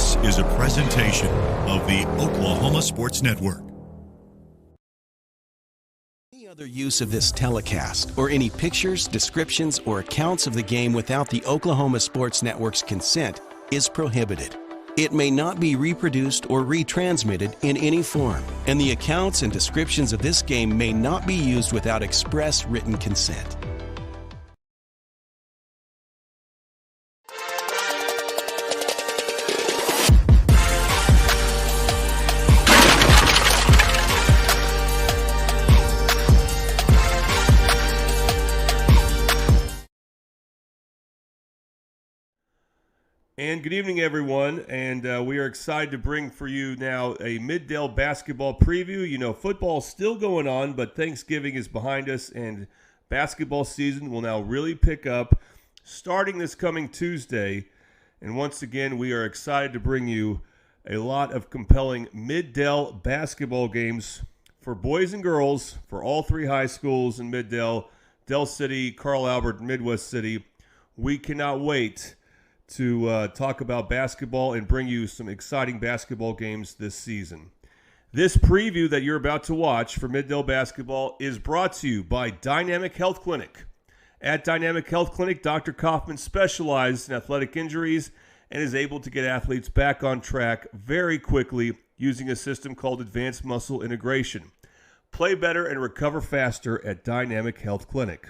This is a presentation of the Oklahoma Sports Network. Any other use of this telecast or any pictures, descriptions, or accounts of the game without the Oklahoma Sports Network's consent is prohibited. It may not be reproduced or retransmitted in any form, and the accounts and descriptions of this game may not be used without express written consent. And good evening, everyone, and we are excited to bring for you now a Mid-Del basketball preview. You know, football's still going on, but Thanksgiving is behind us, and basketball season will now really pick up starting this coming Tuesday. And once again, we are excited to bring you a lot of compelling Mid-Del basketball games for boys and girls for all three high schools in Mid-Del, Del City, Carl Albert, Midwest City. We cannot wait to talk about basketball and bring you some exciting basketball games this season. This preview that you're about to watch for Mid-Del basketball is brought to you by Dynamic Health Clinic. At Dynamic Health Clinic, Dr. Kaufman specializes in athletic injuries and is able to get athletes back on track very quickly using a system called Advanced Muscle Integration. Play better and recover faster at Dynamic Health Clinic.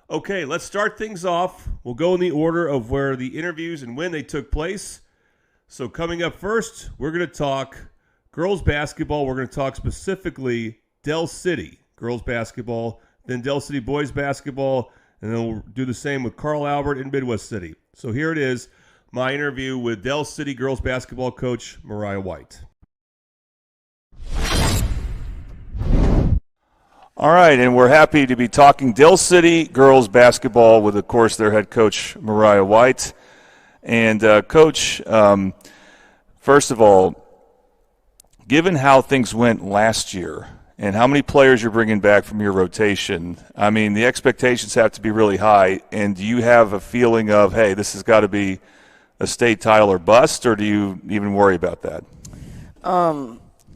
Okay, let's start things off. We'll go in the order of where the interviews and when they took place. So coming up first, we're going to talk girls basketball. We're going to talk specifically Del City girls basketball, then Del City boys basketball, and then we'll do the same with Carl Albert and Midwest City. So here it is, my interview with Del City girls basketball coach Mariah White. All right, and we're happy to be talking Del City girls basketball with, of course, their head coach, Mariah White. And, Coach, first of all, given how things went last year and how many players you're bringing back from your rotation, I mean, the expectations have to be really high. And do you have a feeling of, hey, this has got to be a state title or bust, or do you even worry about that?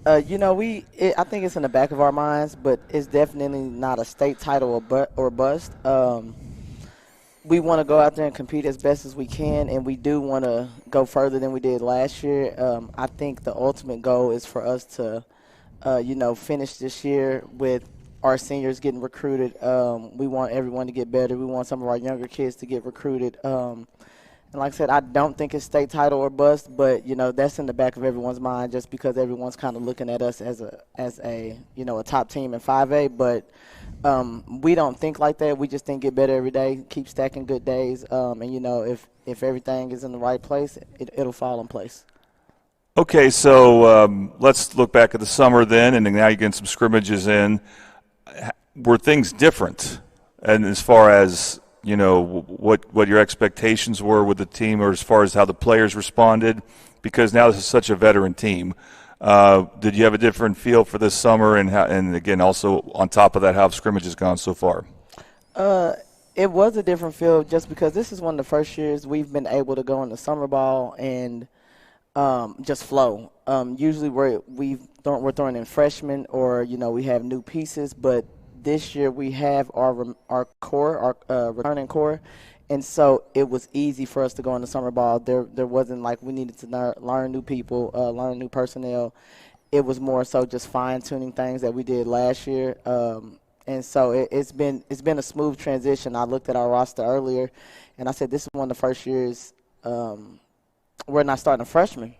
I think it's in the back of our minds, but it's definitely not a state title or bust. We want to go out there and compete as best as we can, and we do want to go further than we did last year. I think the ultimate goal is for us to, finish this year with our seniors getting recruited. We want everyone to get better. We want some of our younger kids to get recruited. And like I said, I don't think it's state title or bust, but, that's in the back of everyone's mind just because everyone's kind of looking at us as a top team in 5A. But we don't think like that. We just think get better every day, keep stacking good days. If everything is in the right place, it'll fall in place. Okay, so let's look back at the summer then, and now you're getting some scrimmages in. Were things different? And as far as what your expectations were with the team, or as far as how the players responded, because now this is such a veteran team. Did you have a different feel for this summer, and again, also on top of that, how have scrimmages gone so far? It was a different feel just because this is one of the first years we've been able to go into summer ball and just flow. Usually we're throwing in freshmen or, we have new pieces, but this year we have our core, our returning core, and so it was easy for us to go into summer ball. There wasn't like we needed to learn new people, learn new personnel. It was more so just fine-tuning things that we did last year, and so it's been a smooth transition. I looked at our roster earlier, and I said this is one of the first years we're not starting a freshman.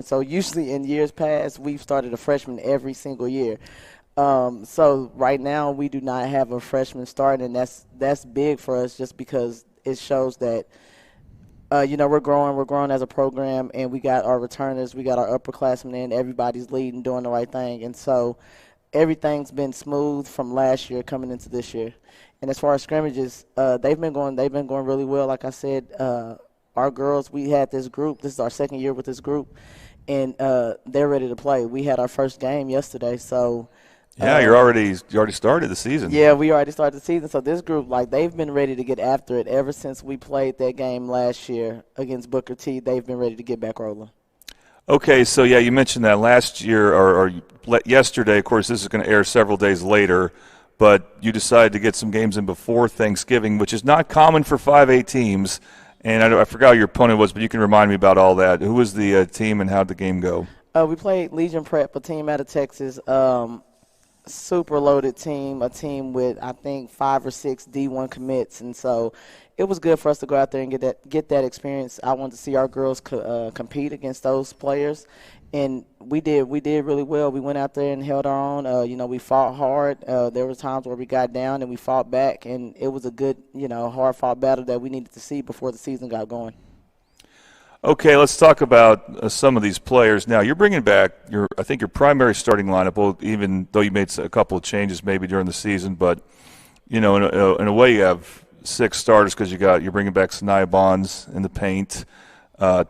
So usually in years past we've started a freshman every single year. So right now we do not have a freshman start, and that's big for us just because it shows that, we're growing as a program, and we got our returners, we got our upperclassmen in, everybody's leading, doing the right thing. And so everything's been smooth from last year coming into this year. And as far as scrimmages, they've been going really well. Like I said, our girls, we had this group, this is our second year with this group, and they're ready to play. We had our first game yesterday, so Yeah, you already started the season. Yeah, we already started the season. So this group, like, they've been ready to get after it ever since we played that game last year against Booker T. They've been ready to get back rolling. Okay, so yeah, you mentioned that last year or yesterday. Of course, this is going to air several days later, but you decided to get some games in before Thanksgiving, which is not common for 5A teams. And I forgot who your opponent was, but you can remind me about all that. Who was the team and how did the game go? We played Legion Prep, a team out of Texas. Super loaded team, a team with, I think, 5 or 6 D1 commits, and so it was good for us to go out there and get that experience. I wanted to see our girls compete against those players, and we did really well. We went out there and held our own. We fought hard. There were times where we got down and we fought back, and it was a good, hard fought battle that we needed to see before the season got going. Okay, let's talk about some of these players. Now, you're bringing back I think your primary starting lineup, well, even though you made a couple of changes maybe during the season, but in a way you have 6 starters because you're bringing back Sanaya Bonds in the paint.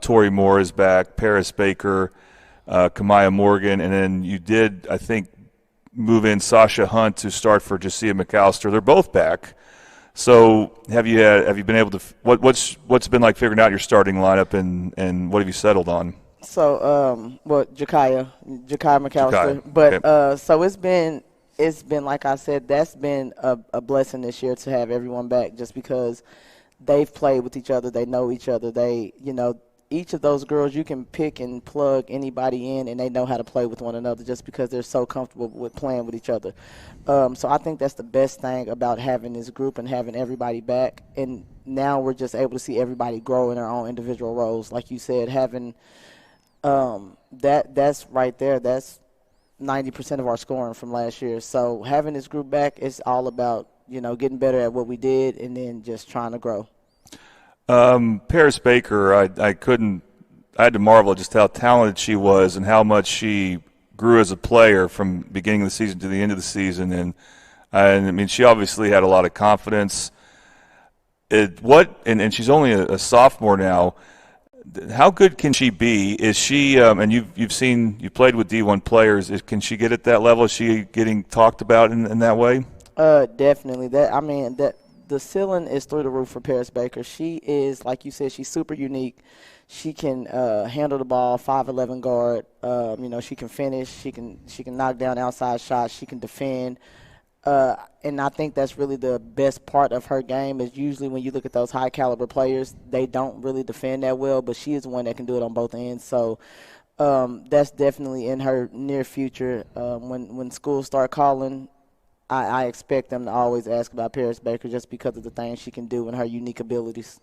Tori Moore is back, Paris Baker, Kamaya Morgan, and then you did, I think, move in Sasha Hunt to start for Jacia McAllister. They're both back. So have you been able to what's been like figuring out your starting lineup and what have you settled on? So Jakaya McAllister. Jakaya. But Okay. so it's been like I said, that's been a blessing this year to have everyone back just because they've played with each other, they know each other, each of those girls you can pick and plug anybody in and they know how to play with one another just because they're so comfortable with playing with each other. So I think that's the best thing about having this group and having everybody back. And now we're just able to see everybody grow in their own individual roles. Like you said, having that's right there. That's 90% of our scoring from last year. So having this group back is all about, getting better at what we did and then just trying to grow. Paris Baker, I had to marvel at just how talented she was and how much she grew as a player from beginning of the season to the end of the season. And I mean, she obviously had a lot of confidence. And she's only a sophomore now. How good can she be? Is she? And you've played with D1 players. Can she get at that level? Is she getting talked about in that way? Definitely. The ceiling is through the roof for Paris Baker. She is, like you said, she's super unique. She can handle the ball, 5'11" guard. She can finish. She can knock down outside shots. She can defend. And I think that's really the best part of her game is usually when you look at those high caliber players, they don't really defend that well, but she is one that can do it on both ends. So that's definitely in her near future. When schools start calling, I expect them to always ask about Paris Baker just because of the things she can do and her unique abilities.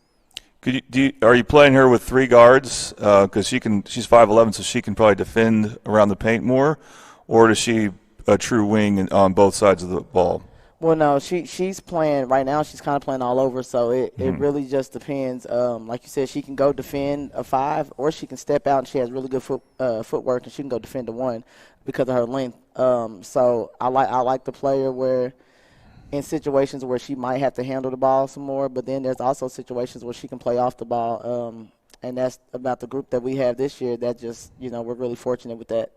Are you playing her with 3 guards? Because she's 5'11", so she can probably defend around the paint more, or is she a true wing on both sides of the ball? Well, no, she's playing right now. She's kind of playing all over, so it really just depends. Like you said, she can go defend a 5, or she can step out and she has really good footwork, and she can go defend a 1 because of her length. So I like the player where in situations where she might have to handle the ball some more, but then there's also situations where she can play off the ball. And that's about the group that we have this year. That just we're really fortunate with that.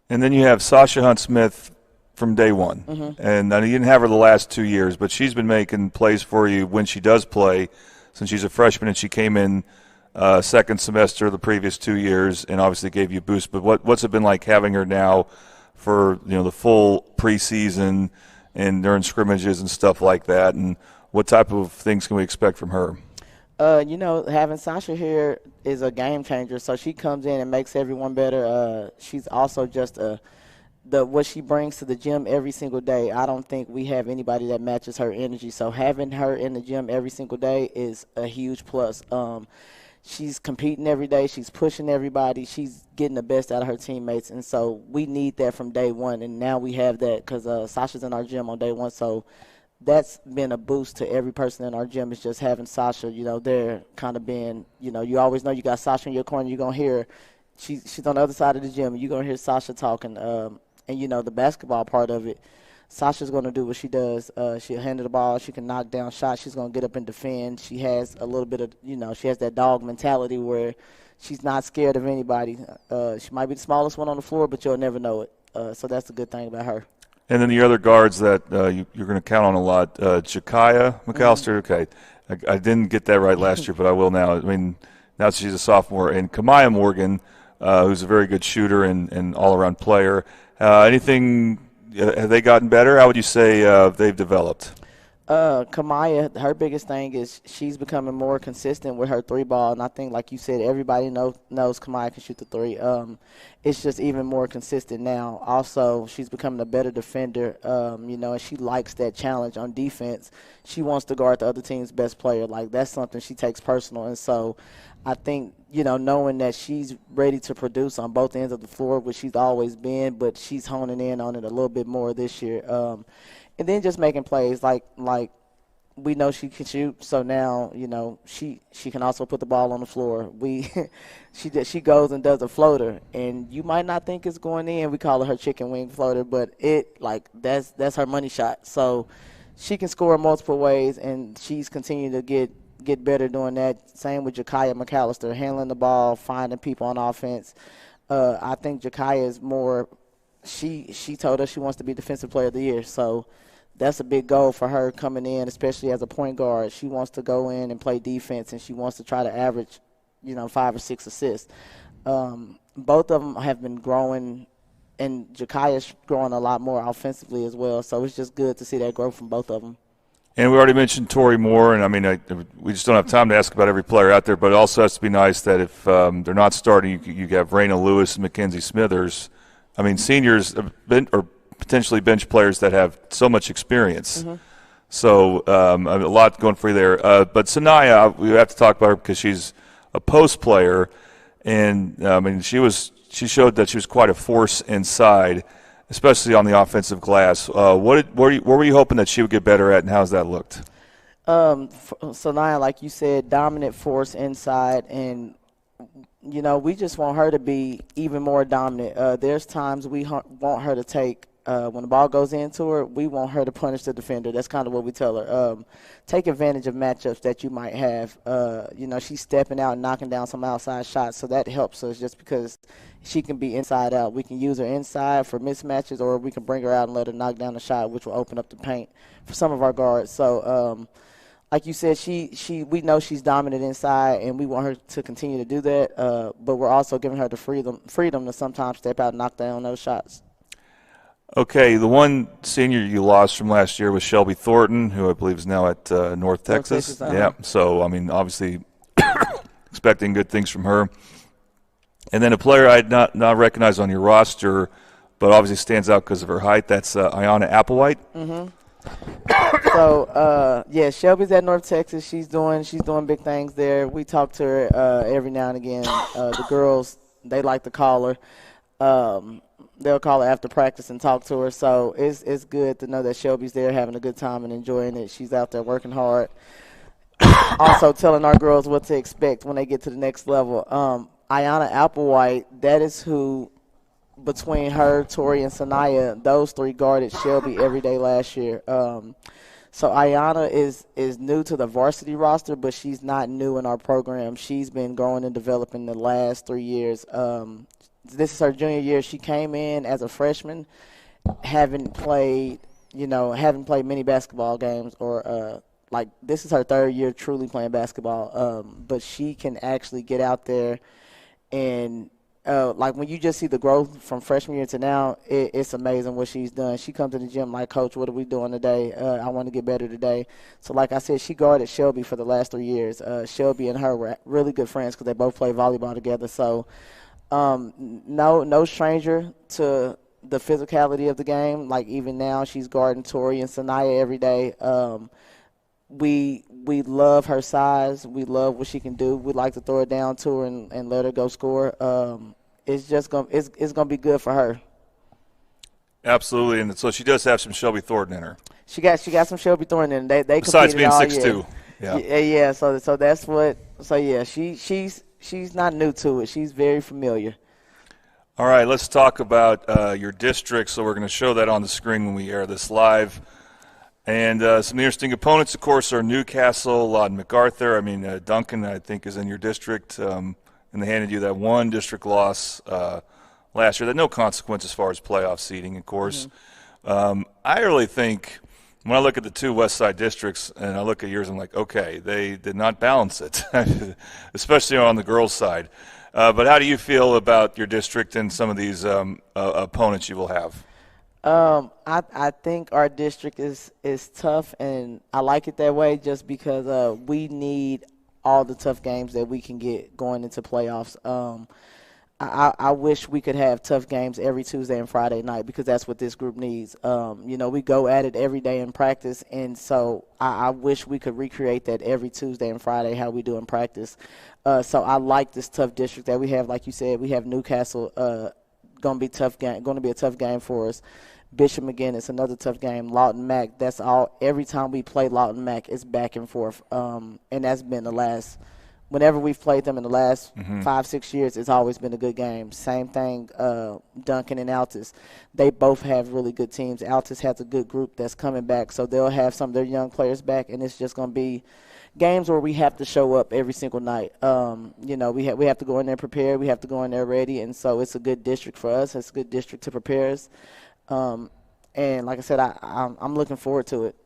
And then you have Sasha Hunt-Smith from day one. Mm-hmm. And I know you didn't have her the last 2 years, but she's been making plays for you when she does play since she's a freshman, and she came in second semester the previous 2 years and obviously gave you a boost. But what's it been like having her now for the full preseason and during scrimmages and stuff like that? And what type of things can we expect from her? Having Sasha here is a game changer. So she comes in and makes everyone better. She's also just what she brings to the gym every single day. I don't think we have anybody that matches her energy. So having her in the gym every single day is a huge plus. She's competing every day. She's pushing everybody. She's getting the best out of her teammates. And so we need that from day one. And now we have that because Sasha's in our gym on day one. So that's been a boost to every person in our gym is just having Sasha, there kind of being, you always know you got Sasha in your corner. You're going to hear she's on the other side of the gym. You're going to hear Sasha talking. And, the basketball part of it, Sasha's going to do what she does. She'll handle the ball. She can knock down shots. She's going to get up and defend. She has a little bit of, she has that dog mentality where she's not scared of anybody. She might be the smallest one on the floor, but you'll never know it. So that's the good thing about her. And then the other guards that you're going to count on a lot, Jakaya McAllister. Okay, I didn't get that right last year, but I will now. I mean, now she's a sophomore, and Kamaya Morgan, who's a very good shooter and all-around player. Anything? Have they gotten better? How would you say they've developed? Kamaya, her biggest thing is she's becoming more consistent with her three ball, and I think, like you said, everybody knows Kamaya can shoot the three. It's just even more consistent now. Also, she's becoming a better defender, and she likes that challenge on defense. She wants to guard the other team's best player. Like, that's something she takes personal, and so I think, knowing that she's ready to produce on both ends of the floor, which she's always been, but she's honing in on it a little bit more this year. And then just making plays like we know she can shoot, so now she can also put the ball on the floor. She goes and does a floater, and you might not think it's going in. We call it her chicken wing floater, but that's her money shot. So she can score multiple ways, and she's continuing to get better doing that. Same with Jakaya McAllister, handling the ball, finding people on offense. I think Jakaya is more. She told us she wants to be Defensive Player of the Year, so that's a big goal for her coming in, especially as a point guard. She wants to go in and play defense, and she wants to try to average, 5 or 6 assists. Both of them have been growing, and Jakaya's growing a lot more offensively as well, so it's just good to see that growth from both of them. And we already mentioned Tori Moore, and I mean, we just don't have time to ask about every player out there, but it also has to be nice that if they're not starting, you have Raina Lewis and Mackenzie Smithers. I mean, seniors or potentially bench players that have so much experience. Mm-hmm. So a lot going for you there. But Sanaya, we have to talk about her because she's a post player, and she showed that she was quite a force inside, especially on the offensive glass. What were you hoping that she would get better at, and how's that looked? Sanaya, like you said, dominant force inside, and we just want her to be even more dominant. There's times we want her to take, when the ball goes into her, we want her to punish the defender. That's kind of what we tell her. Take advantage of matchups that you might have. She's stepping out and knocking down some outside shots, so that helps us just because she can be inside out. We can use her inside for mismatches, or we can bring her out and let her knock down the shot, which will open up the paint for some of our guards. So, like you said, we know she's dominant inside, and we want her to continue to do that. But we're also giving her the freedom to sometimes step out and knock down those shots. Okay, the one senior you lost from last year was Shelby Thornton, who I believe is now at North Texas. Yeah, so, obviously expecting good things from her. And then a player I had not recognized on your roster, but obviously stands out because of her height, that's Ayanna Applewhite. Mm-hmm. So, Shelby's at North Texas. She's doing big things there. We talk to her every now and again. The girls, they like to call her. They'll call her after practice and talk to her. So it's good to know that Shelby's there having a good time and enjoying it. She's out there working hard. Also telling our girls what to expect when they get to the next level. Ayanna Applewhite, that is who, between her, Tori, and Sanaya, those three guarded Shelby every day last year. So Ayanna is new to the varsity roster, but she's not new in our program. She's been growing and developing the last 3 years. This is her junior year. She came in as a freshman, haven't played many basketball games, or this is her third year truly playing basketball. But she can actually get out there and when you just see the growth from freshman year to now, it's amazing what she's done. She comes to the gym like, Coach, what are we doing today? I want to get better today. So like I said, she guarded Shelby for the last 3 years. Shelby and her were really good friends because they both play volleyball together. So no stranger to the physicality of the game. Like even now, she's guarding Tori and Sanaya every day. We love her size. We love what she can do. We like to throw it down to her and let her go score. It's just it's gonna be good for her. Absolutely, and so she does have some Shelby Thornton in her. She got some Shelby Thornton in. They besides being all 6'2". Yeah. So that's what. So yeah, she's not new to it. She's very familiar. All right, let's talk about your district. So we're going to show that on the screen when we air this live. And some interesting opponents, of course, are Newcastle, and MacArthur. Duncan, I think, is in your district, and they handed you that one district loss last year. That no consequence as far as playoff seeding, of course. I really think when I look at the two West Side districts and I look at yours, I'm like, okay, they did not balance it, especially on the girls' side. But how do you feel about your district and some of these opponents you will have? I think our district is tough, and I like it that way just because we need all the tough games that we can get going into playoffs. I wish we could have tough games every Tuesday and Friday night because that's what this group needs. We go at it every day in practice, and so I wish we could recreate that every Tuesday and Friday how we do in practice. So I like this tough district that we have. Like you said, we have Newcastle going to be a tough game for us. Bishop McGuinness, another tough game. Lawton Mac, that's all. Every time we play Lawton Mac, it's back and forth, and that's been the last. Whenever we've played them in the last 5-6 years, it's always been a good game. Same thing, Duncan and Altus. They both have really good teams. Altus has a good group that's coming back, so they'll have some of their young players back, and it's just going to be games where we have to show up every single night. We have to go in there prepared. We have to go in there ready, and so it's a good district for us. It's a good district to prepare us. And like I said, I'm looking forward to it.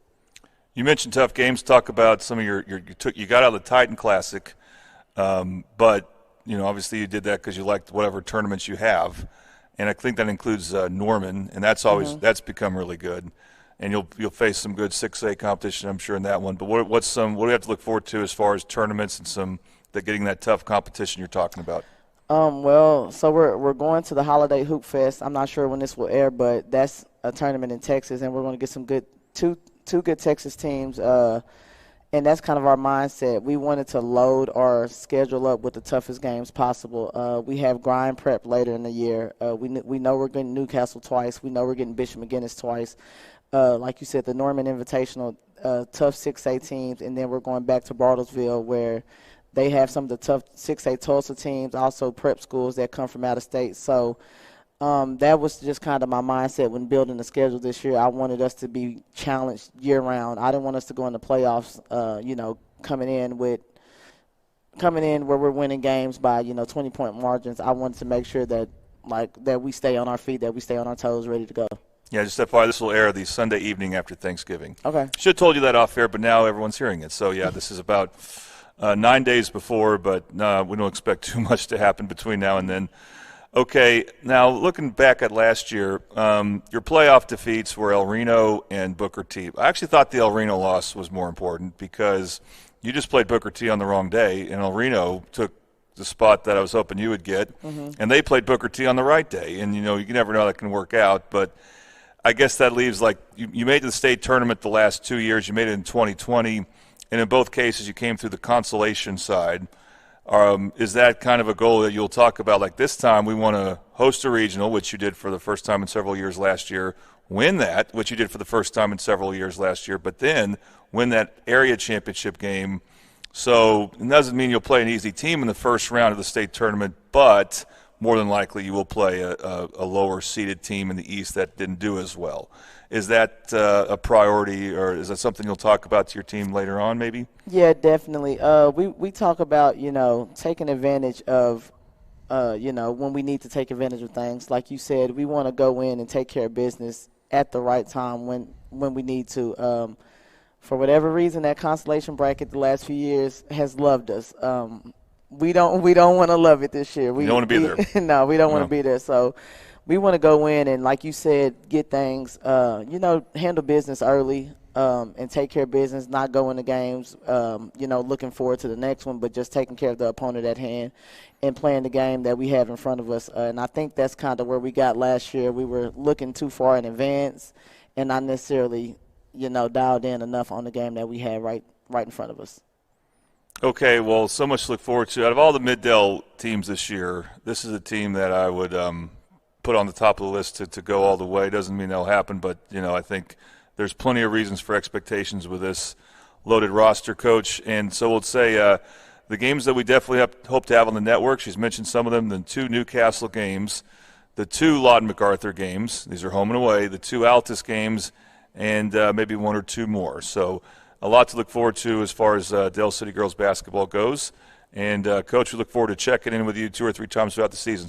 You mentioned tough games. Talk about some of you got out of the Titan Classic. But, obviously you did that because you liked whatever tournaments you have. And I think that includes Norman, and that's always that's become really good. And you'll face some good 6A competition, I'm sure, in that one. But what do we have to look forward to as far as tournaments and getting that tough competition you're talking about? So we're going to the Holiday Hoop Fest. I'm not sure when this will air, but that's a tournament in Texas, and we're going to get some good two good Texas teams. And that's kind of our mindset. We wanted to load our schedule up with the toughest games possible. We have grind prep later in the year. We know we're getting Newcastle twice. We know we're getting Bishop McGuinness twice. Like you said, the Norman Invitational, tough 6A teams, and then we're going back to Bartlesville where they have some of the tough 6A Tulsa teams, also prep schools that come from out of state. So that was just kind of my mindset when building the schedule this year. I wanted us to be challenged year-round. I didn't want us to go in the playoffs, coming in where we're winning games by, 20-point margins. I wanted to make sure that we stay on our feet, that we stay on our toes, ready to go. Yeah, just FYI, this will air the Sunday evening after Thanksgiving. Okay. Should have told you that off air, but now everyone's hearing it. So, yeah, this is about 9 days before, but we don't expect too much to happen between now and then. Okay, now looking back at last year, your playoff defeats were El Reno and Booker T. I actually thought the El Reno loss was more important because you just played Booker T on the wrong day, and El Reno took the spot that I was hoping you would get, and they played Booker T on the right day. And, you never know how that can work out, but I guess that leaves you made the state tournament the last 2 years. You made it in 2020, and in both cases you came through the consolation side. Is that kind of a goal that you'll talk about? Like this time we want to host a regional, which you did for the first time in several years last year, win that, which you did for the first time in several years last year, but then win that area championship game. So it doesn't mean you'll play an easy team in the first round of the state tournament, but more than likely you will play a lower-seeded team in the East that didn't do as well. Is that a priority, or is that something you'll talk about to your team later on maybe? Yeah, definitely. We talk about, taking advantage of, when we need to take advantage of things. Like you said, we want to go in and take care of business at the right time when we need to. For whatever reason, that consolation bracket the last few years has loved us. We don't want to love it this year. We don't want to be there. No, we don't want to be there. So we want to go in and, like you said, get things, handle business early and take care of business, not go into games, looking forward to the next one, but just taking care of the opponent at hand and playing the game that we have in front of us. And I think that's kind of where we got last year. We were looking too far in advance and not necessarily, dialed in enough on the game that we had right in front of us. Okay, well, so much to look forward to. Out of all the Mid-Del teams this year, this is a team that I would put on the top of the list to go all the way. Doesn't mean that'll happen, but, I think there's plenty of reasons for expectations with this loaded roster, Coach. And so we'll say the games that we definitely hope to have on the network, she's mentioned some of them, the 2 Newcastle games, the 2 Lawton MacArthur games. These are home and away. The 2 Altus games, and maybe 1 or 2 more. So a lot to look forward to as far as Del City girls basketball goes. And, Coach, we look forward to checking in with you 2 or 3 times throughout the season.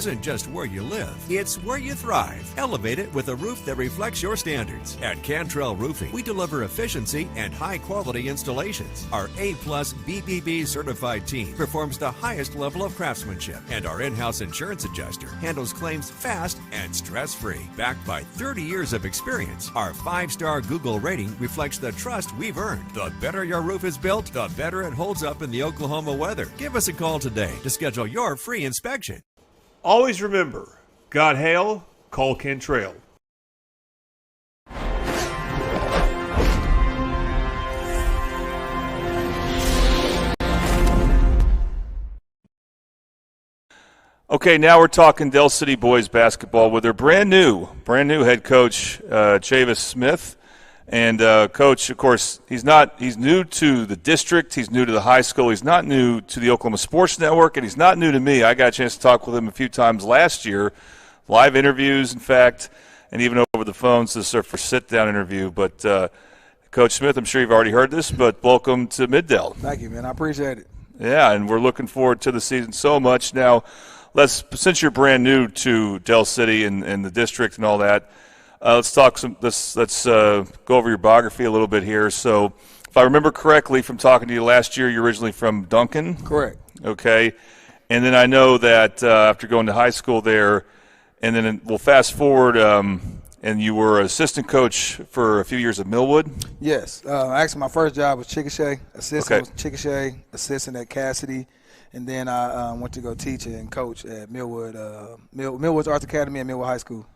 isn't just where you live, it's where you thrive. Elevate it with a roof that reflects your standards. At Cantrell Roofing, we deliver efficiency and high-quality installations. Our A-plus BBB certified team performs the highest level of craftsmanship, and our in-house insurance adjuster handles claims fast and stress-free. Backed by 30 years of experience, our 5-star Google rating reflects the trust we've earned. The better your roof is built, the better it holds up in the Oklahoma weather. Give us a call today to schedule your free inspection. Always remember, God hail, call Cantrell. Okay, now we're talking Del City boys basketball with their brand new head coach, Chavis Smith. And Coach, of course, he's new to the district. He's new to the high school. He's not new to the Oklahoma Sports Network, and he's not new to me. I got a chance to talk with him a few times last year, live interviews, in fact, and even over the phone for sit-down interview. But Coach Smith, I'm sure you've already heard this, but welcome to Mid-Del. Thank you, man. I appreciate it. Yeah, and we're looking forward to the season so much. Now, since you're brand new to Del City and the district and all that, let's go over your biography a little bit here. So, if I remember correctly from talking to you last year, you're originally from Duncan. Correct. Okay, and then I know that after going to high school there, and then we'll fast forward, and you were assistant coach for a few years at Millwood. Yes. Actually, my first job was Chickasha. Assistant Okay. was Chickasha. Assistant at Cassidy. And then I went to go teach and coach at Millwood, Millwood's Arts Academy and Millwood High School.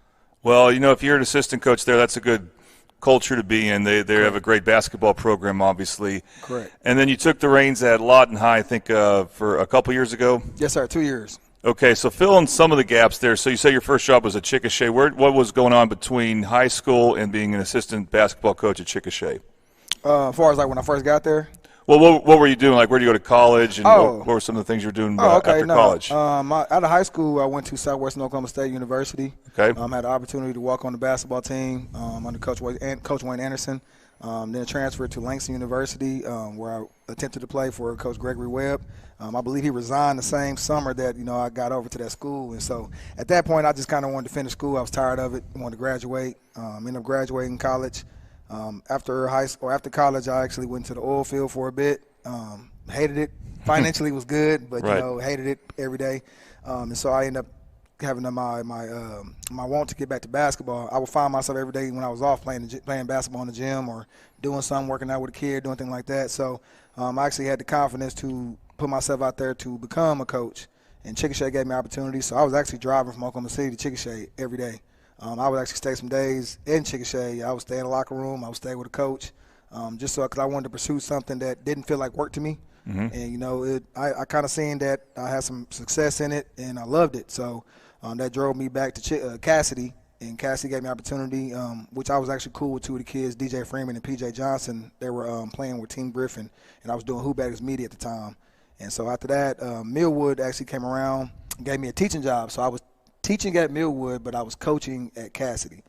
Well, if you're an assistant coach there, that's a good culture to be in. They have a great basketball program, obviously. Correct. And then you took the reins at Lawton High, I think, for a couple years ago. Yes, sir. 2 years. Okay, so fill in some of the gaps there. So you said your first job was at Chickasha. What was going on between high school and being an assistant basketball coach at Chickasha? As far as when I first got there. Well, what were you doing? Like, where did you go to college, and what were some of the things you were doing after college? Out of high school, I went to Southwestern Oklahoma State University. Okay. Had the opportunity to walk on the basketball team under Coach Wayne Anderson. Then transferred to Langston University, where I attempted to play for Coach Gregory Webb. I believe he resigned the same summer that I got over to that school, and so at that point, I just kind of wanted to finish school. I was tired of it. I wanted to graduate. Ended up graduating college. After college, I actually went to the oil field for a bit. Hated it. Financially, it was good, but right. Hated it every day. And so I ended up having my want to get back to basketball. I would find myself every day when I was off playing basketball in the gym or doing something, working out with a kid, doing things like that. So I actually had the confidence to put myself out there to become a coach. And Chickasha gave me opportunities. So I was actually driving from Oklahoma City to Chickasha every day. I would actually stay some days in Chickasha. I would stay in the locker room. I would stay with a coach, just because I wanted to pursue something that didn't feel like work to me. Mm-hmm. And I kind of seen that I had some success in it, and I loved it. So that drove me back to Cassidy, and Cassidy gave me opportunity, which I was actually cool with two of the kids, DJ Freeman and PJ Johnson. They were playing with Team Griffin, and I was doing Hoop Baggers Media at the time. And so after that, Millwood actually came around and gave me a teaching job. So I was teaching at Millwood, but I was coaching at Cassidy.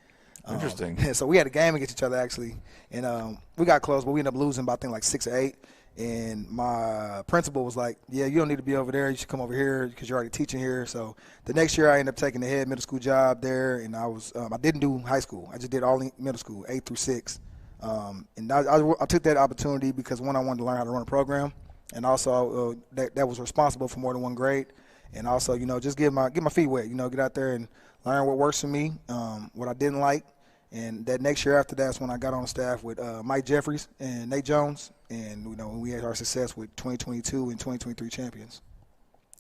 Interesting. So we had a game against each other, actually, and we got close, but we ended up losing by, I think, like 6 or 8. And my principal was like, yeah, you don't need to be over there. You should come over here because you're already teaching here. So the next year I ended up taking the head middle school job there, and I didn't do high school. I just did all middle school, 8 through 6. And I took that opportunity because, one, I wanted to learn how to run a program, and also that was responsible for more than one grade. And also, just get my feet wet, get out there and learn what works for me, what I didn't like. And that next year after that's when I got on staff with Mike Jeffries and Nate Jones. And, we had our success with 2022 and 2023 champions.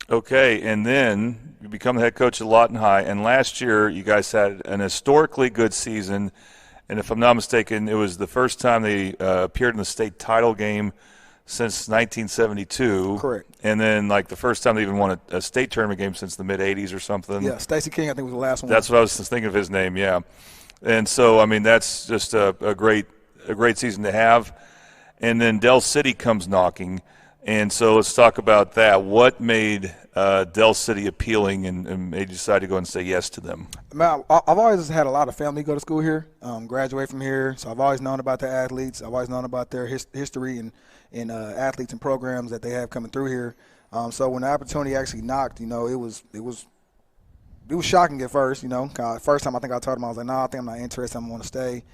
Okay, and then you become the head coach at Lawton High. And last year you guys had an historically good season. And if I'm not mistaken, it was the first time they appeared in the state title game since 1972. Correct. And then, the first time they even won a state tournament game since the mid-'80s or something. Yeah, Stacey King, I think, was the last one. That's what I was thinking of his name, yeah. And so, that's just a great season to have. And then Del City comes knocking. And so let's talk about that. What made Del City appealing and made you decide to go and say yes to them? Man, I've always had a lot of family go to school here, graduate from here. So I've always known about the athletes. I've always known about their history and athletes and programs that they have coming through here. So when the opportunity actually knocked, it was it was shocking at first, you know. First time I think I told him, I was like, no, I think I'm not interested. I'm going to stay.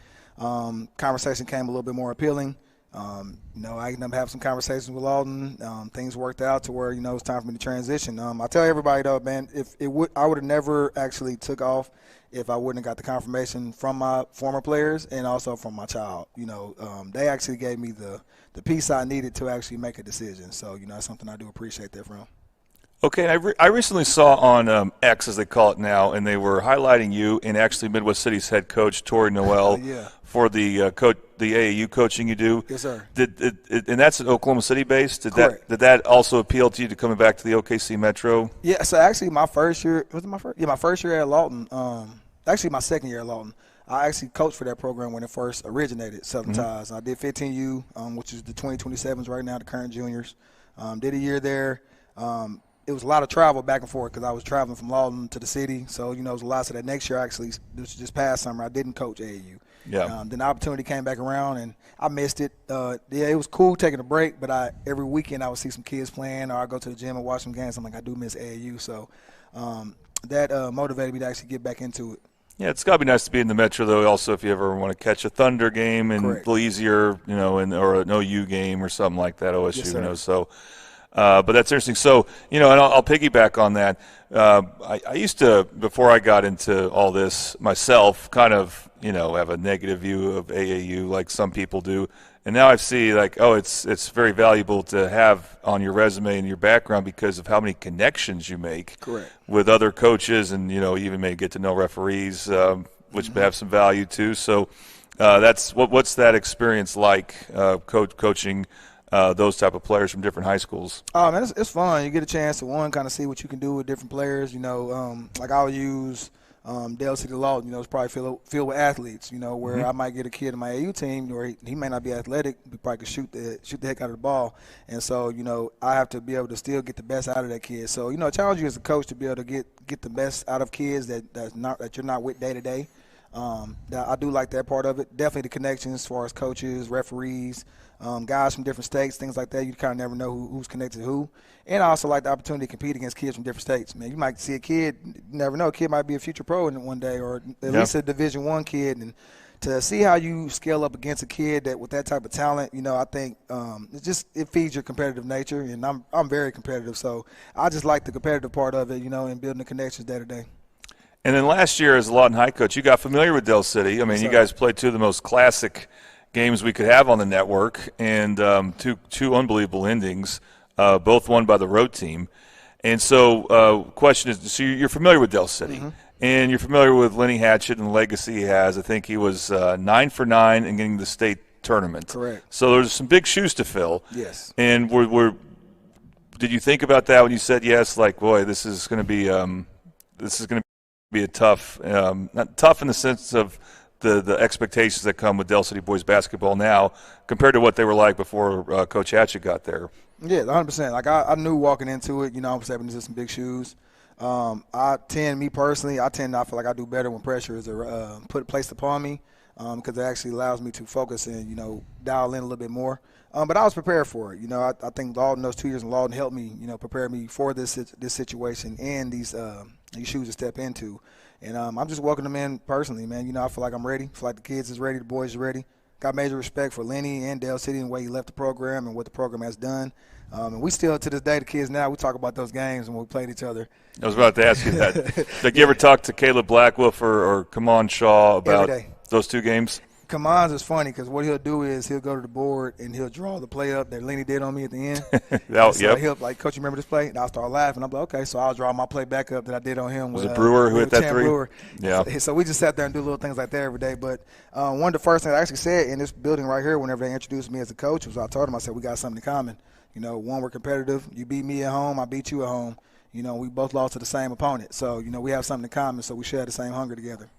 Conversation came a little bit more appealing. You know, I ended up having some conversations with Lawton. Things worked out to where, you know, it's time for me to transition. I tell everybody, though, man, I would have never actually took off if I wouldn't have got the confirmation from my former players and also from my child. You know, they actually gave me the piece I needed to actually make a decision. So, you know, that's something I do appreciate that from. Okay, I recently saw on X, as they call it now, and they were highlighting you and actually Midwest City's head coach, Tori Noel, for the AAU coaching you do. Yes, sir. And that's in Oklahoma City based? Correct. Did that also appeal to you to coming back to the OKC Metro? Yeah, so actually my first year – was it my first? Yeah, my first year at Lawton actually my second year at Lawton. I actually coached for that program when it first originated, Southern Ties. I did 15U, which is the 2027s right now, the current juniors. Did a year there. It was a lot of travel back and forth because I was traveling from Lawton to the city. So, you know, it was a lot. So that next year, actually, this past summer, I didn't coach AAU. Yeah. Then the opportunity came back around, and I missed it. Yeah, it was cool taking a break, but every weekend I would see some kids playing, or I go to the gym and watch some games. I'm like, I do miss AAU. So that motivated me to actually get back into it. Yeah, it's got to be nice to be in the Metro, though, also if you ever want to catch a Thunder game and Correct. a little easier, you know, or an OU game or something like that, OSU, Yes, you know, so – but that's interesting. So, you know, and I'll piggyback on that. I used to, before I got into all this myself, kind of, you know, have a negative view of AAU like some people do. And now I see like, oh, it's very valuable to have on your resume and your background because of how many connections you make Correct. with other coaches and, you know, even may get to know referees, which may have some value too. So that's what's that experience like, coaching those type of players from different high schools? Oh, man, it's fun. You get a chance to, kind of see what you can do with different players. You know, like I'll use Dale City Lawton, you know, it's probably filled with athletes, you know, where I might get a kid in my AU team where he may not be athletic, but probably could shoot the heck out of the ball. And so, you know, I have to be able to still get the best out of that kid. So, you know, I challenge you as a coach to be able to get the best out of kids that you're not with day to day. I do like that part of it. Definitely the connections as far as coaches, referees, guys from different states, things like that. You kind of never know who's connected to who. And I also like the opportunity to compete against kids from different states. Man, you might see a kid, you never know, a kid might be a future pro in one day, or at least a Division I kid. And to see how you scale up against a kid with that type of talent, you know, I think it feeds your competitive nature. And I'm very competitive, so I just like the competitive part of it, you know, and building the connections day to day. And then last year as a Lawton High coach, you got familiar with Del City. I mean, you guys played two of the most classic games we could have on the network, and two unbelievable endings, both won by the road team. And so question is, so you're familiar with Del City, and you're familiar with Lenny Hatchett and the legacy he has. I think he was 9 for 9 in getting the state tournament. Correct. So there's some big shoes to fill. Yes. And did you think about that when you said yes? Like, boy, this is going to be a tough, not tough in the sense of the expectations that come with Del City boys basketball now compared to what they were like before Coach Hatchett got there. Yeah, 100%. Like I knew walking into it, you know, I'm stepping into some big shoes. I tend not feel like I do better when pressure is placed upon me because it actually allows me to focus and, you know, dial in a little bit more. But I was prepared for it. You know, I think Lawton, those 2 years in Lawton helped me, you know, prepare me for this situation and these shoes to step into. And I'm just welcoming them in personally, man. You know, I feel like I'm ready. I feel like the kids is ready. The boys are ready. Got major respect for Lenny and Del City and the way he left the program and what the program has done. And we still, to this day, the kids now, we talk about those games when we played each other. I was about to ask you that. Did you ever talk to Caleb Blackwolf or Kamon Shaw about those two games? Kamon's is funny because what he'll do is he'll go to the board and he'll draw the play up that Lenny did on me at the end. He'll like, Coach, you remember this play? And I'll start laughing. I'm like, okay, so I'll draw my play back up that I did on him. Was it Brewer who hit that three? Brewer. Yeah. So we just sat there and do little things like that every day. But one of the first things I actually said in this building right here whenever they introduced me as a coach was I told them, I said, we got something in common. You know, one, we're competitive. You beat me at home, I beat you at home. You know, we both lost to the same opponent. So, you know, we have something in common, so we share the same hunger together.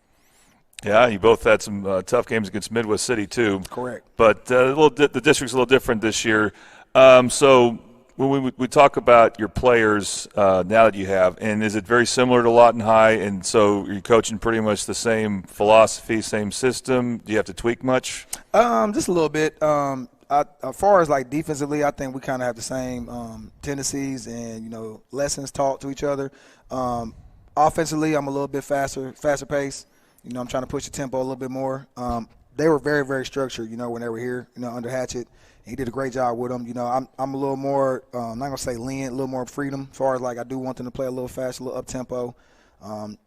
Yeah, you both had some tough games against Midwest City too. Correct. But the district's a little different this year. So when we talk about your players now that you have, and is it very similar to Lawton High? And so you're coaching pretty much the same philosophy, same system. Do you have to tweak much? Just a little bit. As far as like defensively, I think we kind of have the same tendencies and, you know, lessons taught to each other. Offensively, I'm a little bit faster pace. You know, I'm trying to push the tempo a little bit more. They were very, very structured, you know, when they were here, you know, under Hatchet. He did a great job with them. You know, I'm a little more, I'm not going to say lenient, a little more freedom as far as, like, I do want them to play a little faster, a little up-tempo,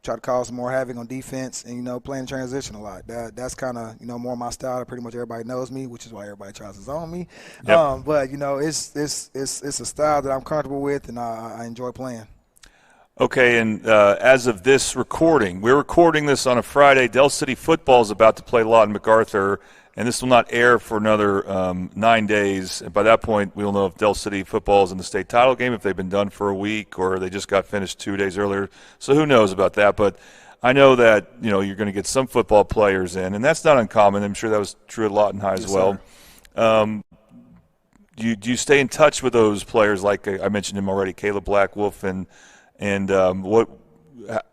try to cause some more havoc on defense and, you know, playing transition a lot. That's kind of, you know, more my style. Pretty much everybody knows me, which is why everybody tries to zone me. Yep. But, you know, it's a style that I'm comfortable with and I enjoy playing. Okay, and as of this recording, we're recording this on a Friday. Del City football is about to play Lawton MacArthur, and this will not air for another 9 days. And by that point, we'll know if Del City football is in the state title game, if they've been done for a week, or they just got finished 2 days earlier. So who knows about that? But I know that, you know, you're going to get some football players in, and that's not uncommon. I'm sure that was true at Lawton High as well. Do you stay in touch with those players? Like I mentioned him already, Caleb Blackwolf, and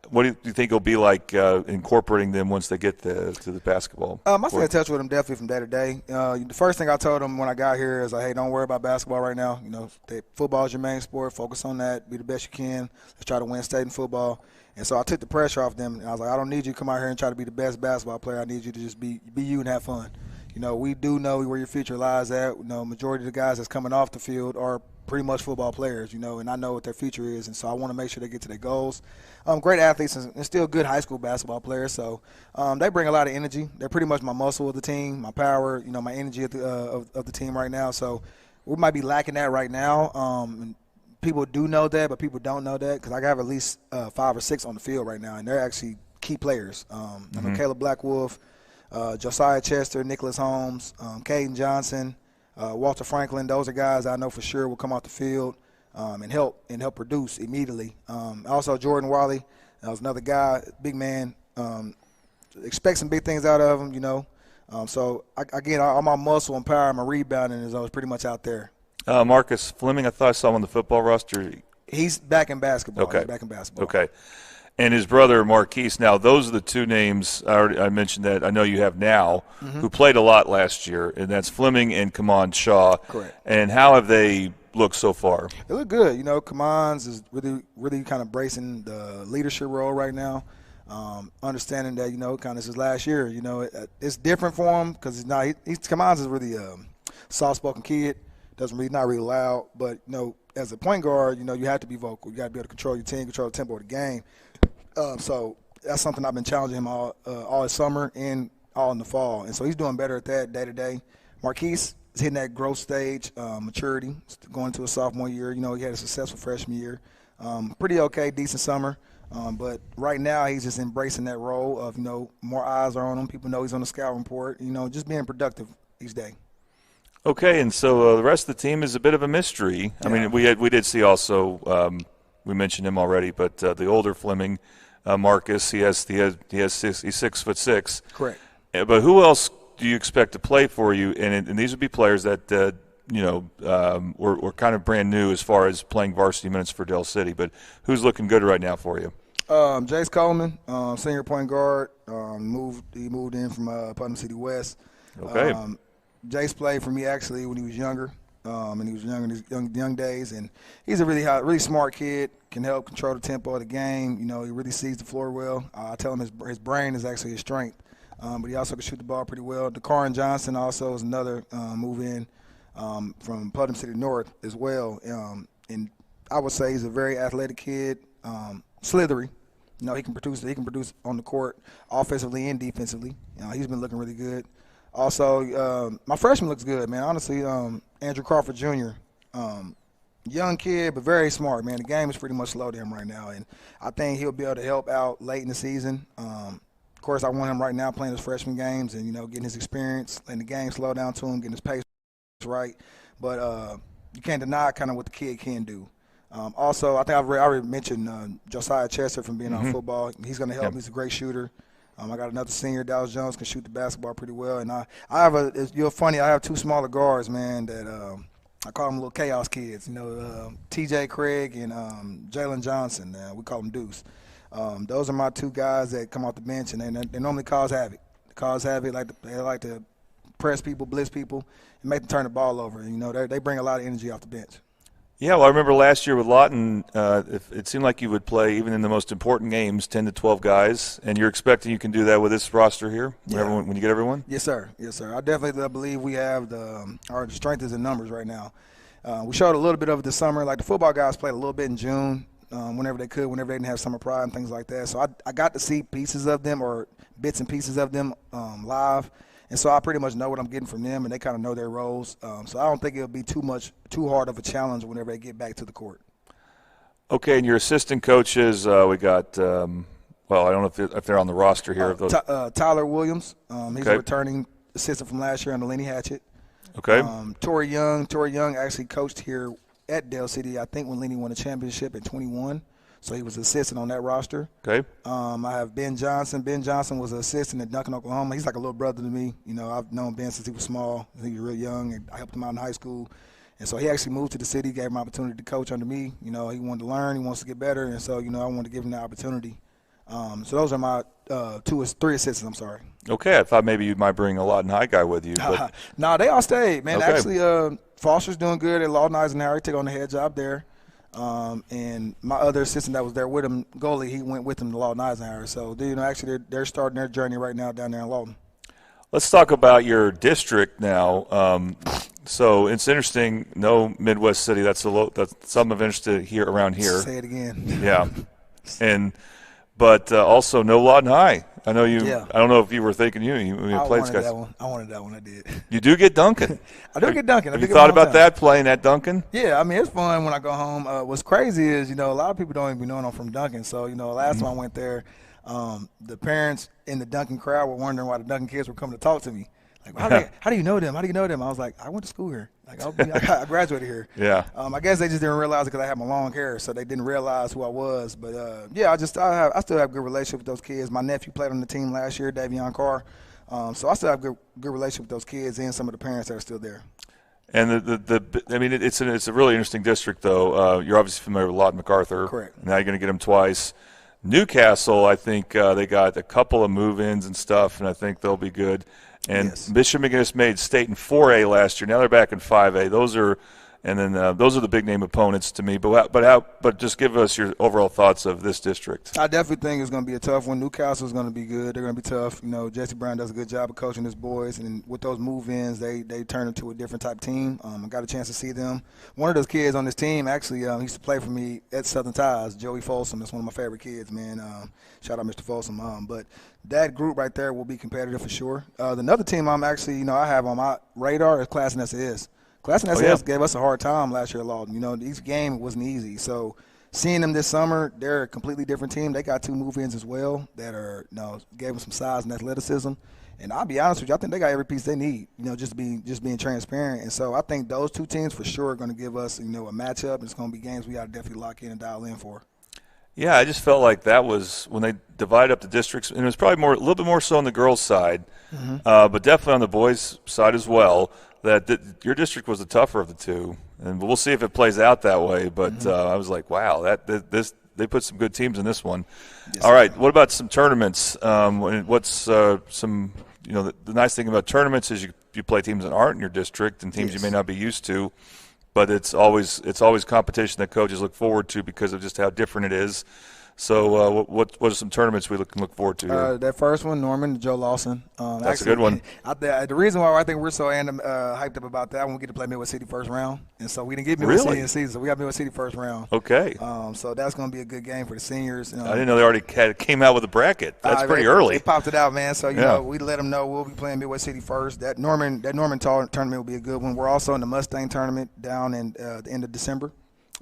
what do you think it'll be like incorporating them once they get to the basketball? I stay in touch with them definitely from day to day. The first thing I told them when I got here is, like, hey, don't worry about basketball right now. You know, football is your main sport. Focus on that. Be the best you can. Let's try to win state in football. And so I took the pressure off them. And I was like, I don't need you to come out here and try to be the best basketball player. I need you to just be you and have fun. You know, we do know where your future lies at. You know, majority of the guys that's coming off the field are pretty much football players, you know, and I know what their future is, and so I want to make sure they get to their goals. Great athletes and still good high school basketball players, so they bring a lot of energy. They're pretty much my muscle of the team, my power, you know, my energy of the team right now. So we might be lacking that right now. And people do know that, but people don't know that because I have at least 5 or 6 on the field right now, and they're actually key players. I know Caleb Blackwolf, Josiah Chester, Nicholas Holmes, Caden Johnson, Walter Franklin. Those are guys I know for sure will come off the field and help produce immediately. Also Jordan Wally, that was another guy, big man. Expect some big things out of him, you know. So again, all my muscle and power, my rebounding is always pretty much out there. Marcus Fleming, I thought I saw him on the football roster. He's back in basketball. Okay. He's back in basketball. Okay. And his brother, Marquise. Now, those are the two names I mentioned that I know you have now who played a lot last year, and that's Fleming and Kamon Shaw. Correct. And how have they looked so far? They look good. You know, Kamon's is really kind of bracing the leadership role right now, understanding that, you know, kind of his last year. You know, it's different for him because Kamon's is really soft-spoken kid, not really loud. But, you know, as a point guard, you know, you have to be vocal. You got to be able to control your team, control the tempo of the game. So that's something I've been challenging him all summer and all in the fall. And so he's doing better at that day to day. Marquise is hitting that growth stage, maturity, going into a sophomore year. You know, he had a successful freshman year. Pretty okay, decent summer. But right now he's just embracing that role of, you know, more eyes are on him. People know he's on the scout report. You know, just being productive each day. Okay, and so the rest of the team is a bit of a mystery. Yeah. I mean, we did see also we mentioned him already, but the older Fleming, Marcus, he's 6'6". Correct. But who else do you expect to play for you? And these would be players that you know were kind of brand new as far as playing varsity minutes for Del City. But who's looking good right now for you? Jace Coleman, senior point guard, he moved in from Putnam City West. Okay. Jace played for me actually when he was younger, and he was younger in his young days. And he's a really smart kid, can help control the tempo of the game. You know, he really sees the floor well. I tell him his brain is actually his strength, but he also can shoot the ball pretty well. DeCarin Johnson also is another move-in from Putnam City North as well. And I would say he's a very athletic kid, slithery. You know, he can produce on the court offensively and defensively. You know, he's been looking really good. Also, my freshman looks good, man. Honestly, Andrew Crawford Jr., young kid, but very smart, man. The game is pretty much slow to him right now, and I think he'll be able to help out late in the season. Of course, I want him right now playing his freshman games and, you know, getting his experience, letting the game slow down to him, getting his pace right. But you can't deny kind of what the kid can do. Also, I think I already mentioned Josiah Chester from being on football. He's going to help. He's a great shooter. I got another senior, Dallas Jones, can shoot the basketball pretty well. And I have you're funny, I have 2 smaller guards, man, that I call them little chaos kids. You know, T.J. Craig and Jalen Johnson. We call them Deuce. Those are my 2 guys that come off the bench, and they normally cause havoc. They like to press people, blitz people, and make them turn the ball over. You know, they bring a lot of energy off the bench. Yeah, well, I remember last year with Lawton, it seemed like you would play even in the most important games, 10 to 12 guys, and you're expecting you can do that with this roster here when you get everyone? Yes, sir. Yes, sir. I definitely believe we have our strength is in numbers right now. We showed a little bit of it this summer. Like the football guys played a little bit in June, whenever they could, whenever they didn't have summer pride and things like that. So I got to see pieces of them or bits and pieces of them live. And so I pretty much know what I'm getting from them, and they kind of know their roles. So I don't think it'll be too hard of a challenge whenever they get back to the court. Okay, and your assistant coaches, we got I don't know if they're on the roster here. Tyler Williams, he's Okay. a returning assistant from last year under Lenny Hatchett. Okay. Torrey Young actually coached here at Dale City, I think, when Lenny won a championship in 21. So he was assistant on that roster. Okay. I have Ben Johnson. Ben Johnson was an assistant at Duncan, Oklahoma. He's like a little brother to me. You know, I've known Ben since he was small. He was real young, and I helped him out in high school. And so he actually moved to the city, gave him an opportunity to coach under me. You know, he wanted to learn. He wants to get better. And so, you know, I wanted to give him the opportunity. So those are my three assistants, I'm sorry. Okay, I thought maybe you might bring a Lawton High guy with you. But No, they all stayed, man. Okay. Actually, Foster's doing good at Lawton Eisenhower. He took on the head job there. And my other assistant that was there with him, goalie, he went with him to Lawton Eisenhower. So, you know, actually they're starting their journey right now down there in Lawton. Let's talk about your district now. So it's interesting, no Midwest City. That's something of interest here around here. Say it again. Yeah, but also no Lawton High. I know you. Yeah. I don't know if you were thinking you I played wanted guys. that one. I wanted that one. I did. You do get Duncan. I do get Duncan. Have you thought about that, playing at Duncan? Yeah, I mean, it's fun when I go home. What's crazy is, you know, a lot of people don't even know I'm from Duncan. So, you know, last time I went there, the parents in the Duncan crowd were wondering why the Duncan kids were coming to talk to me. Like, how do you know them? How do you know them? I was like, I went to school here. Like, I graduated here. Yeah. I guess they just didn't realize it because I had my long hair, so they didn't realize who I was. But yeah, I still have a good relationship with those kids. My nephew played on the team last year, Davion Carr. So I still have good relationship with those kids and some of the parents that are still there. And I mean, it's a really interesting district, though. You're obviously familiar with Lawton MacArthur. Correct. Now you're going to get them twice. Newcastle, I think they got a couple of move-ins and stuff, and I think they'll be good. And Yes. Bishop McGinnis made state in 4A last year. Now they're back in 5A. Those are the big name opponents to me. But just give us your overall thoughts of this district. I definitely think it's going to be a tough one. Newcastle is going to be good. They're going to be tough. You know, Jesse Brown does a good job of coaching his boys, and with those move-ins, they turn into a different type team. I got a chance to see them. One of those kids on this team actually he used to play for me at Southern Ties, Joey Folsom. That's one of my favorite kids, man. Shout out Mr. Folsom. But that group right there will be competitive for sure. Another team I'm actually, you know, I have on my radar is Class and SAS. Class and SAS gave us a hard time last year at Lawton. You know, each game wasn't easy. So seeing them this summer, they're a completely different team. They got two move-ins as well that are, you know, gave them some size and athleticism. And I'll be honest with you, I think they got every piece they need, you know, just being transparent. And so I think those two teams for sure are going to give us, you know, a matchup. And it's going to be games we got to definitely lock in and dial in for. Yeah, I just felt like that was when they divided up the districts, and it was probably a little bit more so on the girls' side, but definitely on the boys' side as well. That your district was the tougher of the two, and we'll see if it plays out that way. But I was like, wow, they put some good teams in this one. Yes, All right, what about some tournaments? What's some the nice thing about tournaments is you play teams that aren't in your district and teams you may not be used to. But it's always competition that coaches look forward to because of just how different it is. So what are some tournaments we can look forward to here? That first one, Norman, Joe Lawson. That's a good one. The reason why I think we're so hyped up about that one, we get to play Midwest City first round. And so we didn't get Midwest City in the season, so we got Midwest City first round. Okay. So that's going to be a good game for the seniors. I didn't know they already came out with a bracket. That's pretty early. They popped it out, man. So, you know, we let them know we'll be playing Midwest City first. That Norman tournament will be a good one. We're also in the Mustang tournament down in the end of December.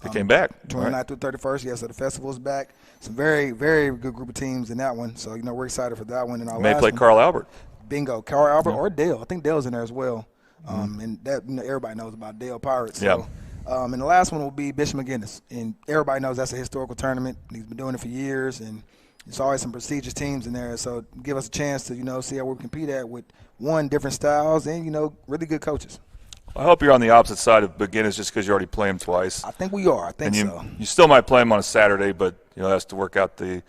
They came back. 29th through 31st. Yeah, so the festival's back. Some very, very good group of teams in that one. So, you know, we're excited for that one. And our may last play one, Carl Albert. Bingo. Carl Albert or Dale. I think Dale's in there as well. And that, you know, everybody knows about Dale Pirates. So, and the last one will be Bishop McGinnis. And everybody knows that's a historical tournament. He's been doing it for years. And there's always some prestigious teams in there. So give us a chance to, you know, see how we compete at with, different styles and, you know, really good coaches. I hope you're on the opposite side of McGinnis just because you already play him twice. I think we are. I think so. You still might play him on a Saturday, but it has to work out the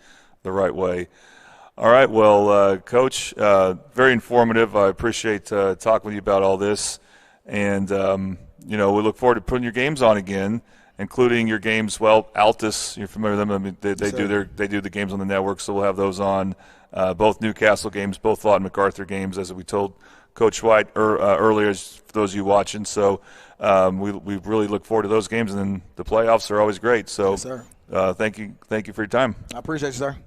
right way. All right, well, Coach, very informative. I appreciate talking with you about all this. And, we look forward to putting your games on again. including your games. Well, Altus, you're familiar with them. I mean, they Yes, sir. they do the games on the network, so we'll have those on. Both Newcastle games, both Lawton MacArthur games, as we told Coach White earlier, for those of you watching. So we really look forward to those games, and then the playoffs are always great. So Yes, sir. thank you for your time. I appreciate you, sir.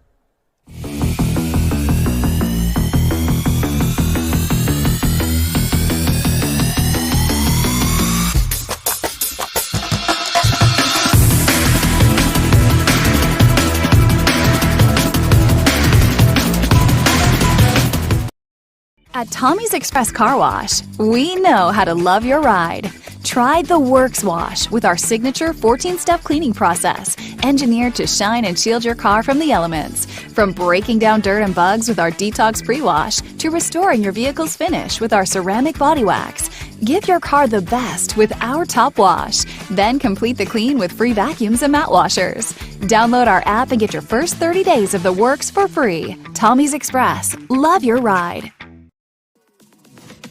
At Tommy's Express Car Wash, we know how to love your ride. Try the Works Wash with our signature 14-step cleaning process, engineered to shine and shield your car from the elements. From breaking down dirt and bugs with our Detox Pre-Wash to restoring your vehicle's finish with our ceramic body wax. Give your car the best with our Top Wash. Then complete the clean with free vacuums and mat washers. Download our app and get your first 30 days of the Works for free. Tommy's Express. Love your ride.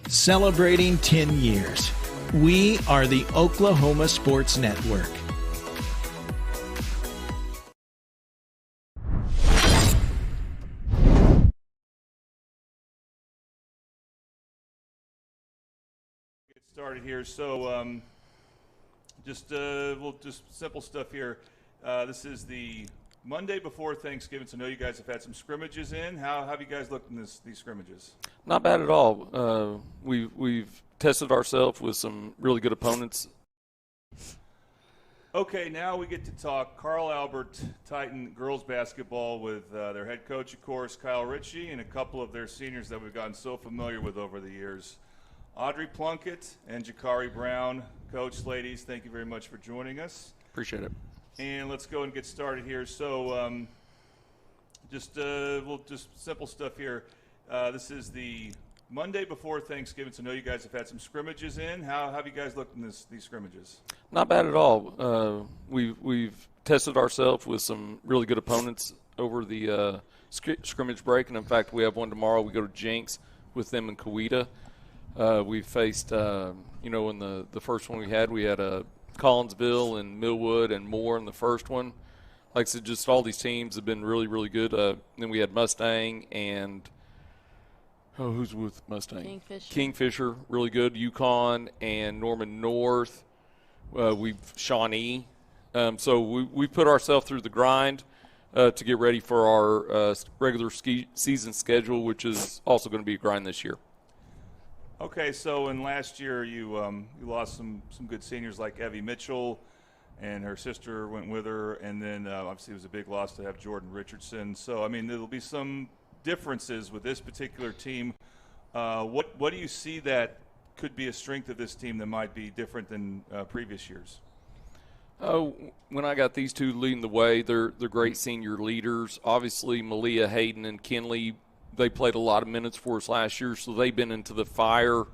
Celebrating 10 years. We are the Oklahoma Sports Network. Get started here. So we'll just simple stuff here. This is the Monday before Thanksgiving, so I know you guys have had some scrimmages in. How have you guys looked in these scrimmages? Not bad at all. We've tested ourselves with some really good opponents. Okay, now we get to talk Carl Albert Titan girls basketball with their head coach, of course, Kyle Ritchie, and a couple of their seniors that we've gotten so familiar with over the years. Audrey Plunkett and Jakari Brown. Coach, ladies, thank you very much for joining us. Appreciate it. And let's go and get started here. So we'll just simple stuff here. This is the Monday before Thanksgiving, so I know you guys have had some scrimmages in. How have you guys looked in these scrimmages? Not bad at all. We've tested ourselves with some really good opponents over the scrimmage break, and in fact, we have one tomorrow. We go to Jenks with them in Coweta. We've faced, in the first one we had Collinsville and Millwood and Moore in the first one. Like I said, just all these teams have been really, really good. Then we had Mustang and who's with Mustang? Kingfisher, really good. Yukon and Norman North. We've Shawnee. So we put ourselves through the grind to get ready for our regular season schedule, which is also going to be a grind this year. Okay, so in last year you lost some good seniors like Evie Mitchell, and her sister went with her, and then obviously it was a big loss to have Jordan Richardson. So I mean, there'll be some differences with this particular team. What do you see that could be a strength of this team that might be different than previous years? When I got these two leading the way, they're great senior leaders. Obviously, Malia Hayden and Kinley, they played a lot of minutes for us last year, so they've been into the fire.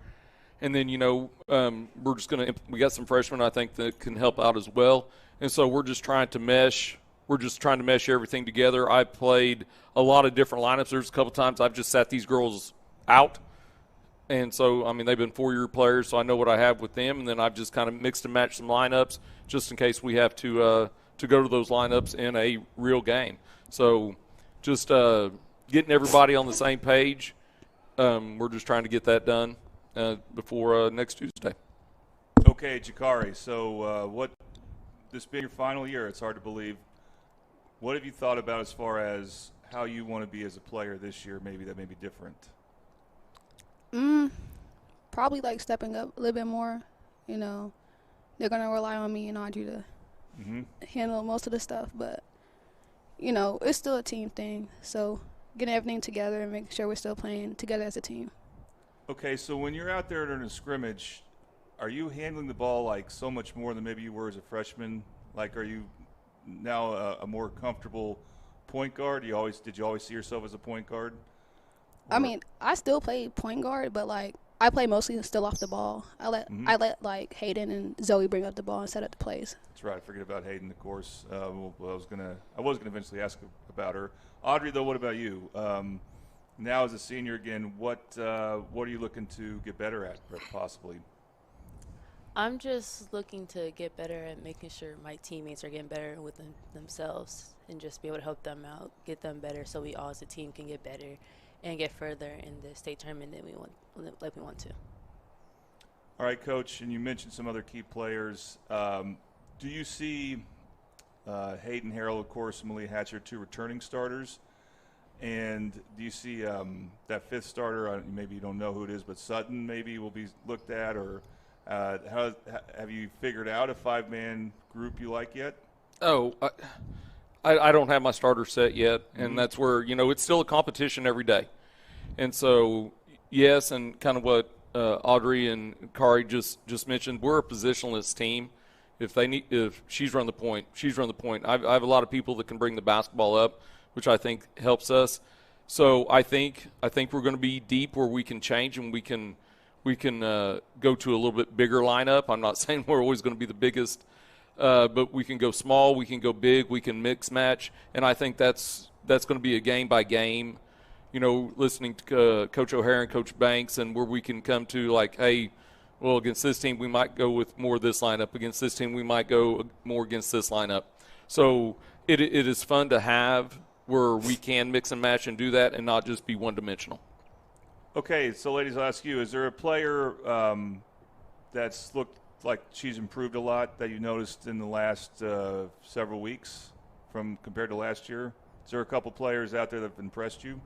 And then, we got some freshmen, I think, that can help out as well. And so we're just trying to mesh. We're just trying to mesh everything together. I've played a lot of different lineups. There's a couple times I've just sat these girls out. And so, I mean, they've been 4-year players, so I know what I have with them. And then I've just kind of mixed and matched some lineups just in case we have to go to those lineups in a real game. So just getting everybody on the same page. We're just trying to get that done before next Tuesday. Okay, Jakari, so this being your final year, it's hard to believe. What have you thought about as far as how you want to be as a player this year, maybe that may be different? Probably like stepping up a little bit more. They're going to rely on me and Audrey to handle most of the stuff. But, it's still a team thing. So getting everything together and making sure we're still playing together as a team. Okay, so when you're out there during a scrimmage, are you handling the ball like so much more than maybe you were as a freshman? Like, are you now a more comfortable point guard? Did you always see yourself as a point guard? I mean, I still play point guard, but like I play mostly still off the ball. I let like Hayden and Zoe bring up the ball and set up the plays. That's right. I forget about Hayden, of course. I was gonna eventually ask about her. Audrey, though, what about you? Now as a senior again, what are you looking to get better at, possibly? I'm just looking to get better at making sure my teammates are getting better with themselves and just be able to help them out, get them better so we all as a team can get better and get further in the state tournament than we want to. All right, Coach, and you mentioned some other key players. Do you see Hayden Harrell, of course, and Malia Hatcher, two returning starters? And do you see that fifth starter, maybe you don't know who it is, but Sutton maybe will be looked at? Or have you figured out a five-man group you like yet? Oh, I don't have my starter set yet, and that's where, it's still a competition every day. And so, yes, and kind of what Audrey and Kari just mentioned, we're a positionless team. If she's run the point, she's run the point. I have a lot of people that can bring the basketball up, which I think helps us. So I think we're going to be deep where we can change and we can go to a little bit bigger lineup. I'm not saying we're always going to be the biggest, but we can go small, we can go big, we can mix match, and I think that's going to be a game by game. Listening to Coach O'Hara and Coach Banks, and where we can come to like, hey, well, against this team we might go with more of this lineup. Against this team we might go more against this lineup. So it is fun to have where we can mix and match and do that and not just be one-dimensional. Okay, so ladies, I'll ask you, is there a player that's looked like she's improved a lot that you noticed in the last several weeks compared to last year? Is there a couple players out there that have impressed you?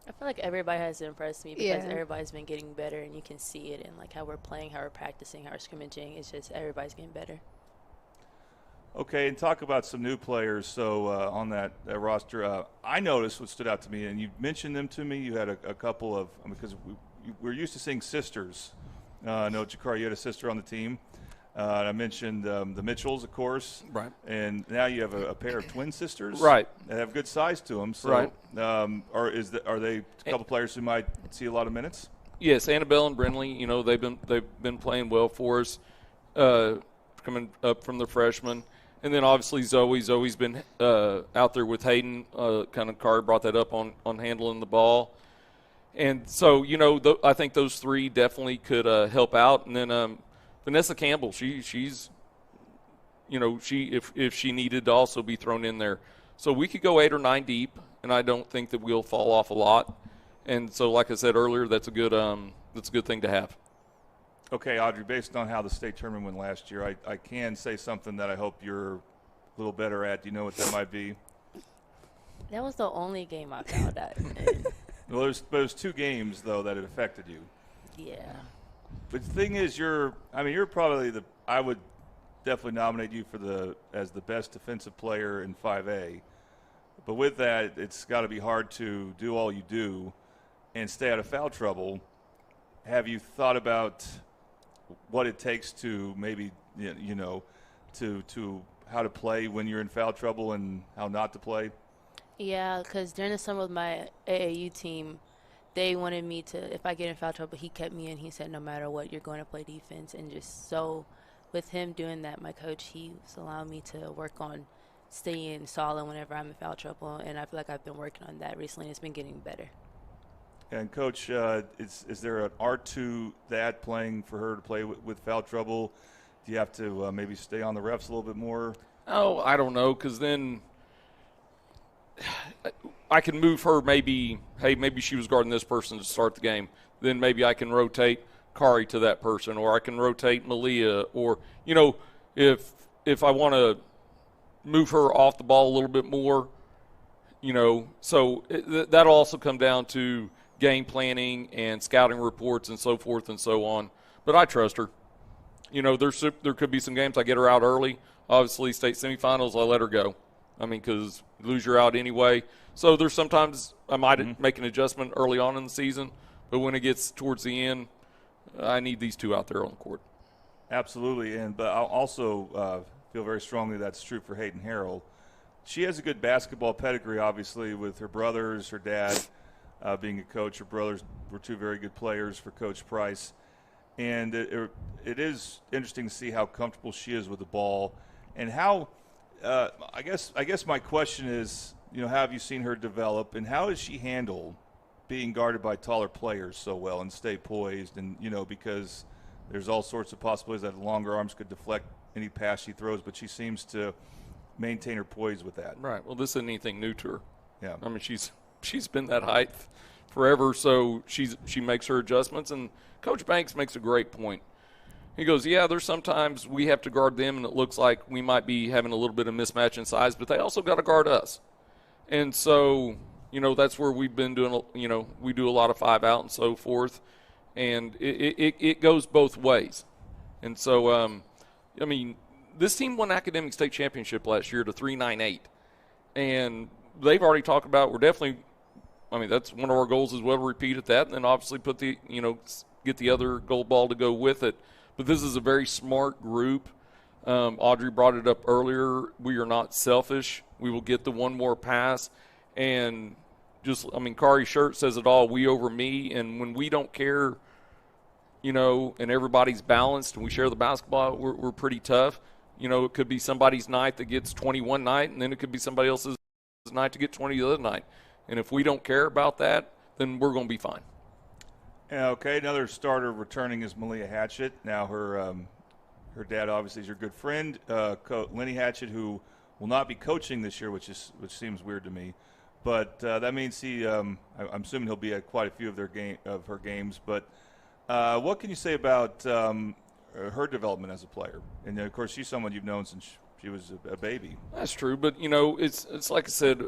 I feel like everybody has impressed me because everybody's been getting better, and you can see it in like how we're playing, how we're practicing, how we're scrimmaging. It's just everybody's getting better. Okay, and talk about some new players. So on that roster, I noticed what stood out to me, and you mentioned them to me. You had a couple of because we're used to seeing sisters. I know, Jakari, you had a sister on the team. And I mentioned the Mitchells, of course. Right. And now you have a pair of twin sisters. Right. That have good size to them. So, right. Are they a couple players who might see a lot of minutes? Yes, Annabelle and Brindley, they've been playing well for us, coming up from the freshmen. And then obviously Zoe's been out there with Hayden. Kind of Kari brought that up on handling the ball. And so, I think those three definitely could help out. And then Vanessa Campbell, she's if she needed to also be thrown in there. So we could go 8 or 9 deep, and I don't think that we'll fall off a lot. And so, like I said earlier, that's a good thing to have. Okay, Audrey, based on how the state tournament went last year, I can say something that I hope you're a little better at. Do you know what that might be? That was the only game I found out. Well, there's 2 games, though, that it affected you. Yeah. But the thing is, you're probably I would definitely nominate you as the best defensive player in 5A. But with that, it's got to be hard to do all you do and stay out of foul trouble. Have you thought about what it takes to maybe, to how to play when you're in foul trouble and how not to play? Yeah, because during the summer with my AAU team, they wanted me to, if I get in foul trouble, he kept me in. He said, no matter what, you're going to play defense. And just so with him doing that, my coach, he was allowing me to work on staying solid whenever I'm in foul trouble. And I feel like I've been working on that recently, and it's been getting better. And, Coach, is there an art to that, playing for her to play with foul trouble? Do you have to maybe stay on the refs a little bit more? Oh, I don't know, because then I can move her maybe she was guarding this person to start the game. Then maybe I can rotate Kari to that person, or I can rotate Malia, or, if I want to move her off the ball a little bit more, so that'll also come down to game planning and scouting reports and so forth and so on. But I trust her. There could be some games I get her out early. Obviously, state semifinals, I let her go. Because you lose her out anyway. So there's sometimes I might make an adjustment early on in the season, but when it gets towards the end, I need these two out there on the court. Absolutely, but I also feel very strongly that's true for Hayden Harrell. She has a good basketball pedigree, obviously, with her brothers, her dad being a coach. Her brothers were 2 very good players for Coach Price. And it is interesting to see how comfortable she is with the ball and how I guess my question is, how have you seen her develop, and how does she handle being guarded by taller players so well and stay poised? And, because There's all sorts of possibilities that longer arms could deflect any pass she throws, but she seems to maintain her poise with that. Right. Well, this isn't anything new to her. Yeah. I mean, she's been that height forever, so she makes her adjustments. And Coach Banks makes a great point. He goes, yeah, there's sometimes we have to guard them, and it looks like we might be having a little bit of mismatch in size, but they also got to guard us. And so, that's where we've been doing, we do a lot of 5-out and so forth. And it goes both ways. And so, this team won academic state championship last year to 398. And they've already talked about that's one of our goals as well to repeat at that, and then obviously put get the other gold ball to go with it. But this is a very smart group. Audrey brought it up earlier. We are not selfish. We will get the one more pass. And Kari's shirt says it all, we over me. And when we don't care, and everybody's balanced and we share the basketball, we're pretty tough. It could be somebody's night that gets 21 night, and then it could be somebody else's night to get 20 the other night. And if we don't care about that, then we're going to be fine. Okay, another starter returning is Malia Hatchett. Now her dad obviously is your good friend, Lenny Hatchett, who will not be coaching this year, which seems weird to me. But that means I'm assuming he'll be at quite a few of her games. But what can you say about her development as a player? And of course, she's someone you've known since she was a baby. That's true, but it's like I said,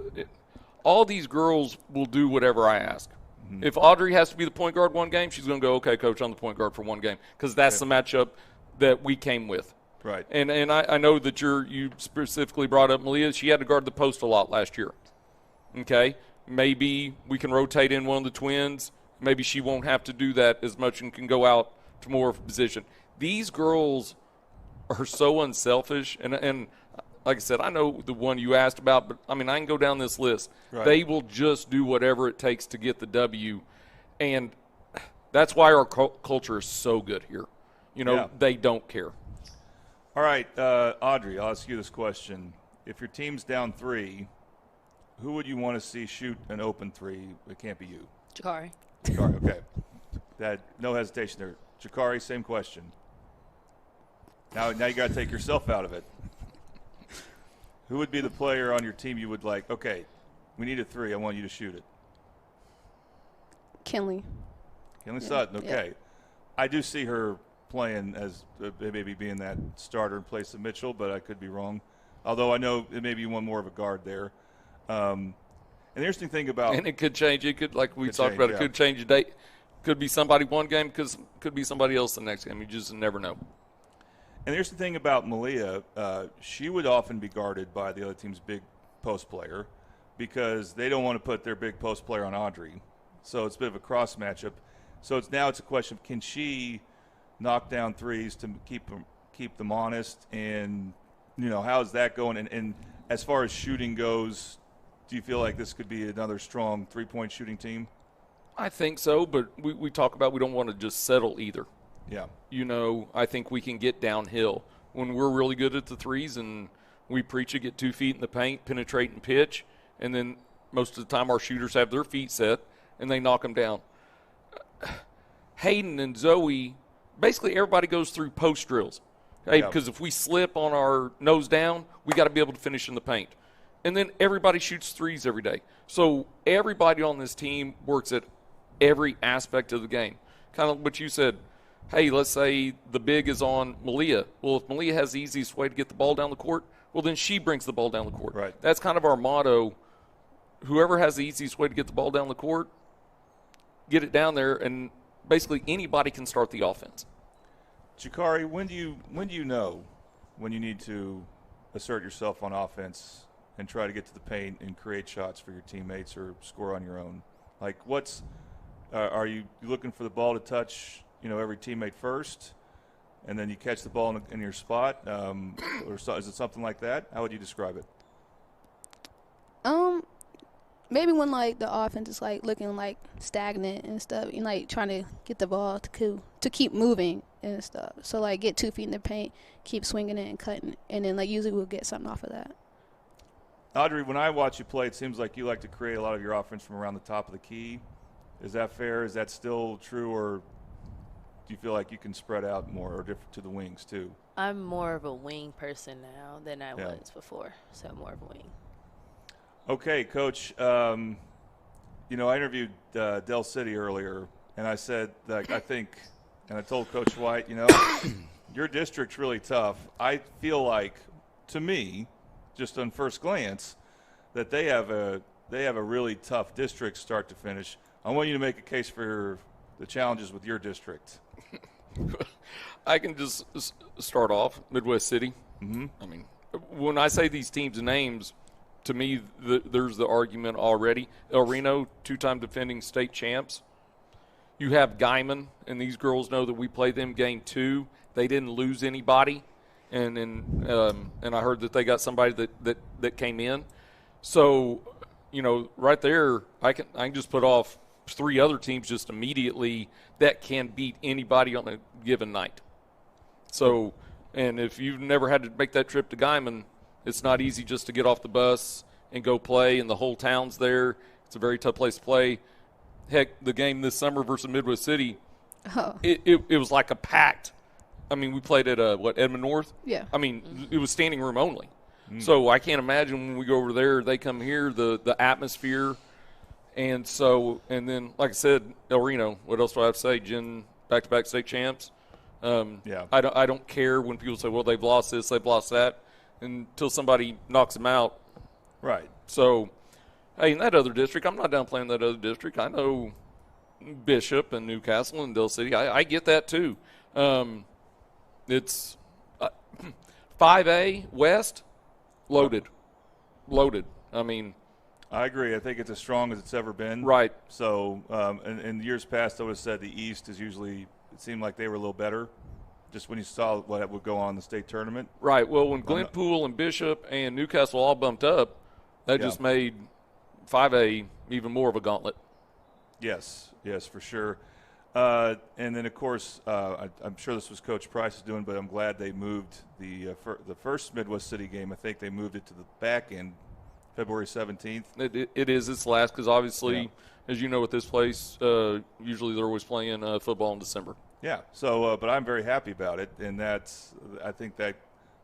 all these girls will do whatever I ask. Mm-hmm. If Audrey has to be the point guard one game, she's going to go, okay, coach, I'm the point guard for one game, because that's the matchup that we came with. Right. And I know that you specifically brought up Malia. She had to guard the post a lot last year. Okay, maybe we can rotate in one of the twins. Maybe she won't have to do that as much and can go out to more of a position. These girls are so unselfish, and like I said, I know the one you asked about, but I can go down this list. Right. They will just do whatever it takes to get the W, and that's why our culture is so good here. They don't care. All right, Audrey, I'll ask you this question. If your team's down 3, who would you want to see shoot an open 3? It can't be you. Jakari, okay. No hesitation there. Jakari, same question. Now you got to take yourself out of it. Who would be the player on your team you would like, okay, we need a 3, I want you to shoot it? Kinley Sutton, okay. Yeah. I do see her playing as maybe being that starter in place of Mitchell, but I could be wrong. Although I know maybe you want more of a guard there. And the interesting thing about – And it could change. It could, like we talked about, it could change a date. Could be somebody one game, could be somebody else the next game. You just never know. And here's the thing about Malia. She would often be guarded by the other team's big post player because they don't want to put their big post player on Audrey. So it's a bit of a cross matchup. So it's a question of can she knock down threes to keep them honest, and how's that going? And as far as shooting goes, do you feel like this could be another strong 3-point shooting team? I think so, but we talk about we don't want to just settle either. Yeah. I think we can get downhill. When we're really good at the threes and we preach to get 2 feet in the paint, penetrate and pitch, and then most of the time our shooters have their feet set and they knock them down. Hayden and Zoe, basically everybody goes through post drills. Hey, because if we slip on our nose down, we got to be able to finish in the paint. And then everybody shoots threes every day. So everybody on this team works at every aspect of the game. Kind of what you said. Hey, let's say the big is on Malia. Well, if Malia has the easiest way to get the ball down the court, well, then she brings the ball down the court. Right. That's kind of our motto. Whoever has the easiest way to get the ball down the court, get it down there, and basically anybody can start the offense. Jakari, when do you know when you need to assert yourself on offense and try to get to the paint and create shots for your teammates or score on your own? Like, are you looking for the ball to touch every teammate first, and then you catch the ball in your spot, or is it something like that? How would you describe it? Maybe when the offense is looking stagnant and stuff, and trying to get the ball to keep moving and stuff. So get 2 feet in the paint, keep swinging it and cutting, and then usually we'll get something off of that. Audrey, when I watch you play, it seems like you like to create a lot of your offense from around the top of the key. Is that fair? Is that still true, or you feel like you can spread out more or different to the wings too? I'm more of a wing person now than I Yeah. was before, so more of a wing. Okay, Coach. You know, I interviewed Del City earlier, and I said that I think, and I told Coach White, you know, your district's really tough. I feel like, to me, just on first glance, that they have a really tough district start to finish. I want you to make a case for the challenges with your district. I can just start off Midwest City. Mm-hmm. I mean, when I say these teams' names, to me, there's the argument already. El Reno, 2-time defending state champs. You have Guyman, and these girls know that we played them game 2. They didn't lose anybody, and I heard that they got somebody that came in. So, you know, right there, I can just put off 3 other teams just immediately that can beat anybody on a given night. So, and if you've never had to make that trip to Guyman, it's not easy just to get off the bus and go play, and the whole town's there. It's a very tough place to play. Heck, the game this summer versus Midwest City, it was like a packed. I mean, we played at Edmond North? Yeah. I mean, it was standing room only. So I can't imagine when we go over there, they come here, the atmosphere. And so, and then, like I said, El Reno, what else do I have to say? Back-to-back state champs. Yeah. I don't care when people say, well, they've lost this, they've lost that, until somebody knocks them out. Right. So, hey, in that other district, I'm not downplaying that other district. I know Bishop and Newcastle and Del City. I get that too. It's 5A West, loaded. I mean, I agree. I think it's as strong as it's ever been. Right. So, in years past, I would have said the East is usually, it seemed like they were a little better, just when you saw what would go on in the state tournament. Right. Well, when Glenpool and Bishop and Newcastle all bumped up, that just made 5A even more of a gauntlet. Yes, for sure. And then, of course, I'm sure this was Coach Price's doing, but I'm glad they moved the first Midwest City game. I think they moved it to the back end, February 17th. It is. It's last because obviously, as you know, with this place, usually they're always playing football in December. Yeah. So, but I'm very happy about it, and I think that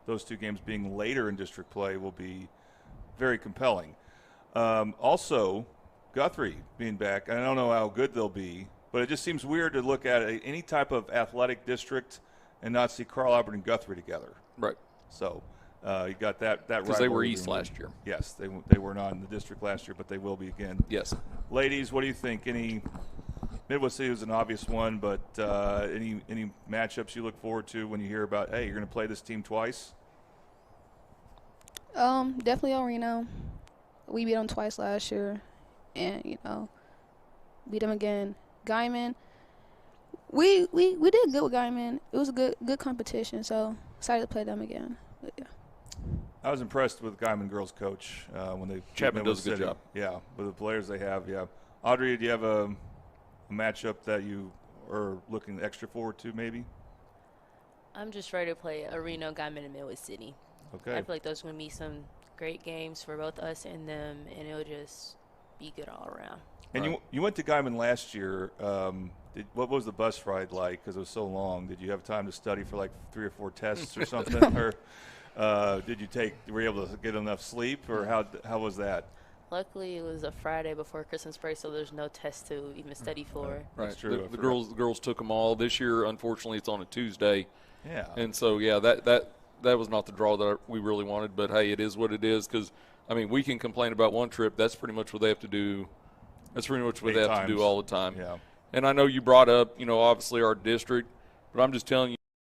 those 2 games being later in district play will be very compelling. Also, Guthrie being back, I don't know how good they'll be, but it just seems weird to look at any type of athletic district and not see Carl Albert and Guthrie together. Right. So you got that because they were East last year. Yes, they were not in the district last year, but they will be again. Yes. Ladies, what do you think? Any Midwest City was an obvious one, but any matchups you look forward to when you hear about, hey, you're going to play this team twice? Definitely El Reno. We beat them twice last year, and beat them again. Guyman, we did good with Guyman. It was a good competition, so excited to play them again. But, yeah. I was impressed with Guyman girls coach when they Chapman does a good job. Yeah, with the players they have. Yeah, Audrey, do you have a matchup that you are looking extra forward to? Maybe. I'm just ready to play El Reno, Guyman, and Midwest City. Okay. I feel like those are going to be some great games for both us and them, and it'll just be good all around. And you went to Guyman last year. What was the bus ride like? Because it was so long. Did you have time to study for like 3 or 4 tests or something, or were you able to get enough sleep, or how was that? Luckily, it was a Friday before Christmas break, so there's no test to even study for. Right. That's true. The girls took them all. This year, unfortunately, it's on a Tuesday. Yeah. And so, yeah, that was not the draw that we really wanted. But, hey, it is what it is because, I mean, we can complain about one trip. That's pretty much what they have to do. That's pretty much what they have to do all the time. Yeah. And I know you brought up, obviously our district, but I'm just telling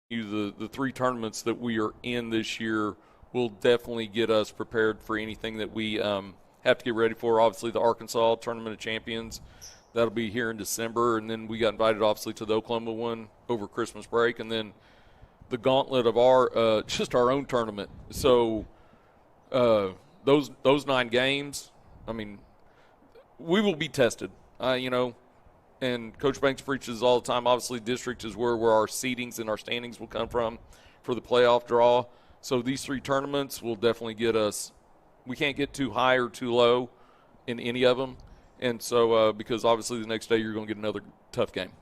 you the 3 tournaments that we are in this year will definitely get us prepared for anything that we have to get ready for. Obviously, the Arkansas Tournament of Champions, that'll be here in December. And then we got invited, obviously, to the Oklahoma one over Christmas break. And then the gauntlet of our just our own tournament. So those 9 games, I mean, we will be tested, and Coach Banks preaches all the time. Obviously, district is where our seedings and our standings will come from for the playoff draw. So these 3 tournaments will definitely get us. We can't get too high or too low in any of them. And so because obviously the next day you're going to get another tough game.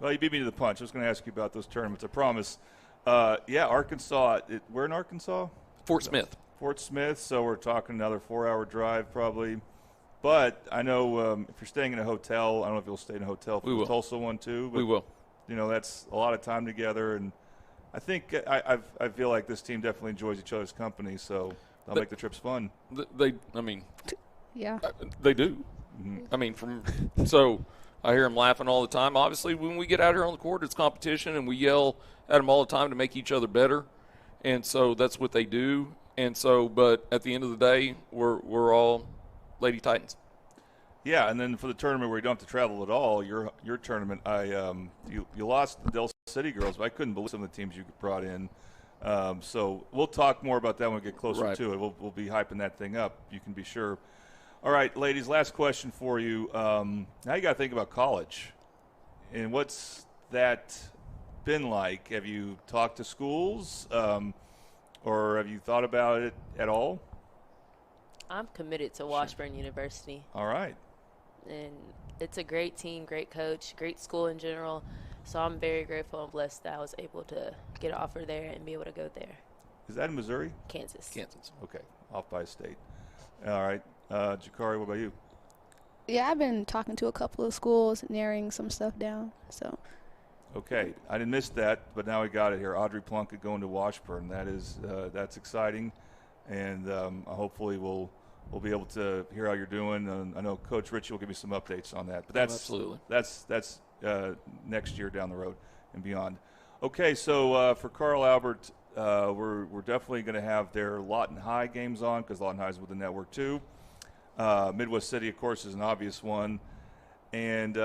Well, you beat me to the punch. I was going to ask you about those tournaments. I promise. Yeah, Arkansas. We're in Arkansas? Fort Smith. Fort Smith, so we're talking another 4-hour drive probably. But I know if you're staying in a hotel, I don't know if you'll stay in a hotel for the Tulsa one too. But, we will. You know, that's a lot of time together, and I think I feel like this team definitely enjoys each other's company, so they'll make the trips fun. Yeah, they do. Mm-hmm. I mean, so I hear them laughing all the time. Obviously, when we get out here on the court, it's competition, and we yell at them all the time to make each other better, and so that's what they do. And so, but at the end of the day, we're all Lady Titans. Yeah, and then for the tournament where you don't have to travel at all, your tournament, you lost the Del City girls, but I couldn't believe some of the teams you brought in. So we'll talk more about that when we get closer to it. We'll be hyping that thing up, you can be sure. All right, ladies, last question for you. Now you got to think about college, and what's that been like? Have you talked to schools, or have you thought about it at all? I'm committed to Washburn University. All right. And it's a great team, great coach, great school in general. So I'm very grateful and blessed that I was able to get an offer there and be able to go there. Is that in Missouri? Kansas. Okay, off by a state. All right. Jakari, what about you? Yeah, I've been talking to a couple of schools, narrowing some stuff down. So. Okay, I didn't miss that, but now we got it here. Audrey Plunkett going to Washburn. That's exciting, and hopefully we'll be able to hear how you're doing. And I know Coach Ritchie will give me some updates on that. But absolutely. That's next year down the road and beyond. Okay, so for Carl Albert, we're definitely going to have their Lawton High games on because Lawton High is with the network too. Midwest City, of course, is an obvious one. And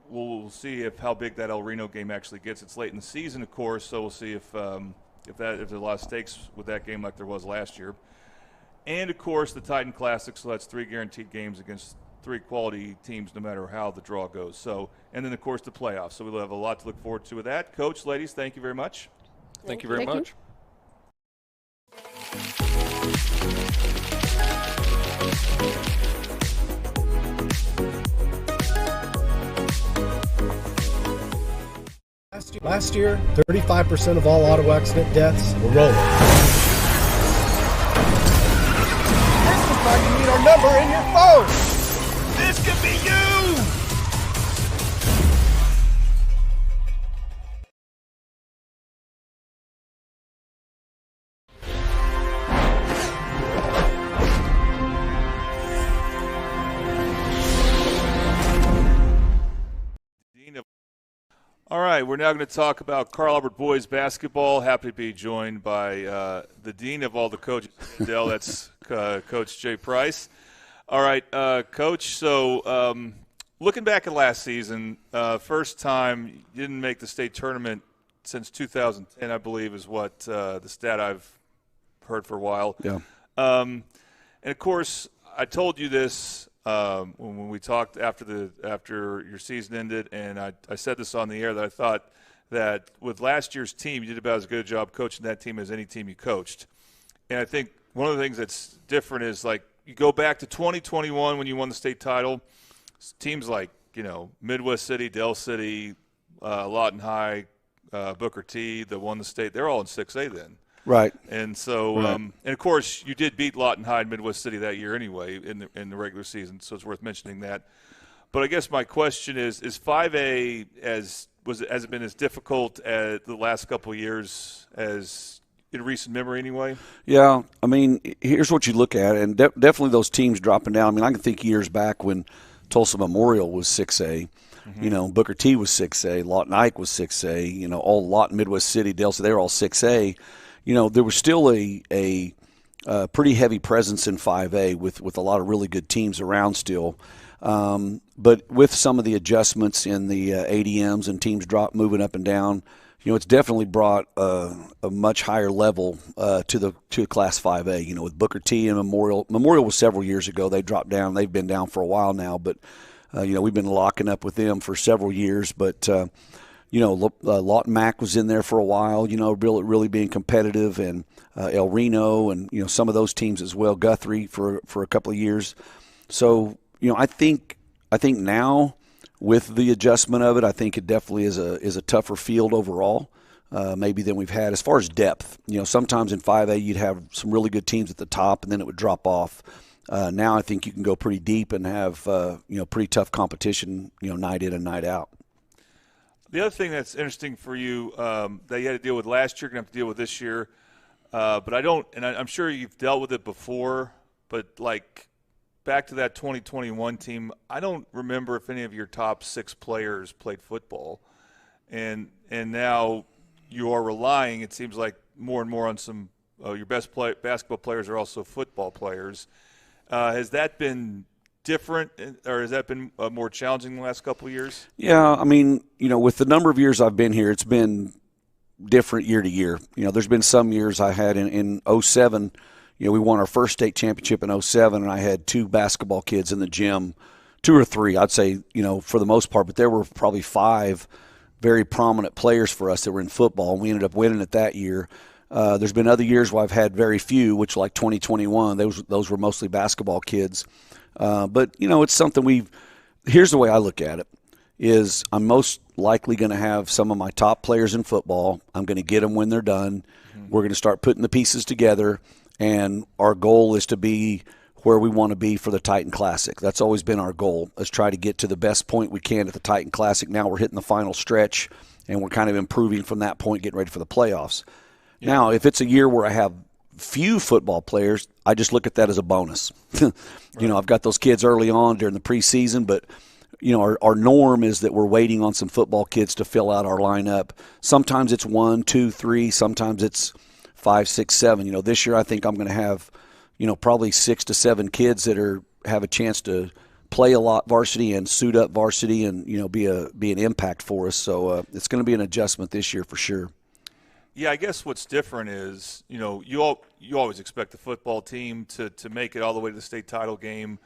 we'll see how big that El Reno game actually gets. It's late in the season, of course, so we'll see if there's a lot of stakes with that game like there was last year. And, of course, the Titan Classic, so that's 3 guaranteed games against 3 quality teams no matter how the draw goes. So, and then, of course, the playoffs. So we'll have a lot to look forward to with that. Coach, ladies, thank you very much. Thank you very much. Last year, 35% of all auto accident deaths were rolling. This is why you need our number in your phone. This could be you! All right, we're now going to talk about Carl Albert boys basketball. Happy to be joined by the dean of all the coaches, Dell. That's Coach Jay Price. All right, Coach, so looking back at last season, first time you didn't make the state tournament since 2010, I believe, is what the stat I've heard for a while. Yeah. And, of course, I told you this when we talked after your season ended, and I said this on the air that I thought that with last year's team, you did about as good a job coaching that team as any team you coached. And I think one of the things that's different is, like, you go back to 2021 when you won the state title, teams like, Midwest City, Del City, Lawton High, Booker T, that won the state, they're all in 6A then. Right. And so, and of course, you did beat Lawton High and Midwest City that year anyway in the regular season, so it's worth mentioning that. But I guess my question is 5A has it been as difficult as the last couple of years as in recent memory anyway? Yeah, I mean, here's what you look at, and definitely those teams dropping down. I mean, I can think years back when Tulsa Memorial was 6A. Mm-hmm. Booker T was 6A, Lawton Ike was 6A. All Lawton, Midwest City, Del City, they were all 6A. There was still a pretty heavy presence in 5A with a lot of really good teams around still. But with some of the adjustments in the ADMs and teams moving up and down, it's definitely brought a much higher level to Class 5A. With Booker T and Memorial. Memorial was several years ago. They dropped down. They've been down for a while now, but we've been locking up with them for several years. But Lawton Mac was in there for a while, really being competitive, and El Reno and, some of those teams as well, Guthrie for a couple of years. So, I think now with the adjustment of it, I think it definitely is a tougher field overall, maybe than we've had as far as depth. Sometimes in 5A you'd have some really good teams at the top, and then it would drop off. Now I think you can go pretty deep and have pretty tough competition, night in and night out. The other thing that's interesting for you that you had to deal with last year, going to have to deal with this year, but I'm sure you've dealt with it before, but like back to that 2021 team, I don't remember if any of your top 6 players played football, and now you are relying, it seems like, more and more on some your best basketball players are also football players. Has that been different, or has that been more challenging the last couple of years? Yeah, I mean, with the number of years I've been here, it's been different year to year. There's been some years I had in 07, we won our first state championship in 07, and I had 2 basketball kids in the gym, 2 or 3, I'd say, for the most part, but there were probably 5 very prominent players for us that were in football, and we ended up winning it that year. There's been other years where I've had very few, which like 2021, those were mostly basketball kids. But, it's something here's the way I look at it, is I'm most likely going to have some of my top players in football. I'm going to get them when they're done. Mm-hmm. We're going to start putting the pieces together, and our goal is to be where we want to be for the Titan Classic. That's always been our goal. Let's try to get to the best point we can at the Titan Classic. Now we're hitting the final stretch, and we're kind of improving from that point, getting ready for the playoffs. Yeah. Now, if it's a year where I have few football players, I just look at that as a bonus. Right. I've got those kids early on during the preseason, but our norm is that we're waiting on some football kids to fill out our lineup. Sometimes it's 1, 2, 3. Sometimes it's 5, 6, 7. This year I think I'm going to have, probably 6 to 7 kids that have a chance to play a lot varsity and suit up varsity and be an impact for us. So it's going to be an adjustment this year for sure. Yeah, I guess what's different is, you always expect the football team to make it all the way to the state title game,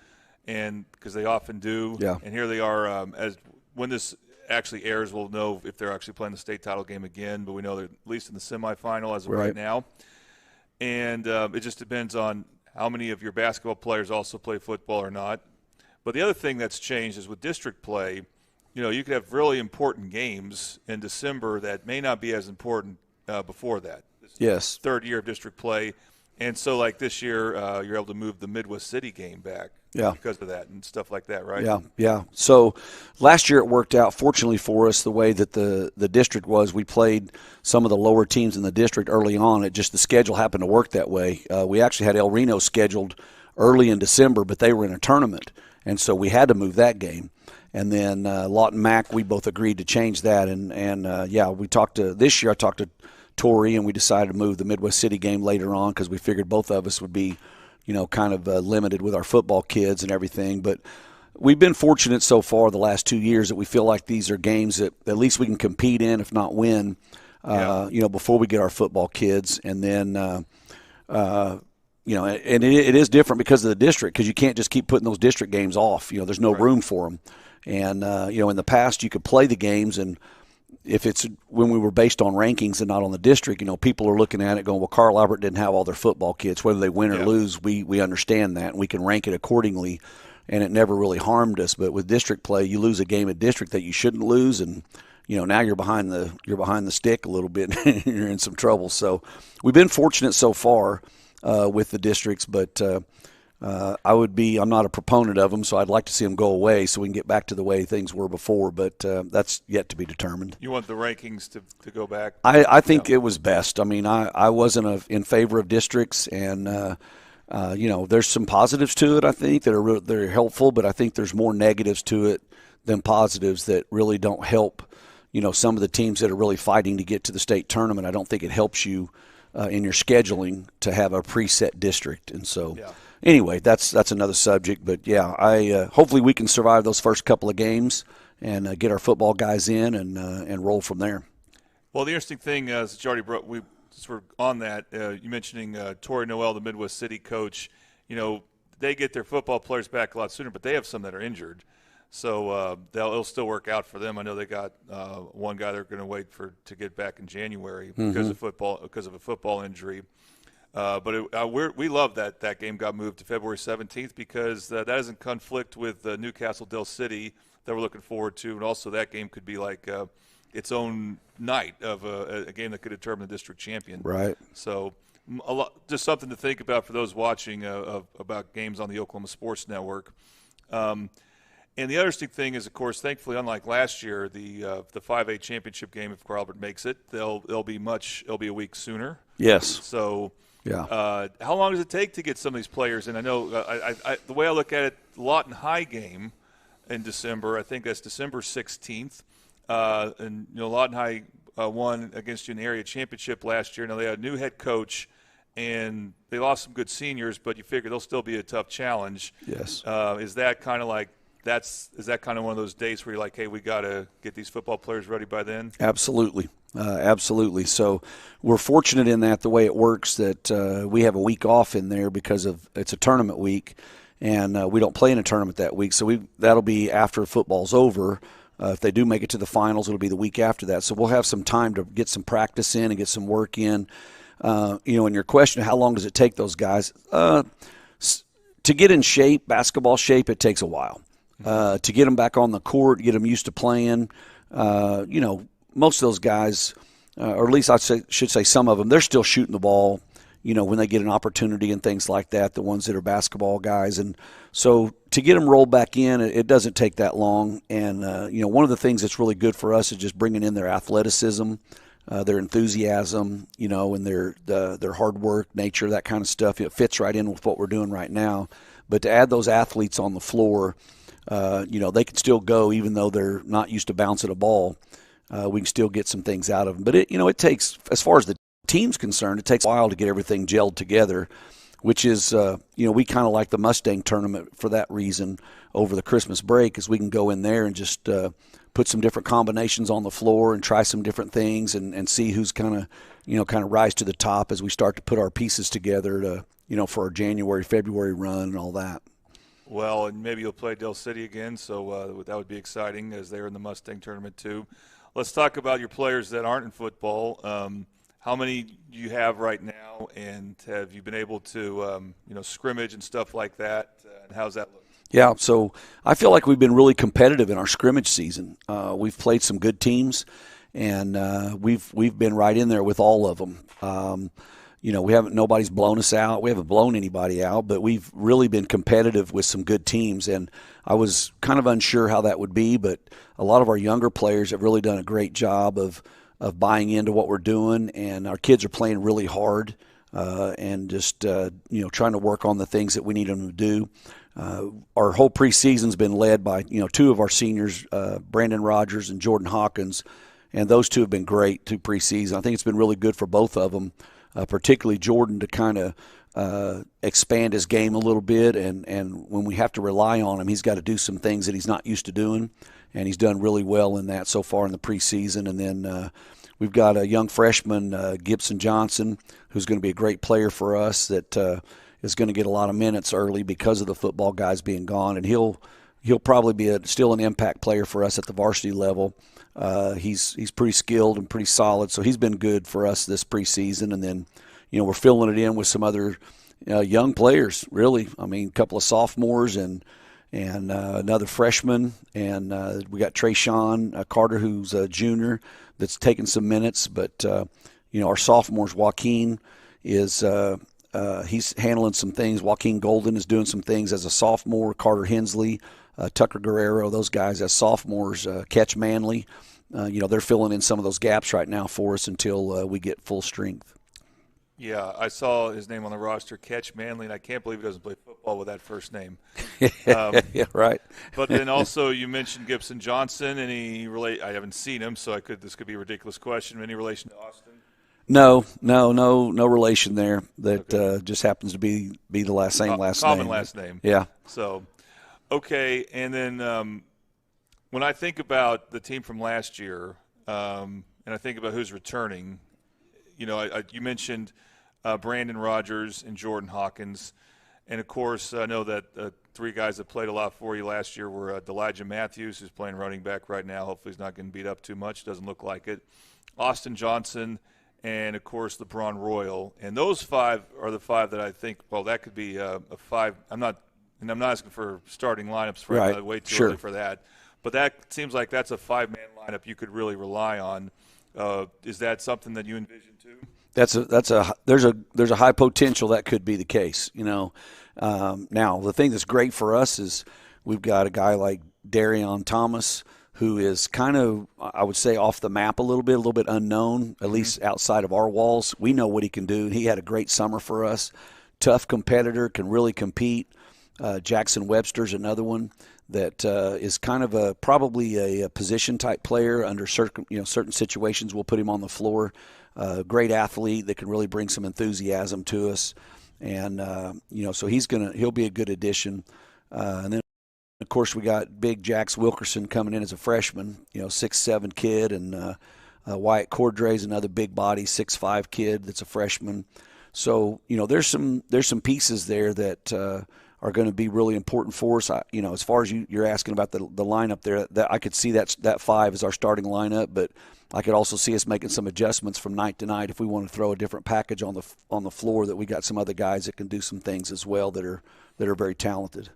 and because they often do. Yeah. And here they are. As when this actually airs, we'll know if they're actually playing the state title game again. But we know they're at least in the semifinal as of right now. And it just depends on how many of your basketball players also play football or not. But the other thing that's changed is with district play, you could have really important games in December that may not be as important before that. Yes. Third year of district play. And so like this year, you're able to move the Midwest City game back because of that and stuff like that, right? Yeah. So last year it worked out, fortunately for us, the way that the district was. We played some of the lower teams in the district early on. The schedule happened to work that way. We actually had El Reno scheduled early in December, but they were in a tournament. And so we had to move that game. And then Lawton Mac, we both agreed to change that. This year I talked to Tori, and we decided to move the Midwest City game later on because we figured both of us would be, kind of limited with our football kids and everything. But we've been fortunate so far the last 2 years that we feel like these are games that at least we can compete in, if not win, before we get our football kids. And then, and it is different because of the district, because you can't just keep putting those district games off. There's no room for them. And, in the past you could play the games, and if it's when we were based on rankings and not on the district, people are looking at it going, well, Carl Albert didn't have all their football kids. Whether they win or lose, we understand that, and we can rank it accordingly, and it never really harmed us. But with district play, you lose a game at district that you shouldn't lose, and now you're behind the stick a little bit, and you're in some trouble. So we've been fortunate so far with the districts, but I'm not a proponent of them, so I'd like to see them go away so we can get back to the way things were before, but that's yet to be determined. You want the rankings to go back? I think it was best. I mean, I wasn't in favor of districts, and there's some positives to it, I think, that are helpful, but I think there's more negatives to it than positives that really don't help, some of the teams that are really fighting to get to the state tournament. I don't think it helps you in your scheduling to have a preset district, and so anyway, that's another subject. But I hopefully we can survive those first couple of games and get our football guys in and roll from there. Well, the interesting thing is, you already brought, since we're on that, you mentioning Tori Noel, the Midwest City coach. They get their football players back a lot sooner, but they have some that are injured. So it'll still work out for them. I know they got one guy they're going to wait to get back in January because of a football injury. But we love that game got moved to February 17th because that doesn't conflict with Newcastle Del City that we're looking forward to, and also that game could be like its own night of a game that could determine the district champion. Right. So just something to think about for those watching about games on the Oklahoma Sports Network. And the interesting thing is, of course, thankfully, unlike last year, the 5A championship game, if Carl Albert makes it, it'll be a week sooner. Yes. So, yeah. How long does it take to get some of these players? And I know the way I look at it, Lawton High game in December, I think that's December 16th. And Lawton High won against you in the area championship last year. Now they had a new head coach, and they lost some good seniors, but you figure they'll still be a tough challenge. Yes. Is that kind of like? Is that kind of one of those dates where you're like, hey, we got to get these football players ready by then? Absolutely. Absolutely. So we're fortunate in that the way it works that we have a week off in there because it's a tournament week, and we don't play in a tournament that week. So that'll be after football's over. If they do make it to the finals, it'll be the week after that. So we'll have some time to get some practice in and get some work in. And your question, how long does it take those guys? To get in shape, basketball shape, it takes a while. To get them back on the court, get them used to playing. Most of those guys, or at least I should say some of them, they're still shooting the ball, when they get an opportunity and things like that, the ones that are basketball guys. And so to get them rolled back in, it doesn't take that long. And, one of the things that's really good for us is just bringing in their athleticism, their enthusiasm, and their hard work, nature, that kind of stuff. It fits right in with what we're doing right now. But to add those athletes on the floor, they can still go even though they're not used to bouncing a ball. We can still get some things out of them. But it takes, as far as the team's concerned, it takes a while to get everything gelled together, which is, we kind of like the Mustang tournament for that reason over the Christmas break, is we can go in there and just put some different combinations on the floor and try some different things and see who's kind of rise to the top as we start to put our pieces together to, for our January, February run and all that. Well, and maybe you'll play Del City again, so that would be exciting as they're in the Mustang tournament too. Let's talk about your players that aren't in football. How many do you have right now, and have you been able to, scrimmage and stuff like that, and how's that look? Yeah, so I feel like we've been really competitive in our scrimmage season. We've played some good teams, and we've been right in there with all of them. Nobody's blown us out. We haven't blown anybody out, but we've really been competitive with some good teams. And I was kind of unsure how that would be, but a lot of our younger players have really done a great job of buying into what we're doing. And our kids are playing really hard and just, trying to work on the things that we need them to do. Our whole preseason's been led by, two of our seniors, Brandon Rogers and Jordan Hawkins, and those two have been great to preseason. I think it's been really good for both of them. Particularly Jordan to kind of expand his game a little bit, and when we have to rely on him, he's got to do some things that he's not used to doing, and he's done really well in that so far in the preseason. And then we've got a young freshman, Gibson Johnson, who's going to be a great player for us that is going to get a lot of minutes early because of the football guys being gone, and he'll probably be still an impact player for us at the varsity level. He's pretty skilled and pretty solid, so he's been good for us this preseason. And then, we're filling it in with some other young players, really. I mean, a couple of sophomores and another freshman. And we got Trayshawn Carter, who's a junior, that's taking some minutes. But, our sophomores, Joaquin is he's handling some things. Joaquin Golden is doing some things as a sophomore. Carter Hensley, Tucker Guerrero, those guys as sophomores. Catch Manley, they're filling in some of those gaps right now for us until we get full strength. Yeah, I saw his name on the roster, Catch Manley, and I can't believe he doesn't play football with that first name. Yeah, right. But then also you mentioned Gibson Johnson, and I haven't seen him, so this could be a ridiculous question. Any relation to Austin? No relation there. That just happens to be the last name. Common last name. Yeah. So, okay, and then when I think about the team from last year, and I think about who's returning, you mentioned Brandon Rogers and Jordan Hawkins, and of course I know that three guys that played a lot for you last year were Elijah Matthews, who's playing running back right now. Hopefully he's not getting beat up too much. Doesn't look like it. Austin Johnson, and, of course, LeBron Royal. And those five are the five that I think, that could be a five. I'm not asking for starting lineups for right. Way too sure. early for that. but that seems like that's a 5-man lineup you could really rely on. Is that something that you envision too? There's a high potential that could be the case. Now the thing that's great for us is we've got a guy like Darian Thomas, who is kind of, I would say, off the map a little bit unknown, at least outside of our walls. We know what he can do. He had a great summer for us. Tough competitor, can really compete. Jackson Webster's another one that is kind of probably a position type player. Under certain situations, we'll put him on the floor. Great athlete that can really bring some enthusiasm to us, and so he'll be a good addition. And then, of course, we got big Jax Wilkerson coming in as a freshman. 6'7" kid, and Wyatt Cordray's another big body, 6'5" kid that's a freshman. So there's some pieces there that are going to be really important for us. As far as you're asking about the lineup there, that I could see that 5 as our starting lineup, but I could also see us making some adjustments from night to night if we want to throw a different package on the floor. That we got some other guys that can do some things as well that are very talented.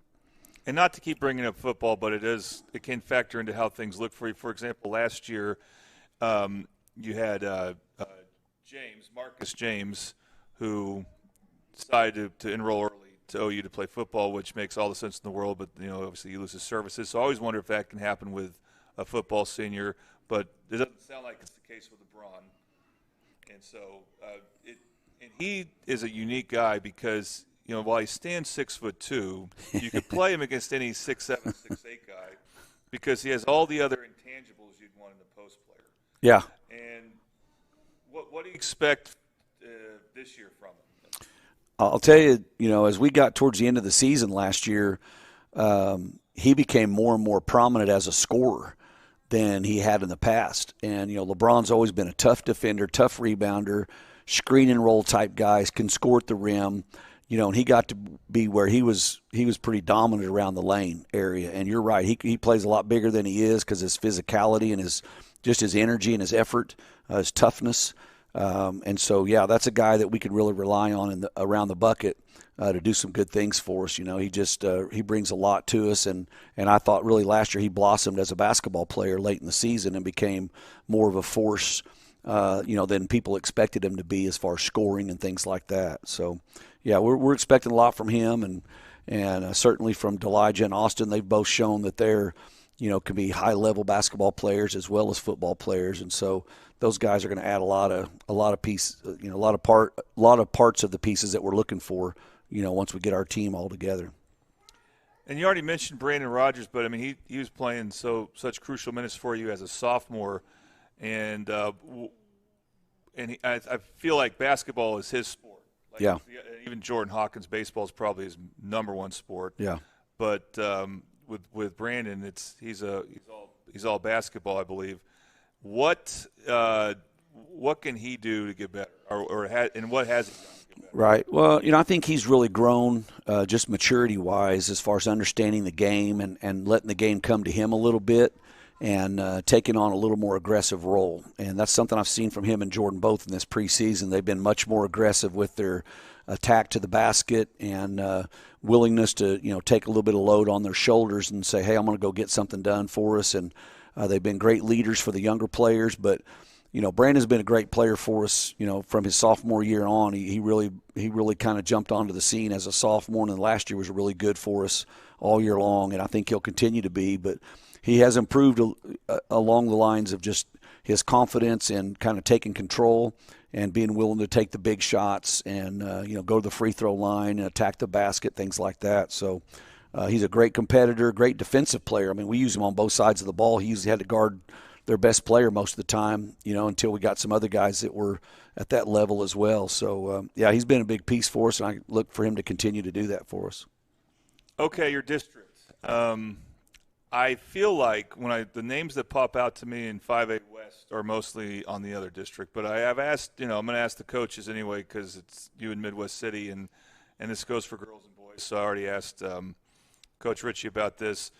And not to keep bringing up football, but it can factor into how things look for you. For example, last year you had Marcus James, who decided to enroll early to OU to play football, which makes all the sense in the world. But obviously he loses services, so I always wonder if that can happen with a football senior. But it doesn't sound like it's the case with LeBron. And so and he is a unique guy because while he stands 6'2", you could play him against any 6'7", 6'8" guy because he has all the other intangibles you'd want in a post player. Yeah. And what do you expect this year from him? I'll tell you, as we got towards the end of the season last year, he became more and more prominent as a scorer than he had in the past. And, LeBron's always been a tough defender, tough rebounder, screen and roll type guys, can score at the rim. And he got to be where he was pretty dominant around the lane area. And you're right, he plays a lot bigger than he is because his physicality and his energy and his effort, his toughness. And so, that's a guy that we could really rely on around the bucket to do some good things for us. He brings a lot to us. And I thought really last year he blossomed as a basketball player late in the season and became more of a force than people expected him to be as far as scoring and things like that. So, we're expecting a lot from him and certainly from D'Elijah and Austin. They've both shown that they're, can be high-level basketball players as well as football players. And so those guys are going to add a lot of pieces, a lot of parts of the pieces that we're looking for, once we get our team all together. And you already mentioned Brandon Rogers, but I mean he was playing such crucial minutes for you as a sophomore, and I feel like basketball is his sport. Even Jordan Hawkins, baseball is probably his number one sport. Yeah. But with Brandon, he's all basketball, I believe. What can he do to get better, and what has he done to get better? Right. Well, I think he's really grown just maturity-wise as far as understanding the game and letting the game come to him a little bit and taking on a little more aggressive role. And that's something I've seen from him and Jordan both in this preseason. They've been much more aggressive with their attack to the basket and willingness to, take a little bit of load on their shoulders and say, hey, I'm going to go get something done for us. And they've been great leaders for the younger players. But, Brandon's been a great player for us, from his sophomore year on. He really kind of jumped onto the scene as a sophomore, and last year was really good for us all year long, and I think he'll continue to be. But he has improved along the lines of just his confidence and kind of taking control and being willing to take the big shots and go to the free throw line and attack the basket, things like that. So he's a great competitor, great defensive player. I mean, we use him on both sides of the ball. He usually had to guard their best player most of the time, until we got some other guys that were at that level as well. So, he's been a big piece for us, and I look for him to continue to do that for us. Okay, your district. I feel like the names that pop out to me in 5A West are mostly on the other district, but I have asked, I'm going to ask the coaches anyway because it's you in Midwest City, and this goes for girls and boys. So I already asked Coach Ritchie about this.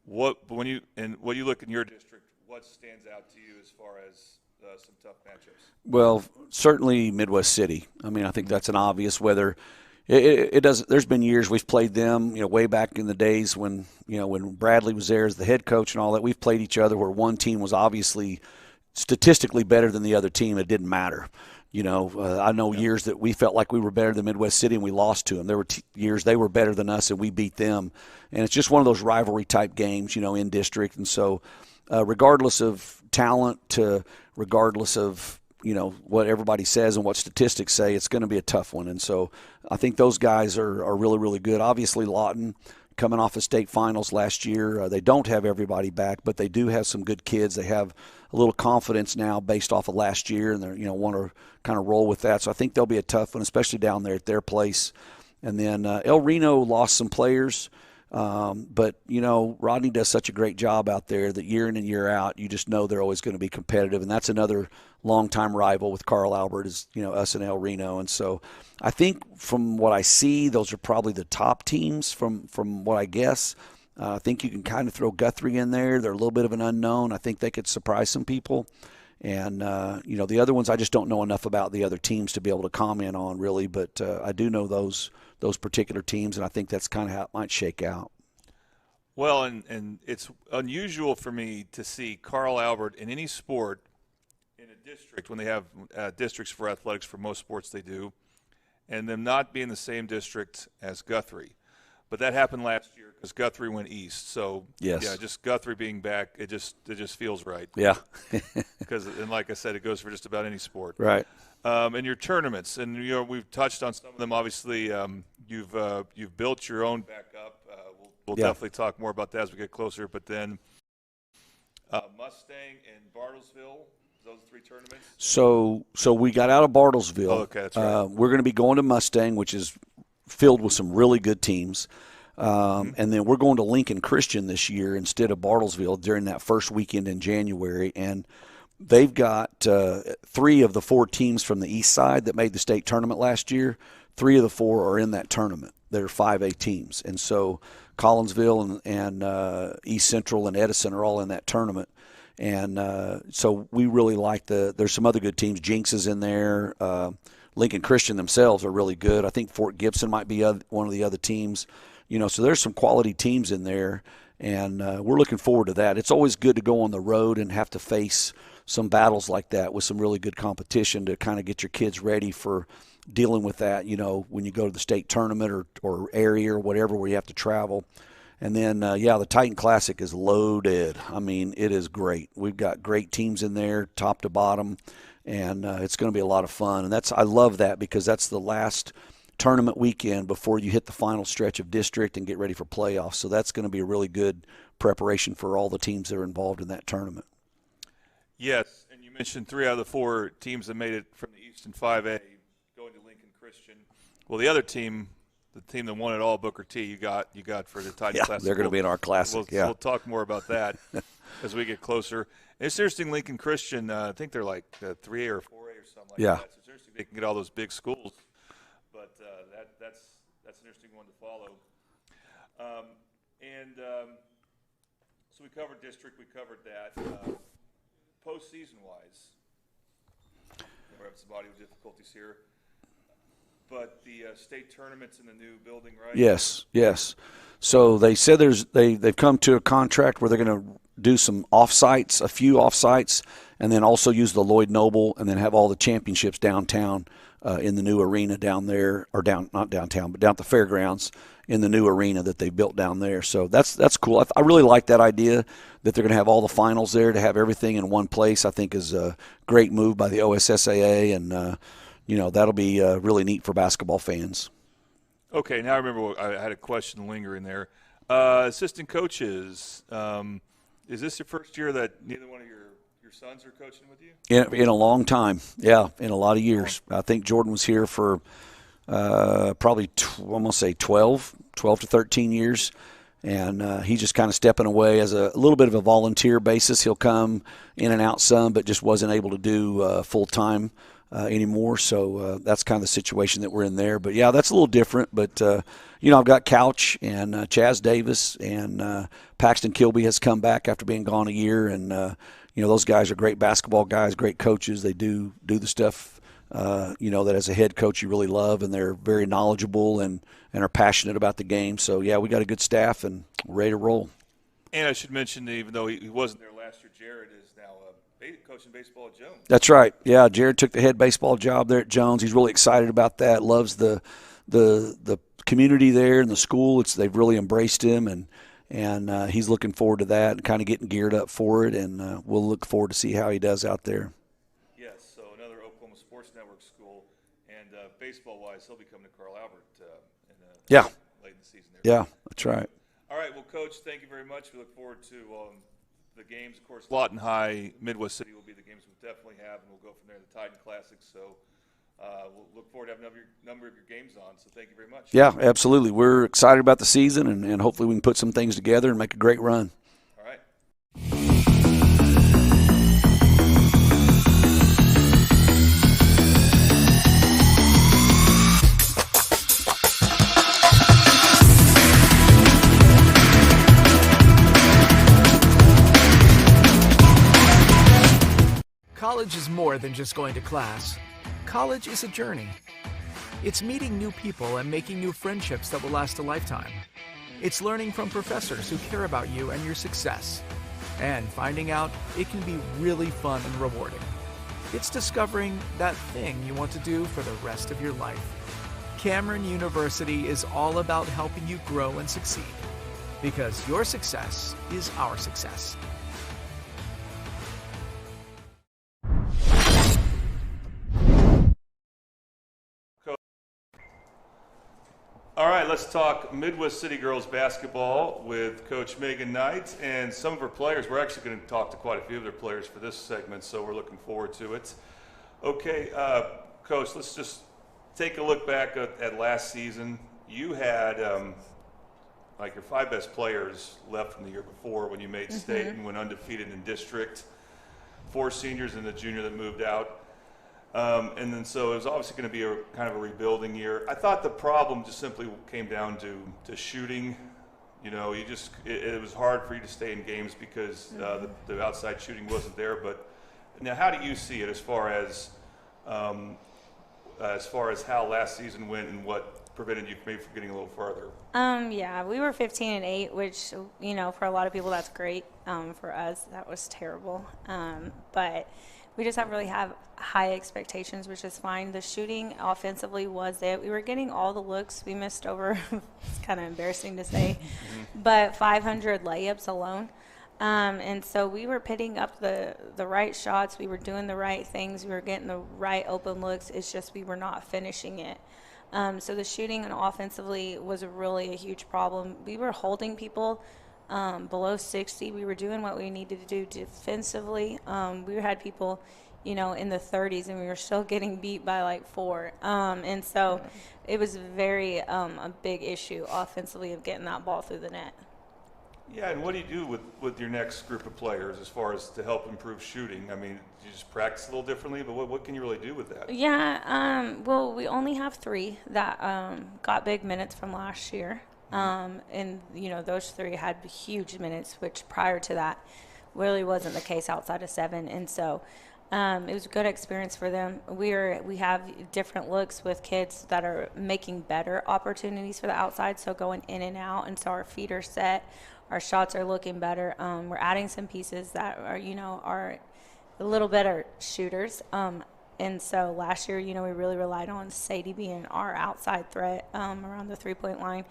When you look in your district, what stands out to you as far as some tough matchups? Well, certainly Midwest City. I mean, I think that's an obvious. Whether It does. There's been years we've played them, way back in the days when Bradley was there as the head coach and all that. We've played each other where one team was obviously statistically better than the other team. It didn't matter. I know years that we felt like we were better than Midwest City and we lost to them. There were years they were better than us and we beat them. And it's just one of those rivalry type games, in district. And so regardless of talent, regardless of what everybody says and what statistics say, it's going to be a tough one. And so I think those guys are really, really good. Obviously, Lawton coming off of state finals last year. They don't have everybody back, but they do have some good kids. They have a little confidence now based off of last year, and they want to kind of roll with that. So I think they'll be a tough one, especially down there at their place. And then El Reno lost some players. But, Rodney does such a great job out there that year in and year out, you just know they're always going to be competitive. And that's another longtime rival with Carl Albert is, us and El Reno. And so I think from what I see, those are probably the top teams from what I guess. I think you can kind of throw Guthrie in there. They're a little bit of an unknown. I think they could surprise some people. And, the other ones I just don't know enough about the other teams to be able to comment on really. But I do know those particular teams, and I think that's kind of how it might shake out. Well, and it's unusual for me to see Carl Albert in any sport in a district when they have districts for athletics for most sports they do, and them not be in the same district as Guthrie. But that happened last year because Guthrie went east. So, yes. Yeah, just Guthrie being back, it just feels right. Yeah. And like I said, it goes for just about any sport. Right. And your tournaments, and we've touched on some of them. Obviously, you've built your own backup. We'll definitely talk more about that as we get closer. But then Mustang and Bartlesville, those three tournaments. So we got out of Bartlesville. Oh, okay, that's right. We're going to be going to Mustang, which is filled with some really good teams. And then we're going to Lincoln Christian this year instead of Bartlesville during that first weekend in January. And they've got 3 of the 4 teams from the east side that made the state tournament last year. 3 of the 4 are in that tournament. They're 5A teams. And so Collinsville and East Central and Edison are all in that tournament. And so we really like there's some other good teams. Jinx is in there. Lincoln Christian themselves are really good. I think Fort Gibson might be one of the other teams. So there's some quality teams in there, and we're looking forward to that. It's always good to go on the road and have to face some battles like that with some really good competition to kind of get your kids ready for dealing with that, when you go to the state tournament or area or whatever where you have to travel. And then, the Titan Classic is loaded. I mean, it is great. We've got great teams in there, top to bottom, and it's going to be a lot of fun. And I love that because that's the last tournament weekend before you hit the final stretch of district and get ready for playoffs. So that's going to be a really good preparation for all the teams that are involved in that tournament. Yes, and you mentioned 3 out of the 4 teams that made it from the East in 5A going to Lincoln Christian. Well, the other team, the team that won it all, Booker T, you got for the Titan Classic. They're going to be in our Classic. We'll talk more about that as we get closer. It's interesting, Lincoln Christian, I think they're like 3A or 4A or something like that. So it's interesting they can get all those big schools. But that's an interesting one to follow. So we covered district, we covered that. Postseason-wise, we're having some audio difficulties here. But the state tournament's in the new building, right? Yes. So they said they've come to a contract where they're going to do some off-sites, a few off-sites, and then also use the Lloyd Noble and then have all the championships downtown in the new arena down there, or not downtown, but down at the fairgrounds in the new arena that they built down there. So that's cool. I really like that idea that they're going to have all the finals there, to have everything in one place. I think is a great move by the OSSAA, and that'll be really neat for basketball fans. Okay, now I remember I had a question lingering there. Assistant coaches, is this your first year that neither one of your sons are coaching with you? In a long time, yeah, in a lot of years. I think Jordan was here for probably, I'm going to say 12 to 13 years. And he's just kind of stepping away as a little bit of a volunteer basis. He'll come in and out some, but just wasn't able to do full-time anymore. So that's kind of the situation that we're in there. But, yeah, that's a little different. But, I've got Couch and Chaz Davis, and Paxton Kilby has come back after being gone a year. And, those guys are great basketball guys, great coaches. They do the stuff that as a head coach you really love, and they're very knowledgeable and are passionate about the game. So, yeah, we got a good staff and we're ready to roll. And I should mention, even though he wasn't there last year, Jared is now coaching baseball at Jones. That's right. Yeah, Jared took the head baseball job there at Jones. He's really excited about that, loves the community there and the school. They've really embraced him, and he's looking forward to that and kind of getting geared up for it, and we'll look forward to see how he does out there. Yes, so another Oklahoma Sports Network school, and baseball-wise, he'll be coming to Carl Albert late in the season. Yeah, that's right. All right, well, Coach, thank you very much. We look forward to the games. Of course, Lawton High, Midwest City will be the games we'll definitely have, and we'll go from there to the Titan Classic. So we'll look forward to having a number of your games on. So thank you very much. Yeah, absolutely. We're excited about the season, and hopefully we can put some things together and make a great run. All right. College is more than just going to class. College is a journey. It's meeting new people and making new friendships that will last a lifetime. It's learning from professors who care about you and your success. And finding out it can be really fun and rewarding. It's discovering that thing you want to do for the rest of your life. Cameron University is all about helping you grow and succeed. Because your success is our success. All right, let's talk Midwest City girls basketball with Coach Megan Knight and some of her players. We're actually going to talk to quite a few of their players for this segment, so we're looking forward to it. Okay, Coach, let's just take a look back at last season. You had your 5 best players left from the year before when you made state and went undefeated in district. 4 seniors and a junior that moved out. And then so it was obviously going to be a kind of a rebuilding year. I thought the problem just simply came down to shooting. You know, it was hard for you to stay in games because the outside shooting wasn't there. But now, how do you see it as far as how last season went and what prevented you maybe from getting a little farther? Yeah, we were 15-8, which, for a lot of people that's great. For us, that was terrible. But we just really have high expectations, which is fine. The shooting offensively was it. We were getting all the looks. We missed over, it's kind of embarrassing to say, but 500 layups alone. And so we were pitting up the right shots. We were doing the right things. We were getting the right open looks. It's just we were not finishing it. So the shooting and offensively was really a huge problem. We were holding people below 60. We were doing what we needed to do defensively. We had people, in the 30s, and we were still getting beat by 4. And so it was very a big issue offensively of getting that ball through the net. Yeah, and what do you do with your next group of players as far as to help improve shooting? I mean, you just practice a little differently, but what can you really do with that? Yeah, well, we only have 3 that got big minutes from last year. And, those 3 had huge minutes, which prior to that really wasn't the case outside of 7. And so it was a good experience for them. We have different looks with kids that are making better opportunities for the outside, so going in and out. And so our feet are set. Our shots are looking better. We're adding some pieces that are, are a little better shooters. And so last year, we really relied on Sadie being our outside threat around the 3-point line.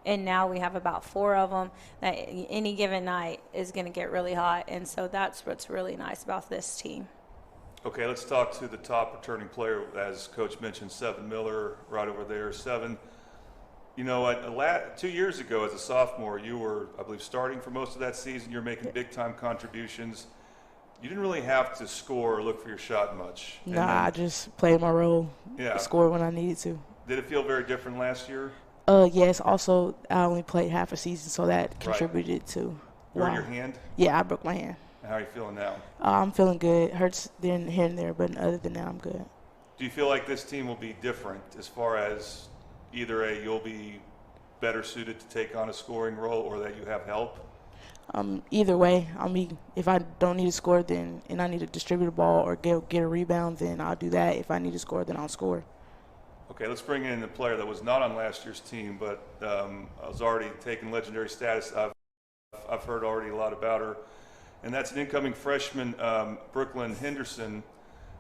And now we have about 4 of them that any given night is going to get really hot. And so that's what's really nice about this team. Okay, let's talk to the top returning player. As Coach mentioned, Seven Miller right over there. Seven, 2 years ago as a sophomore, you were, I believe, starting for most of that season. You're making big-time contributions. You didn't really have to score or look for your shot much. I just played my role, score when I needed to. Did it feel very different last year? Yes. Also, I only played half a season, so that contributed to. You hurt your hand? Yeah, I broke my hand. How are you feeling now? I'm feeling good. Hurts here and there, but other than that, I'm good. Do you feel like this team will be different as far as either you'll be better suited to take on a scoring role or that you have help? Either way, if I don't need to score, and I need to distribute the ball or get a rebound, then I'll do that. If I need to score, then I'll score. Okay, let's bring in the player that was not on last year's team, but was already taking legendary status. I've heard already a lot about her, and that's an incoming freshman, Brooklyn Henderson.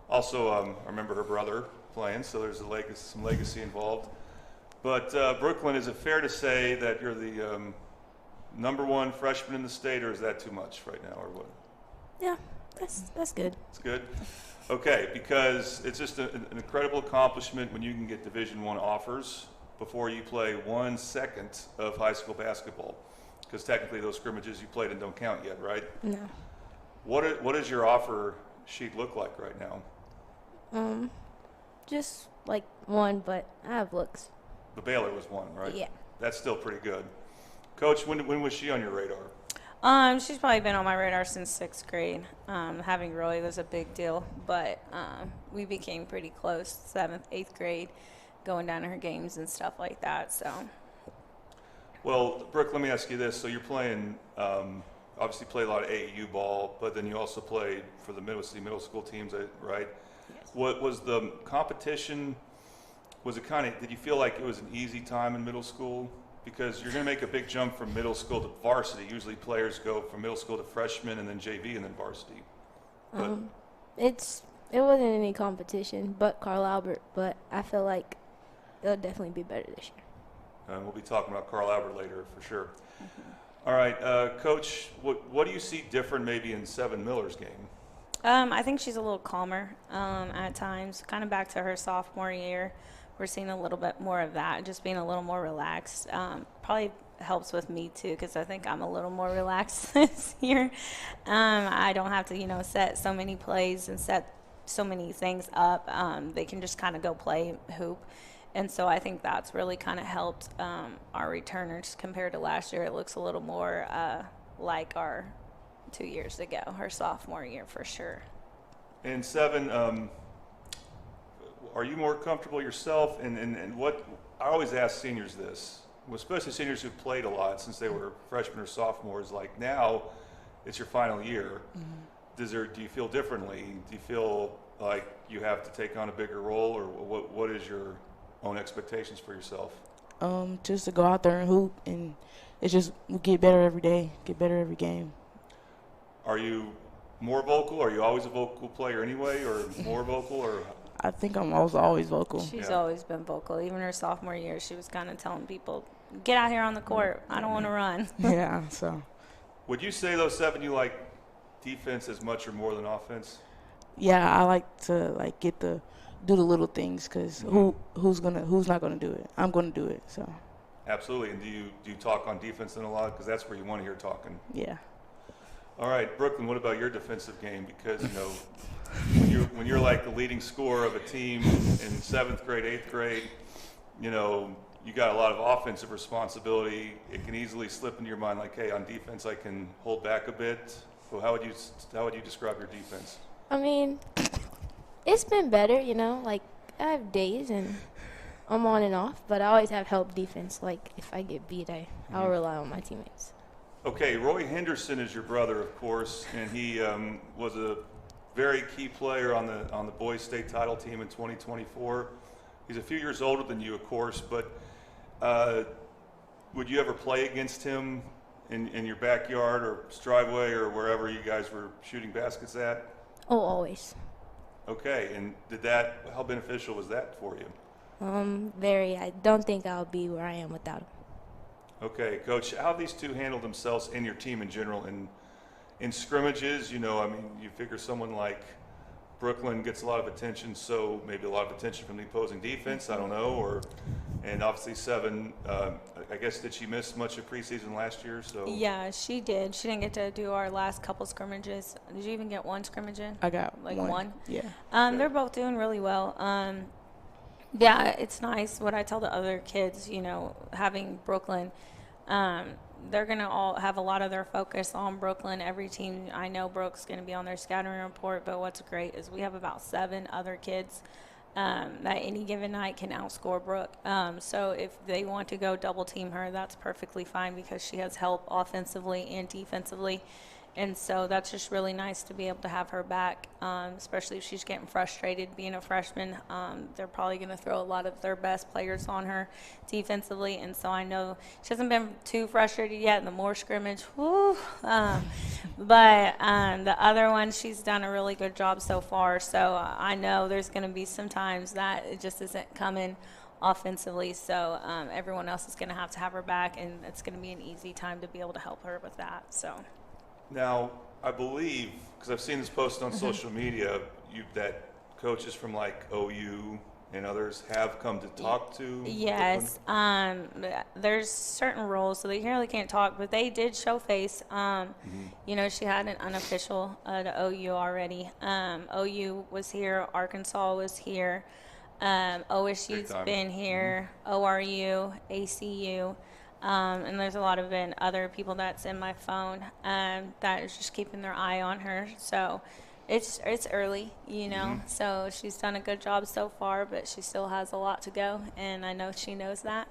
Also, I remember her brother playing, so there's some legacy involved. But Brooklyn, is it fair to say that you're the number one freshman in the state, or is that too much right now, or what? Yeah, that's good. It's good? Okay, because it's just an incredible accomplishment when you can get Division I offers before you play 1 second of high school basketball, because technically those scrimmages you played in don't count yet, right? No. What does your offer sheet look like right now? Just like 1, but I have looks. The Baylor was 1, right? Yeah. That's still pretty good. Coach, when was she on your radar? She's probably been on my radar since 6th grade. Having Roy was a big deal, but we became pretty close 7th, 8th grade, going down to her games and stuff like that. So. Well, Brooke, let me ask you this. So you're playing, obviously play a lot of AAU ball, but then you also played for the middle school teams, right? Yes. What was the competition? Was it did you feel like it was an easy time in middle school? Because you're going to make a big jump from middle school to varsity. Usually players go from middle school to freshman and then JV and then varsity. But It wasn't any competition but Carl Albert, but I feel like it'll definitely be better this year. we'll be talking about Carl Albert later for sure. All right, Coach, what do you see different maybe in Seven Miller's game? I think she's a little calmer at times, kind of back to her sophomore year. We're seeing a little bit more of that, just being a little more relaxed. Probably helps with me too, because I think I'm a little more relaxed this year. I don't have to, set so many plays and set so many things up. They can just kind of go play hoop. And so I think that's really kind of helped our returners compared to last year. It looks a little more like our 2 years ago, her sophomore year for sure. And Seven, are you more comfortable yourself? And what I always ask seniors this, especially seniors who've played a lot since they were freshmen or sophomores, like now it's your final year. Do you feel differently? Do you feel like you have to take on a bigger role, or what is your own expectations for yourself? Just to go out there and hoop, and it's just we get better every day, get better every game. Are you more vocal? Are you always a vocal player anyway, or more vocal, or? I think I'm always vocal. She's always been vocal. Even her sophomore year, she was kind of telling people, get out here on the court. I don't want to run. Yeah, so. Would you say, though, Seven, you like defense as much or more than offense? Yeah, I like to do the little things, because who's not gonna do it? I'm gonna do it. So. Absolutely. And do you talk on defense then a lot? Because that's where you want to hear talking. Yeah. All right, Brooklyn, what about your defensive game? Because, when you're like the leading scorer of a team in 7th grade, 8th grade, you got a lot of offensive responsibility. It can easily slip into your mind like, hey, on defense I can hold back a bit. So how would you describe your defense? I mean, it's been better, like I have days and I'm on and off, but I always have help defense. Like if I get beat, I'll rely on my teammates. Okay, Roy Henderson is your brother, of course, and he was a very key player on the boys state title team in 2024. He's a few years older than you, of course, but would you ever play against him in your backyard or driveway or wherever you guys were shooting baskets at? Oh, always. Okay, and how beneficial was that for you? Very. I don't think I'll be where I am without him. Okay, Coach, how have these two handled themselves in your team in general in scrimmages? You figure someone like Brooklyn gets a lot of attention, so maybe a lot of attention from the opposing defense, I don't know, and obviously Seven, I guess, did she miss much of preseason last year? So yeah, she did. She didn't get to do our last couple scrimmages. Did you even get one scrimmage in? I got one. Yeah. They're both doing really well. Yeah, it's nice. What I tell the other kids, having Brooklyn, they're going to all have a lot of their focus on Brooklyn. Every team, I know Brooke's going to be on their scouting report, but what's great is we have about 7 other kids that any given night can outscore Brooke. So if they want to go double team her, that's perfectly fine because she has help offensively and defensively. And so that's just really nice to be able to have her back, especially if she's getting frustrated being a freshman. They're probably going to throw a lot of their best players on her defensively. And so I know she hasn't been too frustrated yet in the Moore scrimmage. Woo. But the other one, she's done a really good job so far. So I know there's going to be some times that it just isn't coming offensively. So everyone else is going to have her back, and it's going to be an easy time to be able to help her with that. So. Now, I believe, because I've seen this posted on social media, that coaches from like OU and others have come to talk to. Yes, there's certain rules, so they really can't talk, but they did show face. You know, she had an unofficial to OU already. OU was here, Arkansas was here, OSU's been here, ORU, ACU. And there's a lot of other people that's in my phone that is just keeping their eye on her. So it's early, you know. So she's done a good job so far, but she still has a lot to go, and I know she knows that.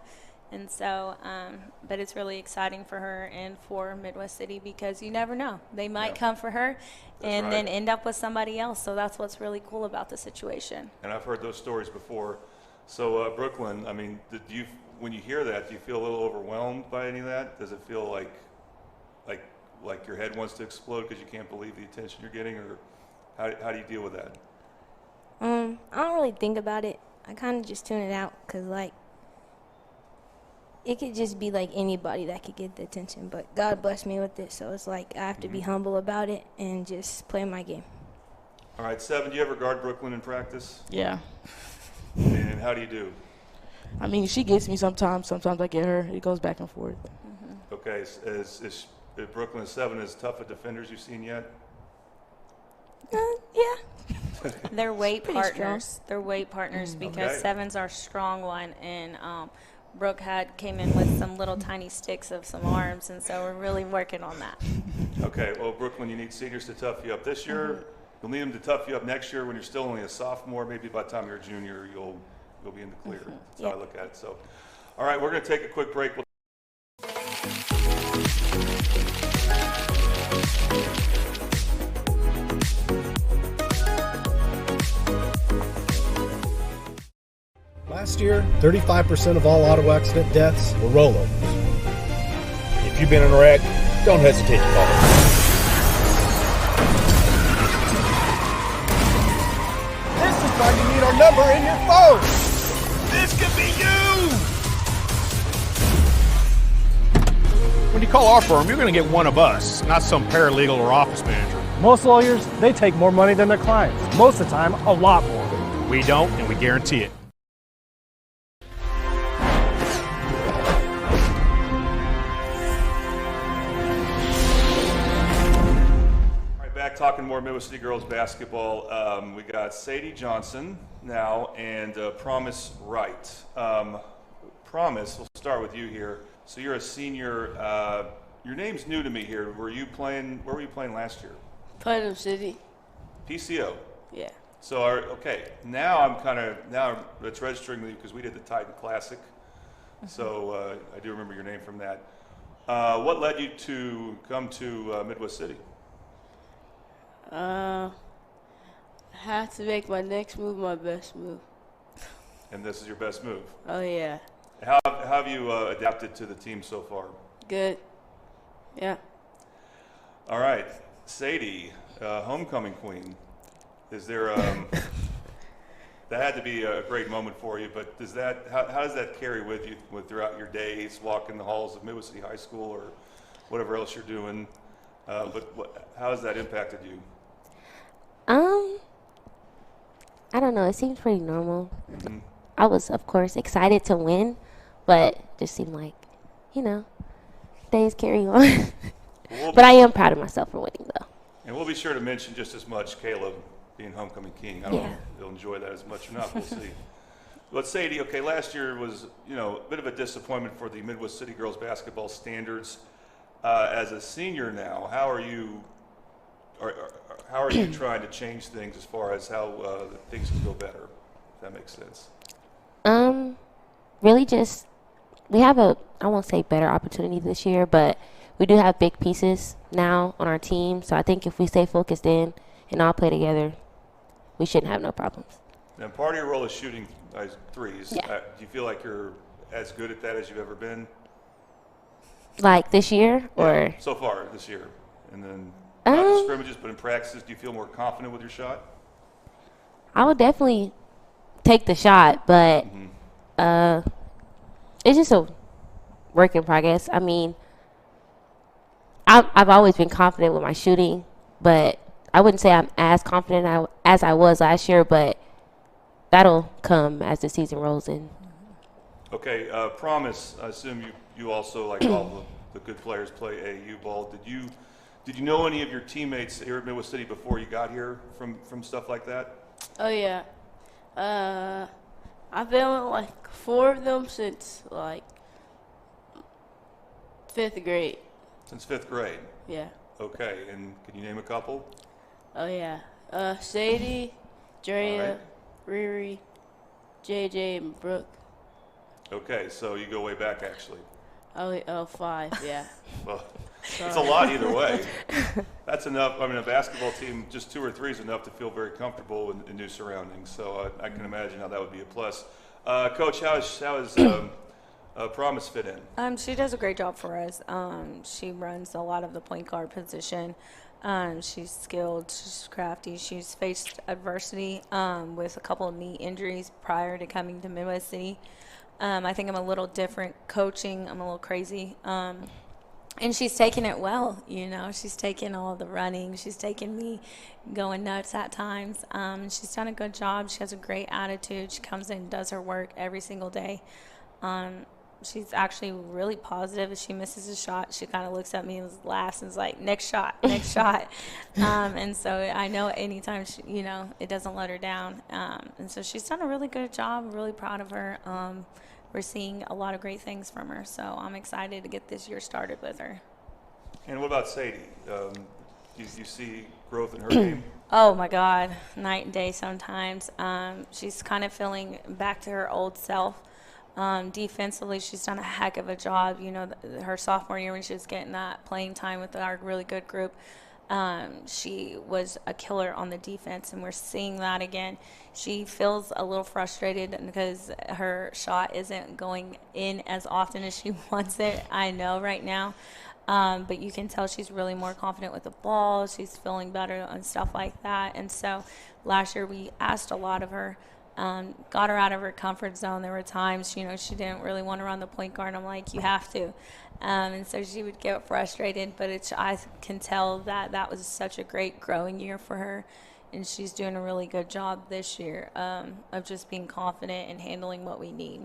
And so, but it's really exciting for her and for Midwest City because you never know. They might come for her and then end up with somebody else. So that's what's really cool about the situation. And I've heard those stories before. So, Brooklyn, I mean, when you hear that, do you feel a little overwhelmed by any of that? Does it feel like your head wants to explode because you can't believe the attention you're getting, or how do you deal with that? I don't really think about it. I kind of just tune it out because, like, it could just be like anybody that could get the attention, but God blessed me with it, so it's like I have to be humble about it and just play my game. All right, Seven, do you ever guard Brooklyn in practice? Yeah. And how do you do? I mean, she gets me sometimes. Sometimes I get her. It goes back and forth. Okay, is Brooklyn 7 as tough a defender as you've seen yet? Yeah. They're weight Pretty partners. strong. They're weight partners because Okay. 7's our strong one, and Brooke came in with some little tiny sticks of some arms, and so we're really working on that. Okay, well, Brooklyn, you need seniors to tough you up this year. You'll need them to tough you up next year when you're still only a sophomore. Maybe by the time you're a junior, you'll be in the clear. That's how I look at it. So, all right, we're going to take a quick break. Last year, 35% of all auto accident deaths were rollovers. If you've been in a wreck, don't hesitate to call us. This is why you need our number in your phone. This could be you. When you call our firm, you're going to get one of us, not some paralegal or office manager. Most lawyers, they take more money than their clients. Most of the time, a lot more. We don't, and we guarantee it. Back talking more Midwest City girls basketball. We got Sadie Johnson now and Promise Wright. Promise, we'll start with you here. So you're a senior. Your name's new to me here. Where were you playing last year? Putnam City. PCO. Yeah. So okay, now it's registering with you because we did the Titan Classic. So I do remember your name from that. What led you to come to Midwest City? I have to make my next move my best move. And this is your best move? Oh, yeah. How have you adapted to the team so far? Good. Yeah. All right. Sadie, homecoming queen. Is there that had to be a great moment for you, but how does that carry with you throughout your days, walking the halls of Midwest City High School or whatever else you're doing? But how has that impacted you? I don't know. It seems pretty normal. I was, of course, excited to win, but it just seemed like, days carry on. But I am proud of myself for winning, though. And we'll be sure to mention just as much Caleb being homecoming king. I don't know if you'll enjoy that as much or not. We'll see. But Sadie, okay, last year was, a bit of a disappointment for the Midwest City girls basketball standards. As a senior now, how are you trying to change things as far as how things can go better that makes sense. Really just we have I won't say better opportunity this year, but we do have big pieces now on our team. So I think if we stay focused in and all play together, we shouldn't have no problems. And part of your role is shooting threes. Yeah. Do you feel like you're as good at that as you've ever been? Like this year or? Yeah, so far this year. And then not in scrimmages, but in practices, do you feel more confident with your shot? I would definitely take the shot, but it's just a work in progress. I mean, I've always been confident with my shooting, but I wouldn't say I'm as confident as I was last year, but that'll come as the season rolls in. Okay, Promise, I assume you also, like all the good players, play AAU ball. Did you know any of your teammates here at Midwest City before you got here from stuff like that? Oh, yeah. I've been with, like, 4 of them since, like, 5th grade. Since 5th grade? Yeah. Okay, and can you name a couple? Oh, yeah. Sadie, Drea, Riri, JJ, and Brooke. Okay, so you go way back, actually. Oh, 5, yeah. Well, it's a lot either way. That's enough. I mean, a basketball team, just 2 or 3 is enough to feel very comfortable in new surroundings. So I can imagine how that would be a plus. Coach, how is Promise fit in? She does a great job for us. She runs a lot of the point guard position. She's skilled, she's crafty. She's faced adversity with a couple of knee injuries prior to coming to Midwest City. I think I'm a little different coaching. I'm a little crazy. And she's taken it well, you know. She's taken all the running. She's taken me going nuts at times. She's done a good job. She has a great attitude. She comes in and does her work every single day. She's actually really positive. If she misses a shot, she kind of looks at me and laughs and is like, next shot, next shot. And so I know anytime, it doesn't let her down. And so she's done a really good job. I'm really proud of her. We're seeing a lot of great things from her. So I'm excited to get this year started with her. And what about Sadie? Do you see growth in her game? Oh, my God. Night and day sometimes. She's kind of feeling back to her old self. Defensively, she's done a heck of a job. Her sophomore year when she was getting that playing time with our really good group, she was a killer on the defense, and we're seeing that again. She feels a little frustrated because her shot isn't going in as often as she wants it, I know right now. But you can tell she's really more confident with the ball. She's feeling better and stuff like that. And so last year we asked a lot of her. Got her out of her comfort zone. There were times, she didn't really want to run the point guard. I'm like, you have to. And so she would get frustrated, but I can tell that was such a great growing year for her. And she's doing a really good job this year of just being confident and handling what we need.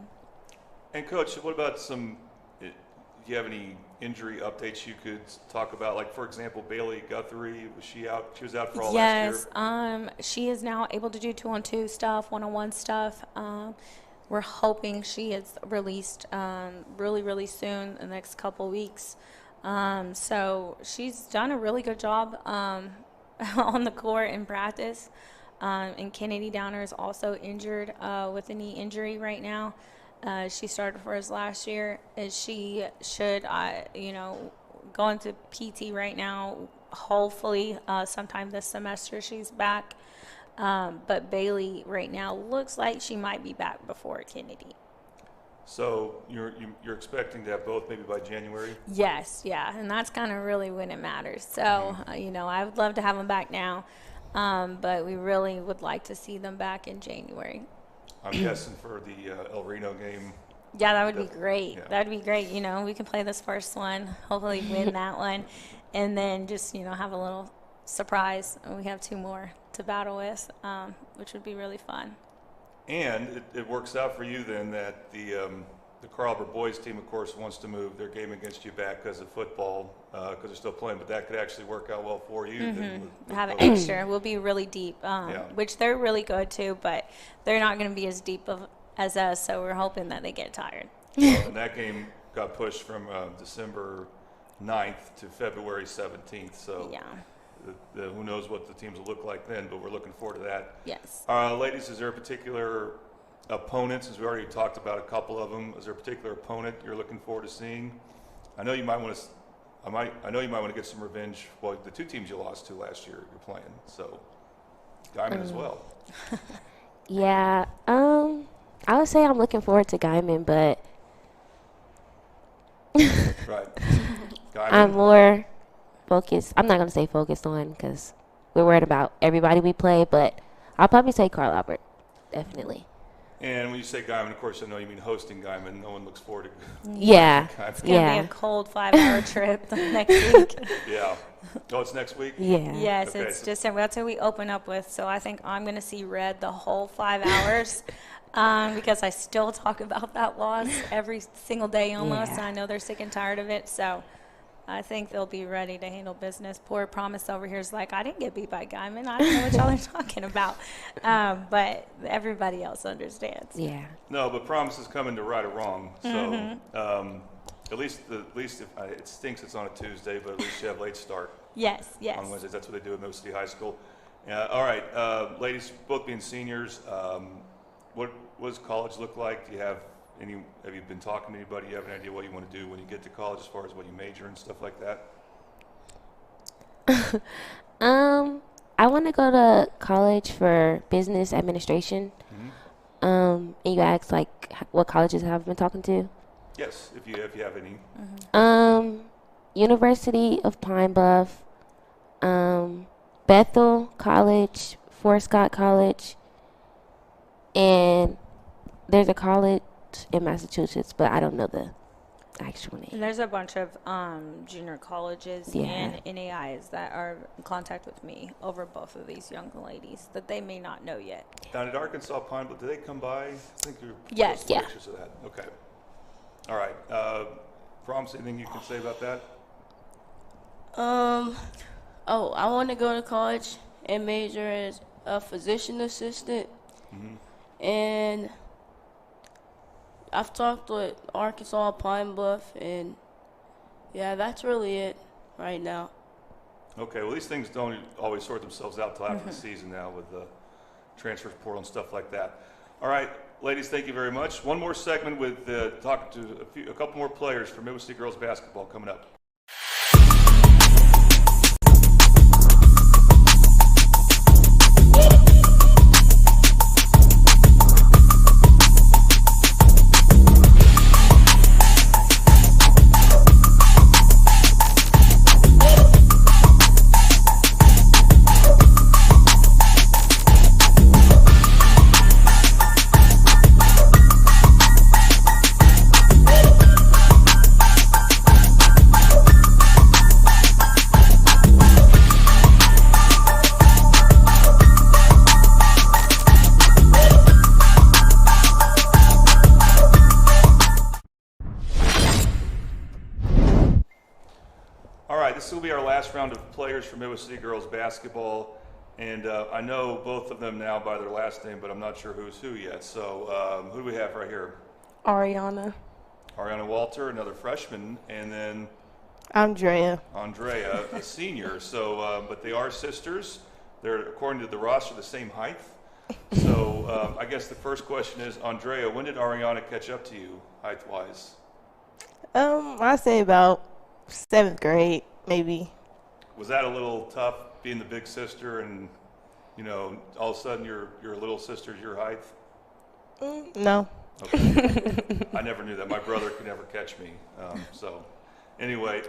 And Coach, what about do you have any injury updates you could talk about? Like, for example, Bailey Guthrie, was she out? She was out for all last year? Yes. She is now able to do 2-on-2 stuff, 1-on-1 stuff. We're hoping she is released really, really soon, in the next couple weeks. So she's done a really good job on the court in practice. And Kennedy Downer is also injured with a knee injury right now. She started for us last year. She should, go into PT right now. Hopefully, sometime this semester she's back. But Bailey right now looks like she might be back before Kennedy. So you're expecting to have both maybe by January? Yes, yeah, and that's kind of really when it matters. So, I would love to have them back now, but we really would like to see them back in January. I'm guessing for the El Reno game. Yeah, that would be great. Yeah. That would be great. We can play this first one, hopefully win that one, and then just, have a little surprise. We have 2 more to battle with, which would be really fun. And it works out for you then that the Carl Albert boys team, of course, wants to move their game against you back because of football, because they're still playing. But that could actually work out well for you. Mm-hmm. Have an extra. We'll be really deep, which they're really good too, but they're not going to be as deep as us. So we're hoping that they get tired. Well, and that game got pushed from December 9th to February 17th. So yeah. Who knows what the teams will look like then, but we're looking forward to that. Yes. Ladies, is there a particular opponents, as we already talked about a couple of them, is there a particular opponent you're looking forward to seeing? I know you might want to. I know you might want to get some revenge. Well, the two teams you lost to last year, you're playing, so Guyman as well. Yeah, I would say I'm looking forward to Guyman, but right. Guyman. I'm more focused. I'm not going to say focused on because we're worried about everybody we play, but I'll probably say Carl Albert, definitely. And when you say Guyman, of course, I know you mean hosting Guyman. No one looks forward to Yeah. It's going to be a cold 5-hour trip next week. Yeah. Oh, it's next week? Yeah. Yes, Okay, it's so December. That's what we open up with. So I think I'm going to see red the whole 5 hours because I still talk about that loss every single day almost. Yeah. And I know they're sick and tired of it. So I think they'll be ready to handle business. Poor Promise over here is like, I didn't get beat by Guyman. I don't know what y'all are talking about. But everybody else understands. Yeah. No, but Promise is coming to right or wrong. So Mhm. at least if, it stinks it's on a Tuesday, but at least you have late start. Yes, yes. On Wednesdays, that's what they do at Middle City High School. All right, ladies, both being seniors, what does college look like? Do you have have you been talking to anybody? You have an idea what you want to do when you get to college as far as what you major and stuff like that? I want to go to college for business administration. And you asked like what colleges have I been talking to? Yes, if you have any. University of Pine Bluff, Bethel College, Fort Scott College, and there's a college in Massachusetts, but I don't know the actual name. And there's a bunch of junior colleges Yeah. and NAIs that are in contact with me over both of these young ladies that they may not know yet. Down at Arkansas Pine Bluff, do they come by? I think you're Yes. posting Yeah. pictures of that. Okay. All right. Promise, anything you can say about that? I want to go to college and major as a physician assistant. And I've talked with Arkansas Pine Bluff, and yeah, that's really it right now. Okay, well, these things don't always sort themselves out till after the season now with the transfer portal and stuff like that. All right, ladies, thank you very much. One more segment with talking to a couple more players for Midwest City girls basketball coming up. This will be our last round of players for Midwest City girls basketball, and I know both of them now by their last name, but I'm not sure who's who yet. So who do we have right here? Ariana. Ariana Walter, another freshman, and then Andrea, a senior. So, but they are sisters. They're, according to the roster, the same height. So I guess the first question is, Andrea, when did Ariana catch up to you, height-wise? I say about 7th grade, maybe. Was that a little tough, being the big sister, and all of a sudden your little sister's your height? No. Okay. I never knew that. My brother could never catch me. So, anyway,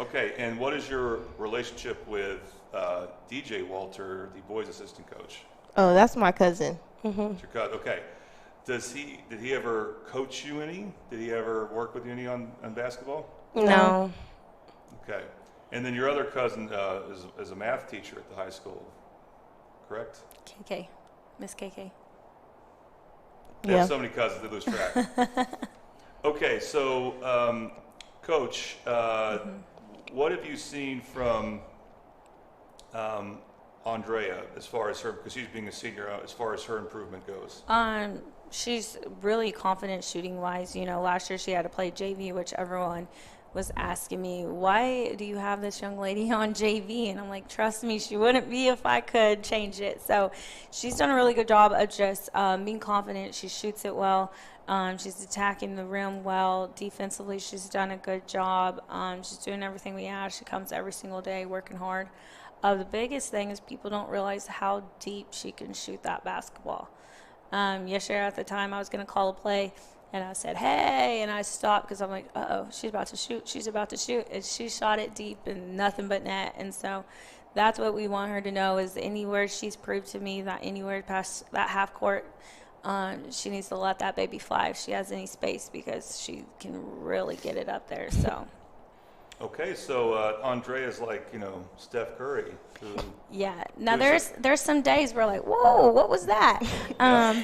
okay. And what is your relationship with DJ Walter, the boys' assistant coach? Oh, that's my cousin. It's your cousin. Okay. Did he ever coach you any? Did he ever work with you any on basketball? No. Okay. And then your other cousin is a math teacher at the high school, correct? KK. Miss KK. They have so many cousins, they lose track. Okay, so, Coach, what have you seen from Andrea as far as her, because she's being a senior, as far as her improvement goes? She's really confident shooting wise. Last year she had to play JV, which everyone was asking me, why do you have this young lady on JV? And I'm like, trust me, she wouldn't be if I could change it. So she's done a really good job of just being confident. She shoots it well. She's attacking the rim well. Defensively, she's done a good job. She's doing everything we ask. She comes every single day working hard. The biggest thing is people don't realize how deep she can shoot that basketball. Yesterday at the time, I was going to call a play. And I said, hey, and I stopped because I'm like, uh-oh, she's about to shoot. She's about to shoot. And she shot it deep and nothing but net. And so that's what we want her to know is anywhere she's proved to me that anywhere past that half court, she needs to let that baby fly if she has any space because she can really get it up there. So. Okay, so Andrea's like, Steph Curry. Yeah. Now there's some days where like, whoa, what was that?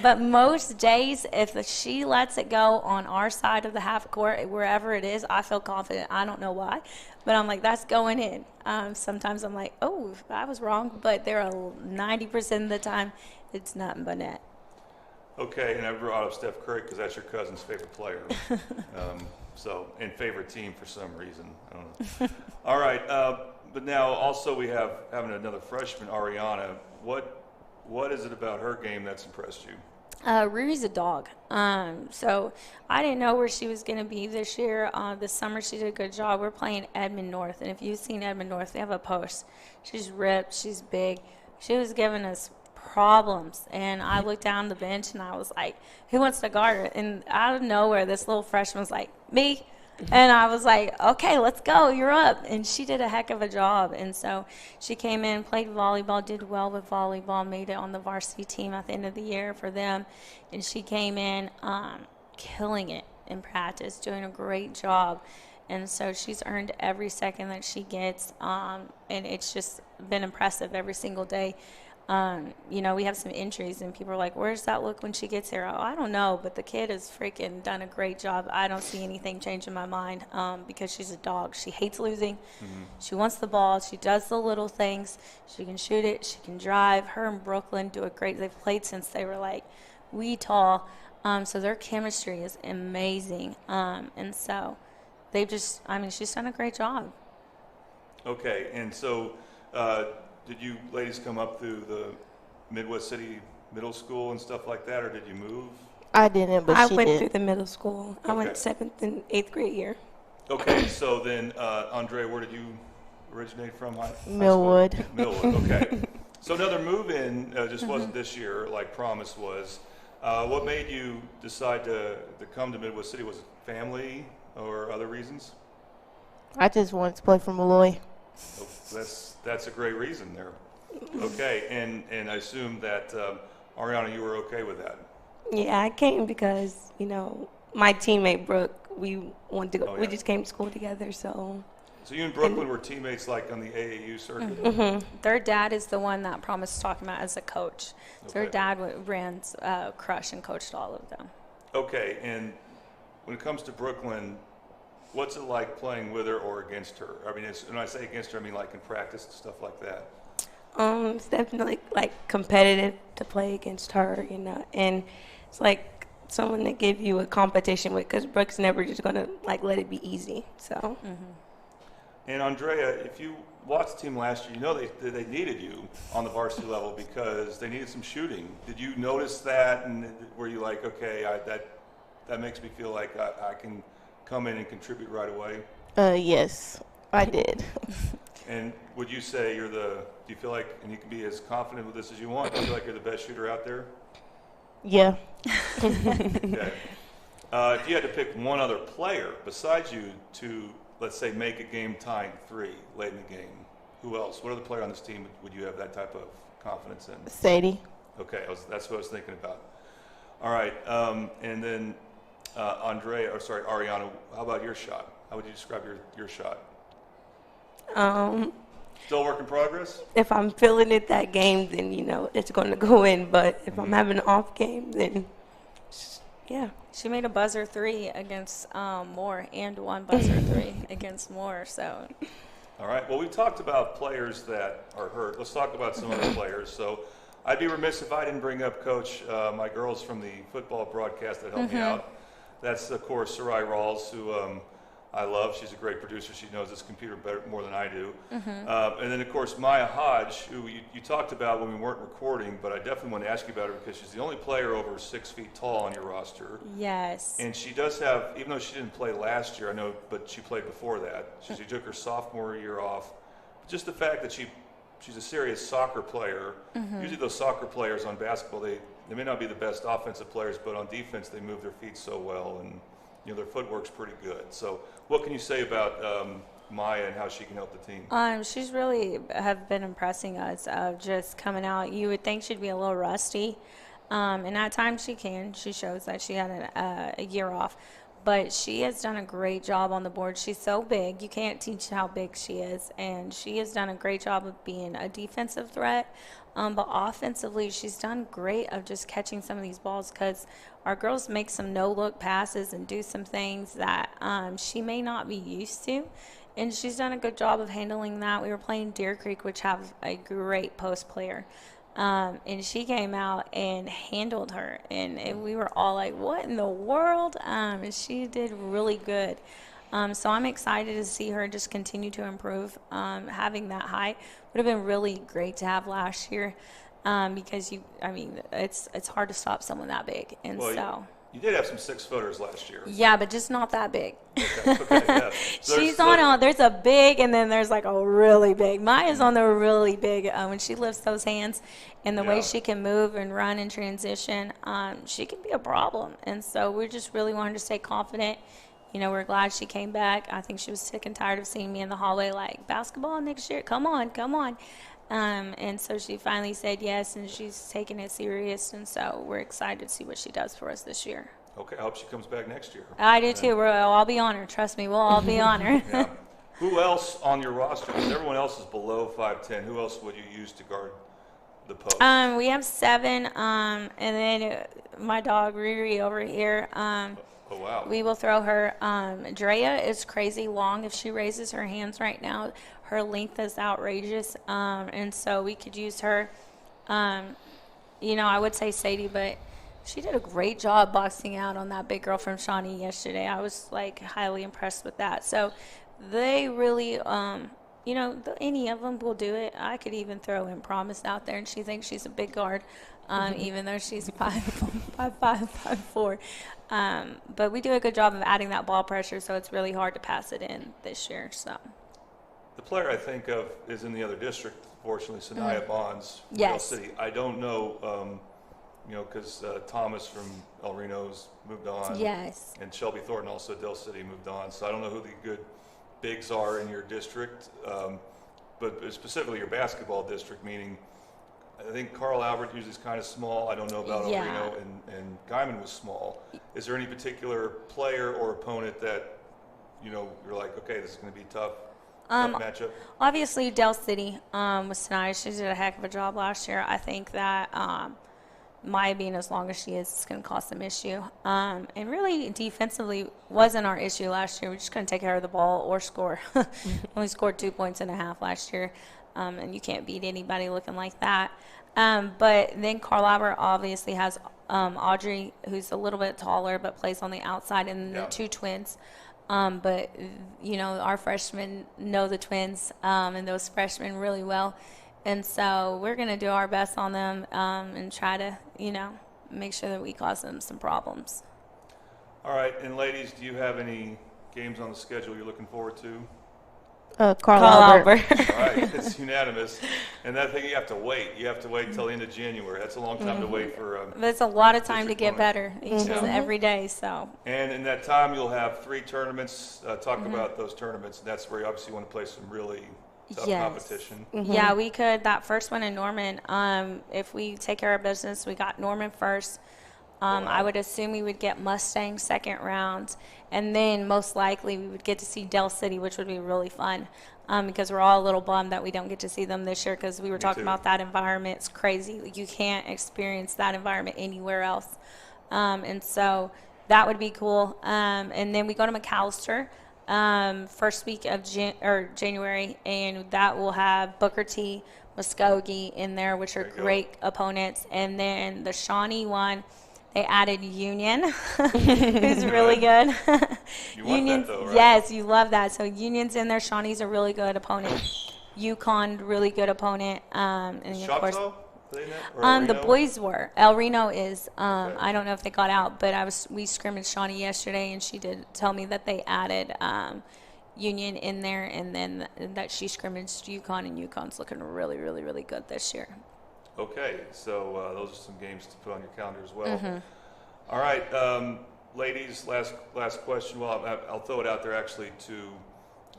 But most days, if she lets it go on our side of the half court, wherever it is, I feel confident. I don't know why, but I'm like, that's going in. Sometimes I'm like, oh, I was wrong, but there are 90% of the time, it's nothing but net. Okay, and I brought up Steph Curry because that's your cousin's favorite player. And favorite team for some reason. I don't know. All right, but now also we have having another freshman, Ariana. What is it about her game that's impressed you? Ruri's a dog. So I didn't know where she was going to be this year. This summer she did a good job. We're playing Edmond North, and if you've seen Edmond North, they have a post. She's ripped. She's big. She was giving us problems, and I looked down the bench and I was like, who wants to guard her? And out of nowhere this little freshman was like, me. And I was like, okay, let's go, you're up. And she did a heck of a job. And so she came in, played volleyball, did well with volleyball, made it on the varsity team at the end of the year for them. And she came in killing it in practice, doing a great job. And so she's earned every second that she gets, and it's just been impressive every single day. We have some injuries, and people are like, where's that look when she gets here? Oh, I don't know, but the kid has freaking done a great job. I don't see anything change in my mind because she's a dog. She hates losing. Mm-hmm. She wants the ball. She does the little things. She can shoot it. She can drive. Her and Brooklyn do it great. They've played since they were, like, wee tall. So their chemistry is amazing. And so they've just, she's done a great job. Okay, and so did you ladies come up through the Midwest City Middle School and stuff like that, or did you move? I didn't, but I she went did. through the middle school. I went 7th and 8th grade year. Okay, so then, Andrea, where did you originate from? Millwood. Millwood, okay. So another move-in just wasn't this year, like promised was. What made you decide to come to Midwest City? Was it family or other reasons? I just wanted to play for Malloy. Oh, that's a great reason there. Okay, and I assume that Ariana, you were okay with that. Yeah, I came because my teammate Brooke, we wanted to go. Oh, yeah. We just came to school together, so. So you and Brooklyn were teammates, like on the AAU circuit. Mm-hmm. Their dad is the one that Promise was talking about as a coach. So their dad ran Crush and coached all of them. Okay, and when it comes to Brooklyn, what's it like playing with her or against her? I mean, when I say against her, I mean like in practice and stuff like that. It's definitely like competitive to play against her, and it's like someone to give you a competition with, because Brooke's never just gonna like let it be easy. So. Mm-hmm. And Andrea, if you watched the team last year, they needed you on the varsity level because they needed some shooting. Did you notice that, and were you like, okay, that makes me feel like I can come in and contribute right away? Yes, I did. And would you say do you feel like, and you can be as confident with this as you want, do you feel like you're the best shooter out there? Yeah. Okay. If you had to pick one other player besides you to, let's say, make a game-tying three late in the game, who else? What other player on this team would you have that type of confidence in? Sadie. Okay, that's what I was thinking about. All right, and then Ariana, how about your shot? How would you describe your shot? Still work in progress? If I'm feeling it that game, then it's going to go in. But if I'm having an off game, then yeah. She made a buzzer 3 against Moore and one buzzer 3 against Moore. So. All right. Well, we've talked about players that are hurt. Let's talk about some other players. So, I'd be remiss if I didn't bring up Coach, my girls from the football broadcast that helped me out. That's, of course, Sarai Rawls, who I love. She's a great producer. She knows this computer more than I do. Mhm. And then, of course, Maya Hodge, who you talked about when we weren't recording, but I definitely want to ask you about her because she's the only player over 6 feet tall on your roster. Yes. And she does have, even though she didn't play last year, I know, but she played before that. She took her sophomore year off. But just the fact that she's a serious soccer player. Mhm. Usually those soccer players on basketball, they may not be the best offensive players, but on defense they move their feet so well, and their footwork's pretty good. So what can you say about Maya and how she can help the team? She's really have been impressing us of just coming out. You would think she'd be a little rusty, and at times she can. She shows that she had a year off, but she has done a great job on the board. She's so big. You can't teach how big she is, and she has done a great job of being a defensive threat. But offensively, she's done great of just catching some of these balls because our girls make some no-look passes and do some things that she may not be used to. And she's done a good job of handling that. We were playing Deer Creek, which have a great post player. And she came out and handled her. And we were all like, what in the world? And she did really good. So I'm excited to see her just continue to improve. Having that height would have been really great to have last year because it's hard to stop someone that big. And Well, you did have some 6-footers last year. yeah, but just not that big. Okay, yeah. So There's a big and then there's like a really big. Maya's on the really big. When she lifts those hands and the way she can move and run and transition, she can be a problem. And so we just really wanted to stay confident. We're glad she came back. I think she was sick and tired of seeing me in the hallway like, basketball next year, come on. And so she finally said yes, and she's taking it serious. And so we're excited to see what she does for us this year. Okay, I hope she comes back next year. I do too. We'll all be on her. Trust me, we'll all be on her. Yeah. Who else on your roster? Because everyone else is below 5'10". Who else would you use to guard the post? We have 7, and then my dog Riri over here. Oh, wow. We will throw her. Drea is crazy long. If she raises her hands right now, her length is outrageous, and so we could use her. I would say Sadie, but she did a great job boxing out on that big girl from Shawnee yesterday. I was highly impressed with that. So they really, any of them will do it. I could even throw in Promise out there, and she thinks she's a big guard, even though she's 5'4". But we do a good job of adding that ball pressure, so it's really hard to pass it in this year. So the player I think of is in the other district, fortunately, Sanaya Bonds from Yes. Del City. I don't know, because Thomas from El Reno's moved on. Yes. And Shelby Thornton, also Del City, moved on. So I don't know who the good bigs are in your district, but specifically your basketball district, meaning I think Carl Albert usually is kind of small. I don't know about El Reno, and Guyman was small. Is there any particular player or opponent that, you're like, okay, this is going to be tough matchup? Obviously, Del City was nice. She did a heck of a job last year. I think that Maya being as long as she is going to cause some issue. And really, defensively wasn't our issue last year. We just couldn't take care of the ball or score. Only scored 2.5 points last year, and you can't beat anybody looking like that. But then Carl Albert obviously has Audrey, who's a little bit taller but plays on the outside, and the 2 twins. But, our freshmen know the twins and those freshmen really well. And so we're going to do our best on them and try to, make sure that we cause them some problems. All right, and ladies, do you have any games on the schedule you're looking forward to? Carl Albert. All right, it's unanimous. And that thing, you have to wait. You have to wait until the end of January. That's a long time to wait for. But it's a lot of time to get better every day. So. And in that time, you'll have 3 tournaments. Talk about those tournaments. And that's where you obviously want to play some really tough competition. Yeah, we could. That first one in Norman, if we take care of business, we got Norman first. I would assume we would get Mustang second round, and then most likely we would get to see Del City, which would be really fun because we're all a little bummed that we don't get to see them this year because we were talking about that environment. It's crazy. You can't experience that environment anywhere else. And so that would be cool. And then we go to McAllister first week of January, and that will have Booker T, Muskogee in there, which are great opponents. And then the Shawnee one, they added Union, who's really good. You want that, though, right? Yes, you love that. So Union's in there. Shawnee's a really good opponent. UConn, really good opponent. And of course, the boys were. El Reno is. I don't know if they got out, but we scrimmaged Shawnee yesterday, and she did tell me that they added Union in there, and then that she scrimmaged UConn, and UConn's looking really, really, really good this year. Okay, so those are some games to put on your calendar as well. Mhm. All right, ladies, last question. Well, I'll throw it out there actually to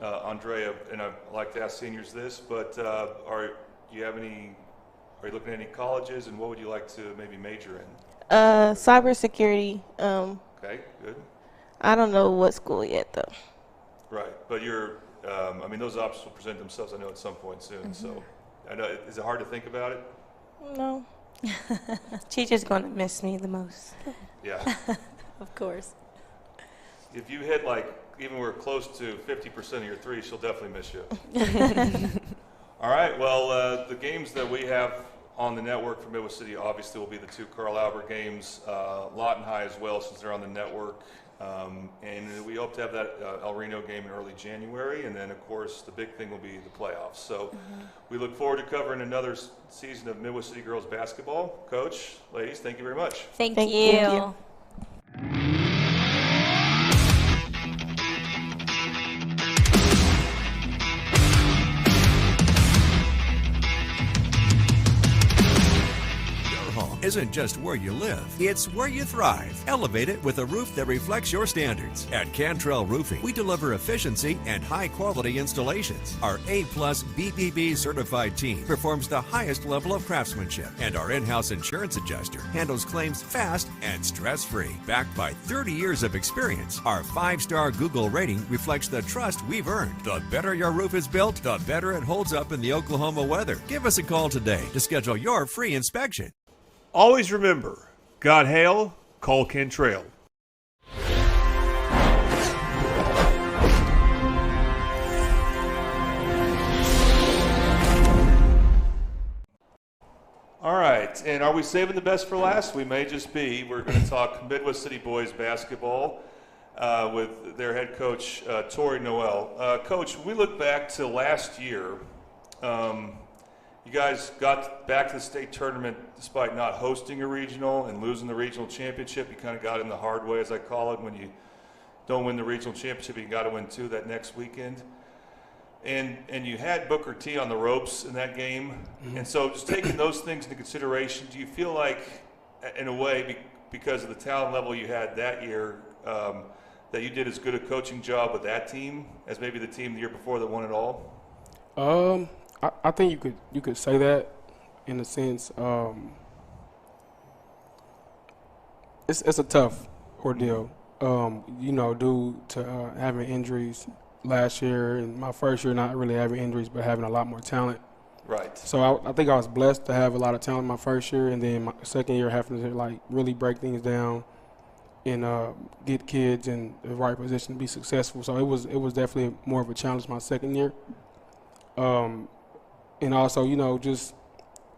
Andrea, and I'd like to ask seniors this, but are you looking at any colleges, and what would you like to maybe major in? Cybersecurity. Okay, good. I don't know what school yet, though. Right, but those options will present themselves, I know, at some point soon. So, I know, is it hard to think about it? No. Teacher's going to miss me the most. Yeah. Of course. If you hit even we're close to 50% of your threes, she'll definitely miss you. All right, well, the games that we have on the network for Midwest City obviously will be the 2 Carl Albert games, Lawton High as well, since they're on the network. And we hope to have that El Reno game in early January, and then of course the big thing will be the playoffs. So we look forward to covering another season of Midwest City girls basketball. Coach, ladies, thank you very much. Thank you. Isn't just where you live, it's where you thrive. Elevate it with a roof that reflects your standards. At Cantrell Roofing, we deliver efficiency and high-quality installations. Our A-plus BBB certified team performs the highest level of craftsmanship, and our in-house insurance adjuster handles claims fast and stress-free. Backed by 30 years of experience, our 5-star Google rating reflects the trust we've earned. The better your roof is built, the better it holds up in the Oklahoma weather. Give us a call today to schedule your free inspection. Always remember, God hail, call Cantrell. All right, and are we saving the best for last? We may just be. We're going to talk Midwest City boys basketball with their head coach, Tori Noel. Coach, we look back to last year. You guys got back to the state tournament despite not hosting a regional and losing the regional championship. You kind of got in the hard way, as I call it. When you don't win the regional championship, you got to win 2 that next weekend. And you had Booker T on the ropes in that game. And so just taking those things into consideration, do you feel like, in a way, because of the talent level you had that year, that you did as good a coaching job with that team as maybe the team the year before that won it all? I think you could say that in a sense. It's a tough ordeal, due to having injuries last year and my first year not really having injuries but having a lot more talent. Right. So I think I was blessed to have a lot of talent my first year, and then my second year having to really break things down and get kids in the right position to be successful. So it was definitely more of a challenge my second year. And also, just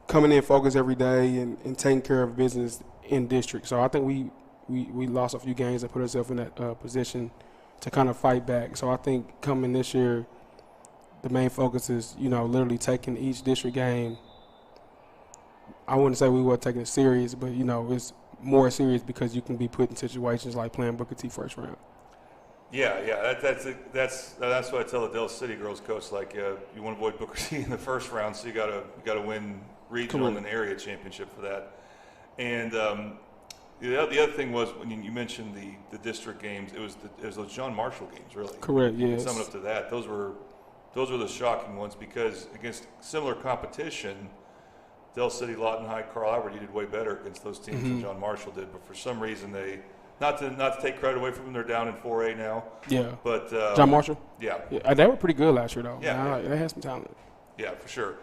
coming in focused every day and taking care of business in district. So I think we lost a few games and put ourselves in that position to kind of fight back. So I think coming this year, the main focus is, literally taking each district game. I wouldn't say we were taking it serious, but, it's more serious because you can be put in situations like playing Booker T first round. Yeah, that's what I tell the Del City girls coach. You want to avoid Booker T in the first round, so you gotta win regional and an area championship for that. And the other thing was when you mentioned the district games, it was those John Marshall games, really. Correct. Yes. Sum it up to that. Those were the shocking ones because against similar competition, Del City, Lawton High, Carl Albert, you did way better against those teams than John Marshall did. But for some reason they. Not to take credit away from them, they're down in 4A now. Yeah. But John Marshall? Yeah. They were pretty good last year, though. Yeah. They had some talent. Yeah, for sure.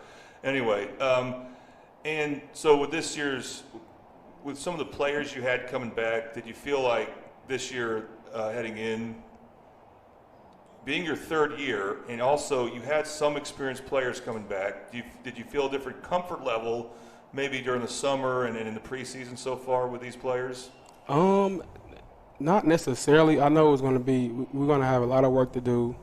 Anyway, and so with this year's, with some of the players you had coming back, did you feel like this year heading in, being your third year, and also you had some experienced players coming back, did you feel a different comfort level maybe during the summer and in the preseason so far with these players? Not necessarily. I know it's going to be. We're going to have a lot of work to do,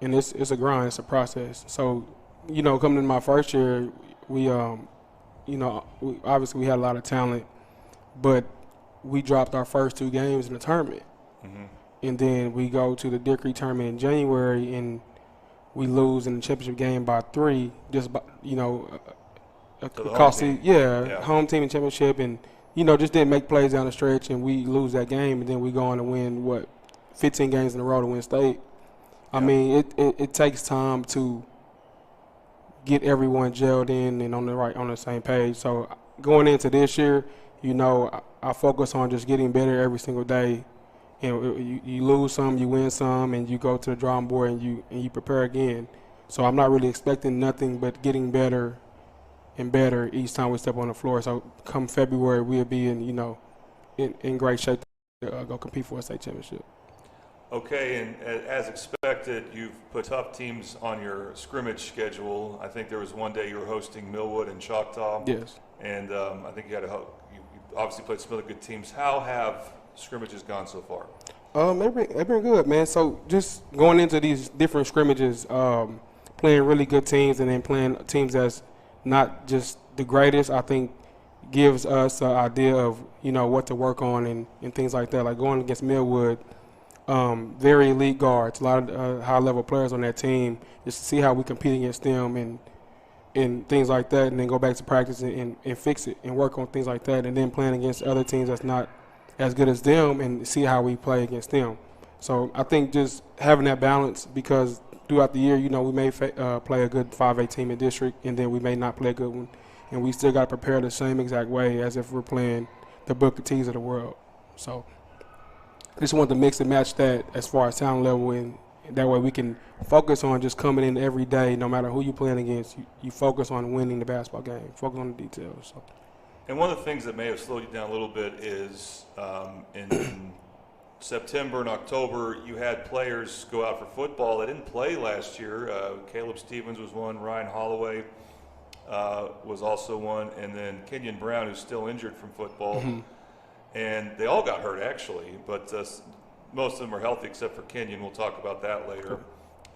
and it's a grind. It's a process. So, coming in my first year, we obviously we had a lot of talent, but we dropped our first 2 games in the tournament, and then we go to the Deer Creek tournament in January, and we lose in the championship game by 3. Just by, home team and championship, and just didn't make plays down the stretch, and we lose that game, and then we go on to win 15 games in a row to win state. I mean, it takes time to get everyone gelled in and on the same page. So going into this year, I focus on just getting better every single day. And you lose some, you win some, and you go to the drawing board and you prepare again. So I'm not really expecting nothing but getting better and better each time we step on the floor. So come February, we'll be in great shape to go compete for a state championship. Okay, and as expected, you've put tough teams on your scrimmage schedule. I think there was one day you were hosting Millwood and Choctaw. Yes. And I think you obviously played some other good teams. How have scrimmages gone so far? They've been good, man. So just going into these different scrimmages, playing really good teams and then playing teams that's not just the greatest, I think gives us an idea of, what to work on and things like that. Like going against Millwood, very elite guards, a lot of high-level players on that team, just to see how we compete against them and things like that, and then go back to practice and fix it and work on things like that, and then playing against other teams that's not as good as them and see how we play against them. So I think just having that balance, because throughout the year, we may play a good 5A team in district, and then we may not play a good one, and we still got to prepare the same exact way as if we're playing the Booker T's of the world. So just want to mix and match that as far as talent level, and that way we can focus on just coming in every day, no matter who you're playing against. You focus on winning the basketball game, focus on the details. So. And one of the things that may have slowed you down a little bit is in September and October, you had players go out for football that didn't play last year. Caleb Stevens was one, Ryan Holloway was also one, and then Kenyon Brown, who's still injured from football. Mm-hmm. And they all got hurt, actually, but most of them are healthy except for Kenyon. We'll talk about that later.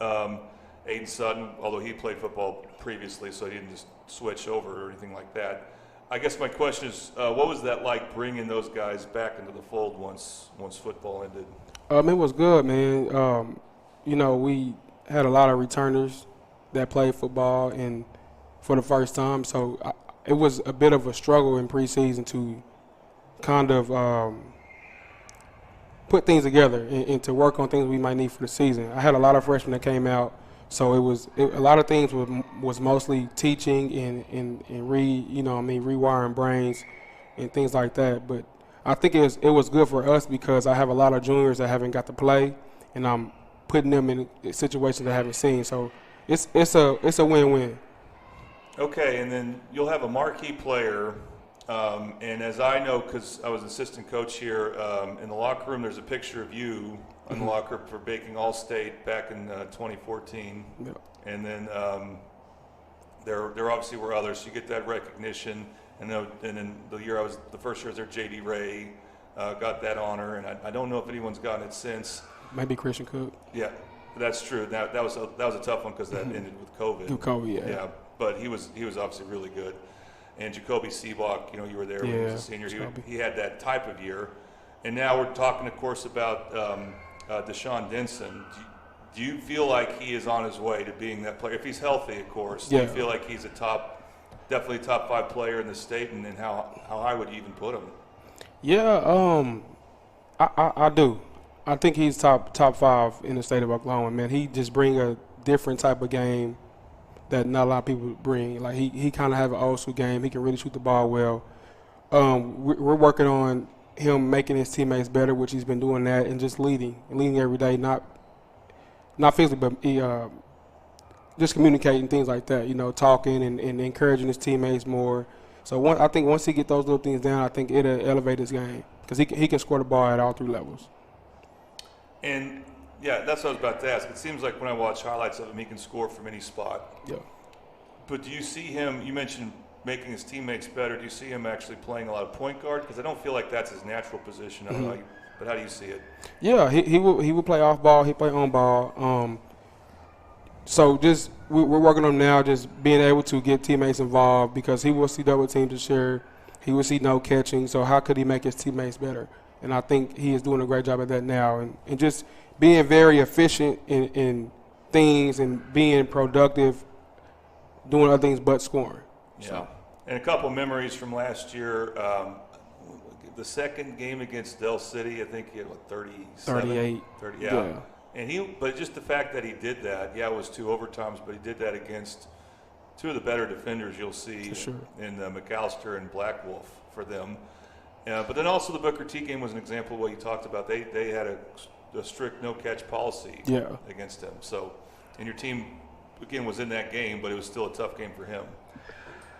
Aiden Sutton, although he played football previously, so he didn't just switch over or anything like that. I guess my question is, what was that like bringing those guys back into the fold once football ended? It was good, man. We had a lot of returners that played football and for the first time, so it was a bit of a struggle in preseason to kind of put things together and to work on things we might need for the season. I had a lot of freshmen that came out, so a lot of things was mostly teaching and rewiring brains and things like that. But I think it was good for us because I have a lot of juniors that haven't got to play, and I'm putting them in situations they haven't seen. So it's a win-win. Okay, and then you'll have a marquee player. And as I know, because I was assistant coach here, in the locker room, there's a picture of you in the locker for Baking All-State back in 2014. Yep. And then there obviously were others. So you get that recognition. And then the first year I was there, J.D. Ray got that honor. And I don't know if anyone's gotten it since. Maybe Christian Cook. Yeah, that's true. That was a tough one because that ended with COVID. With COVID, yeah. Yeah, but he was obviously really good. And Jacoby Seabach, you were there when he was a senior. He had that type of year. And now we're talking, of course, about Deshaun Denson. Do you feel like he is on his way to being that player? If he's healthy, of course. Do you feel like he's definitely top 5 player in the state? And then how high would you even put him? Yeah, I do. I think he's top 5 in the state of Oklahoma, man. He just bring a different type of game that not a lot of people bring. Like he kind of have an old school game. He can really shoot the ball well. We're working on him making his teammates better, which he's been doing that, and just leading every day, not physically, but just communicating, things like that. Talking and encouraging his teammates more. So I think once he get those little things down, I think it'll elevate his game because he can score the ball at all 3 levels. And yeah, that's what I was about to ask. It seems like when I watch highlights of him, he can score from any spot. Yeah. But do you see him? You mentioned making his teammates better, do you see him actually playing a lot of point guard? Because I don't feel like that's his natural position. I don't know, but how do you see it? Yeah, he will play off ball. He play on ball. So just we're working on now just being able to get teammates involved because he will see double teams to share. He will see no catching. So how could he make his teammates better? And I think he is doing a great job at that now. And just being very efficient in things and being productive, doing other things but scoring. Yeah. So. And a couple memories from last year. The second game against Del City, I think he had, 37? 38. 30, yeah. And but just the fact that he did that, it was 2 overtimes, but he did that against 2 of the better defenders you'll see in McAllister and Black Wolf for them. But then also the Booker T game was an example of what you talked about. They had a strict no-catch policy against him. So, and your team, again, was in that game, but it was still a tough game for him.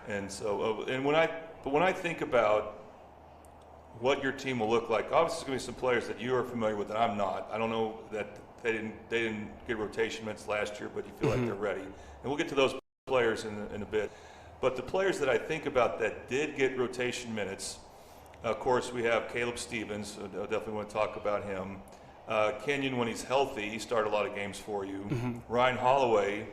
And so, when I think about what your team will look like, obviously there's going to be some players that you are familiar with that I'm not. I don't know that they didn't get rotation minutes last year, but you feel like they're ready. And we'll get to those players in a bit. But the players that I think about that did get rotation minutes, of course, we have Caleb Stevens. I definitely want to talk about him. Kenyon, when he's healthy, he started a lot of games for you. Ryan Holloway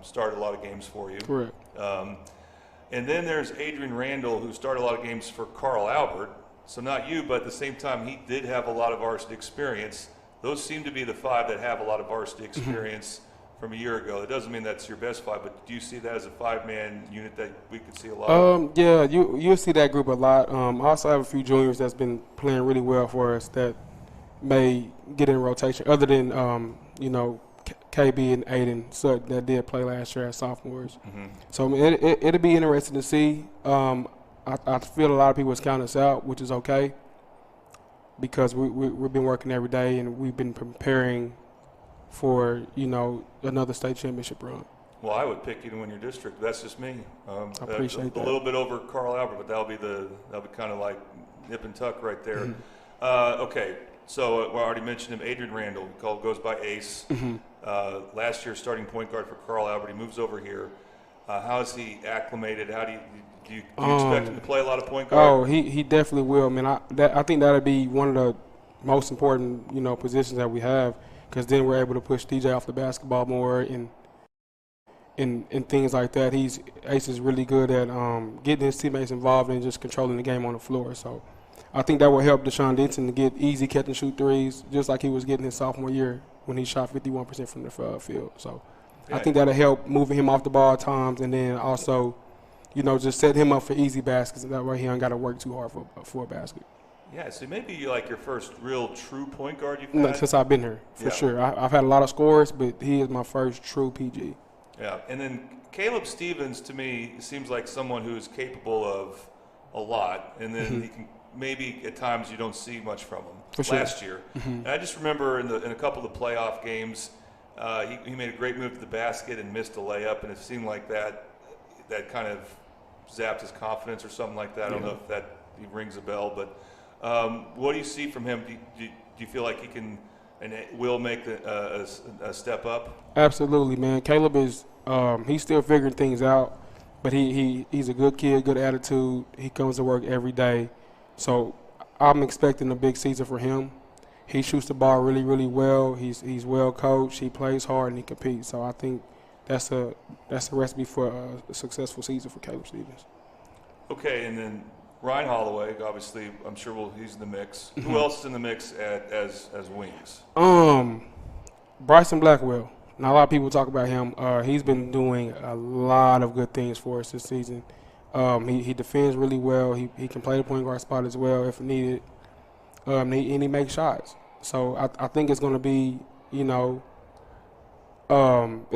started a lot of games for you. Correct. And then there's Adrian Randall, who started a lot of games for Carl Albert. So not you, but at the same time, he did have a lot of varsity experience. Those seem to be the 5 that have a lot of varsity experience from a year ago. It doesn't mean that's your best 5, but do you see that as a 5-man unit that we could see a lot of? Yeah, you'll see that group a lot. I also have a few juniors that's been playing really well for us that may get in rotation, other than, KB and Aiden Sutton that did play last year as sophomores. So I mean, it'll be interesting to see. I feel a lot of people is counting us out, which is okay, because we've been working every day and we've been preparing for another state championship run. Well, I would pick you to win your district. That's just me. I appreciate that. A little bit over Carl Albert, but that'll be kind of like nip and tuck right there. Okay, so I already mentioned him. Adrian Randall, goes by Ace. Last year, starting point guard for Carl Albert. He moves over here. How is he acclimated? How do you expect him to play a lot of point guard? Oh, he definitely will, man. I think that'll be one of the most important positions that we have, because then we're able to push DJ off the basketball more and things like that. Ace is really good at getting his teammates involved and just controlling the game on the floor. So I think that will help Deshaun Denton to get easy catch and shoot threes, just like he was getting his sophomore year when he shot 51% from the field. So I think that'll help moving him off the ball at times, and then also, just set him up for easy baskets. That way he don't got to work too hard for a basket. Yeah, so maybe like your first real true point guard you've No, had? since I've been here, for sure. I've had a lot of scores, but he is my first true PG. Yeah, and then Caleb Stevens, to me, seems like someone who is capable of a lot, and then he can maybe at times you don't see much from him. For sure. Last year. And I just remember in a couple of the playoff games, he made a great move to the basket and missed a layup, and it seemed like that kind of zapped his confidence or something like that. I don't know if that rings a bell, but what do you see from him? Do you feel like he can and will make a step up? Absolutely, man. Caleb is he's still figuring things out, but he's a good kid, good attitude. He comes to work every day. So I'm expecting a big season for him. He shoots the ball really, really well. He's well coached. He plays hard and he competes. So I think that's a recipe for a successful season for Caleb Stevens. Okay, and then Ryan Holloway, obviously, I'm sure he's in the mix. Who else is in the mix as wings? Bryson Blackwell. Now, a lot of people talk about him. He's been doing a lot of good things for us this season. He defends really well. He can play the point guard spot as well if needed. And he makes shots. So I think it's going to be, it's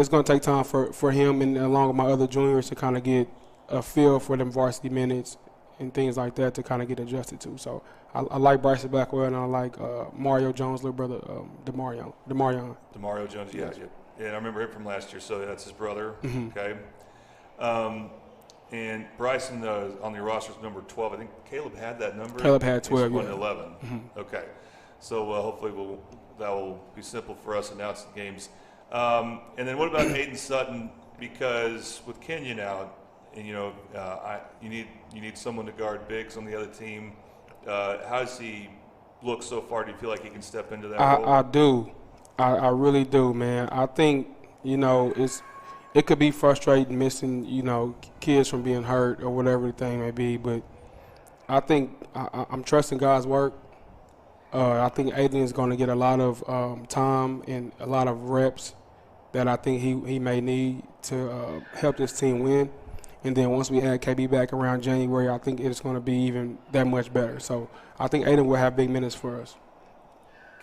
going to take time for him and along with my other juniors to kind of get a feel for them varsity minutes and things like that to kind of get adjusted to. So I like Bryson Blackwell, and I like Mario Jones' little brother, DeMarion. DeMario Jones, yeah. And I remember him from last year, so that's his brother. Okay. And Bryson on the roster is number 12. I think Caleb had that number. Caleb had 12, yeah. 11. Okay. So hopefully that will be simple for us announcing games. And then what about Aiden Sutton? Because with Kenyon out, and you need someone to guard bigs on the other team. How does he look so far? Do you feel like he can step into that role? I do. I really do, man. I think, it could be frustrating missing, kids from being hurt or whatever the thing may be, but I think I'm trusting God's work. I think Aiden is going to get a lot of time and a lot of reps that I think he may need to help this team win. And then once we add KB back around January, I think it's going to be even that much better. So I think Aiden will have big minutes for us.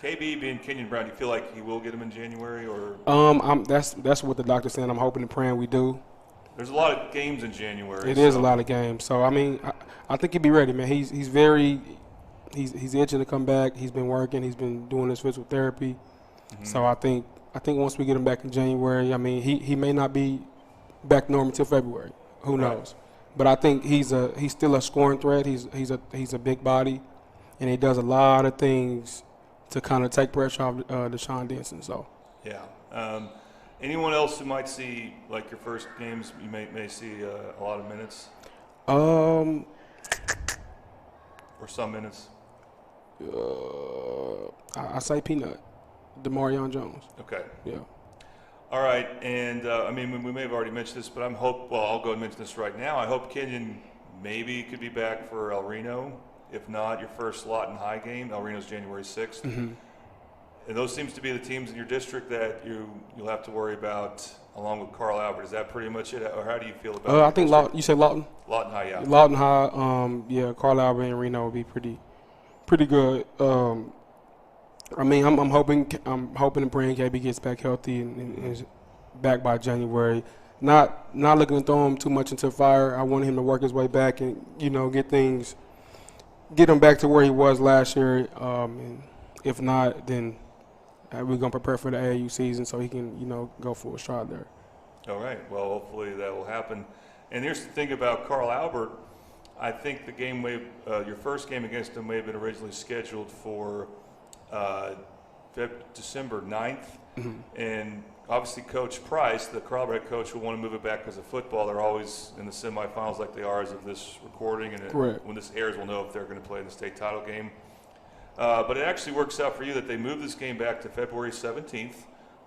KB being Kenyon Brown, do you feel like he will get him in January, or? That's what the doctor's saying. I'm hoping and praying we do. There's a lot of games in January. It is a lot of games. So I think he'll be ready, man. He's itching to come back. He's been working. He's been doing his physical therapy. Mm-hmm. So I think once we get him back in January, he may not be back normal until February. Who knows? But I think he's still a scoring threat. He's a big body, and he does a lot of things to kind of take pressure off Deshaun Denson. So yeah. Anyone else who might see, like your first games, you may see a lot of minutes? Or some minutes? I say Peanut, Demarion Jones. Okay. Yeah. All right, and we may have already mentioned this, but I'll go ahead and mention this right now. I hope Kenyon maybe could be back for El Reno. If not, your first Lawton High game. El Reno's January 6th. Mm-hmm. And those seems to be the teams in your district that you'll have to worry about along with Carl Albert. Is that pretty much it, or how do you feel about it? I think you say Lawton? Lawton High, yeah. Lawton High, Carl Albert and Reno will be pretty good. I'm hoping and praying KB gets back healthy and is back by January. Not looking to throw him too much into the fire. I want him to work his way back and get him back to where he was last year. And if not, then we're gonna prepare for the AAU season so he can go full stride there. All right. Well, hopefully that will happen. And here's the thing about Carl Albert. I think the game your first game against him may have been originally scheduled for December 9th. Mm-hmm. And obviously Coach Price, the Carl Albert head coach, will want to move it back because of football. They're always in the semifinals like they are as of this recording. And when this airs, we'll know if they're going to play in the state title game. But it actually works out for you that they moved this game back to February 17th,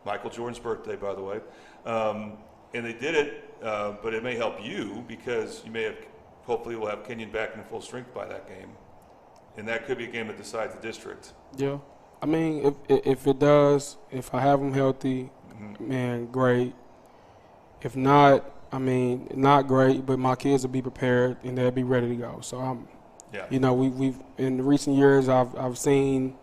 Michael Jordan's birthday, by the way. And they did it, but it may help you because hopefully we'll have Kenyon back in full strength by that game. And that could be a game that decides the district. Yeah. If it does, if I have them healthy, man, great. If not, not great, but my kids will be prepared and they'll be ready to go. So we've in recent years I've seen,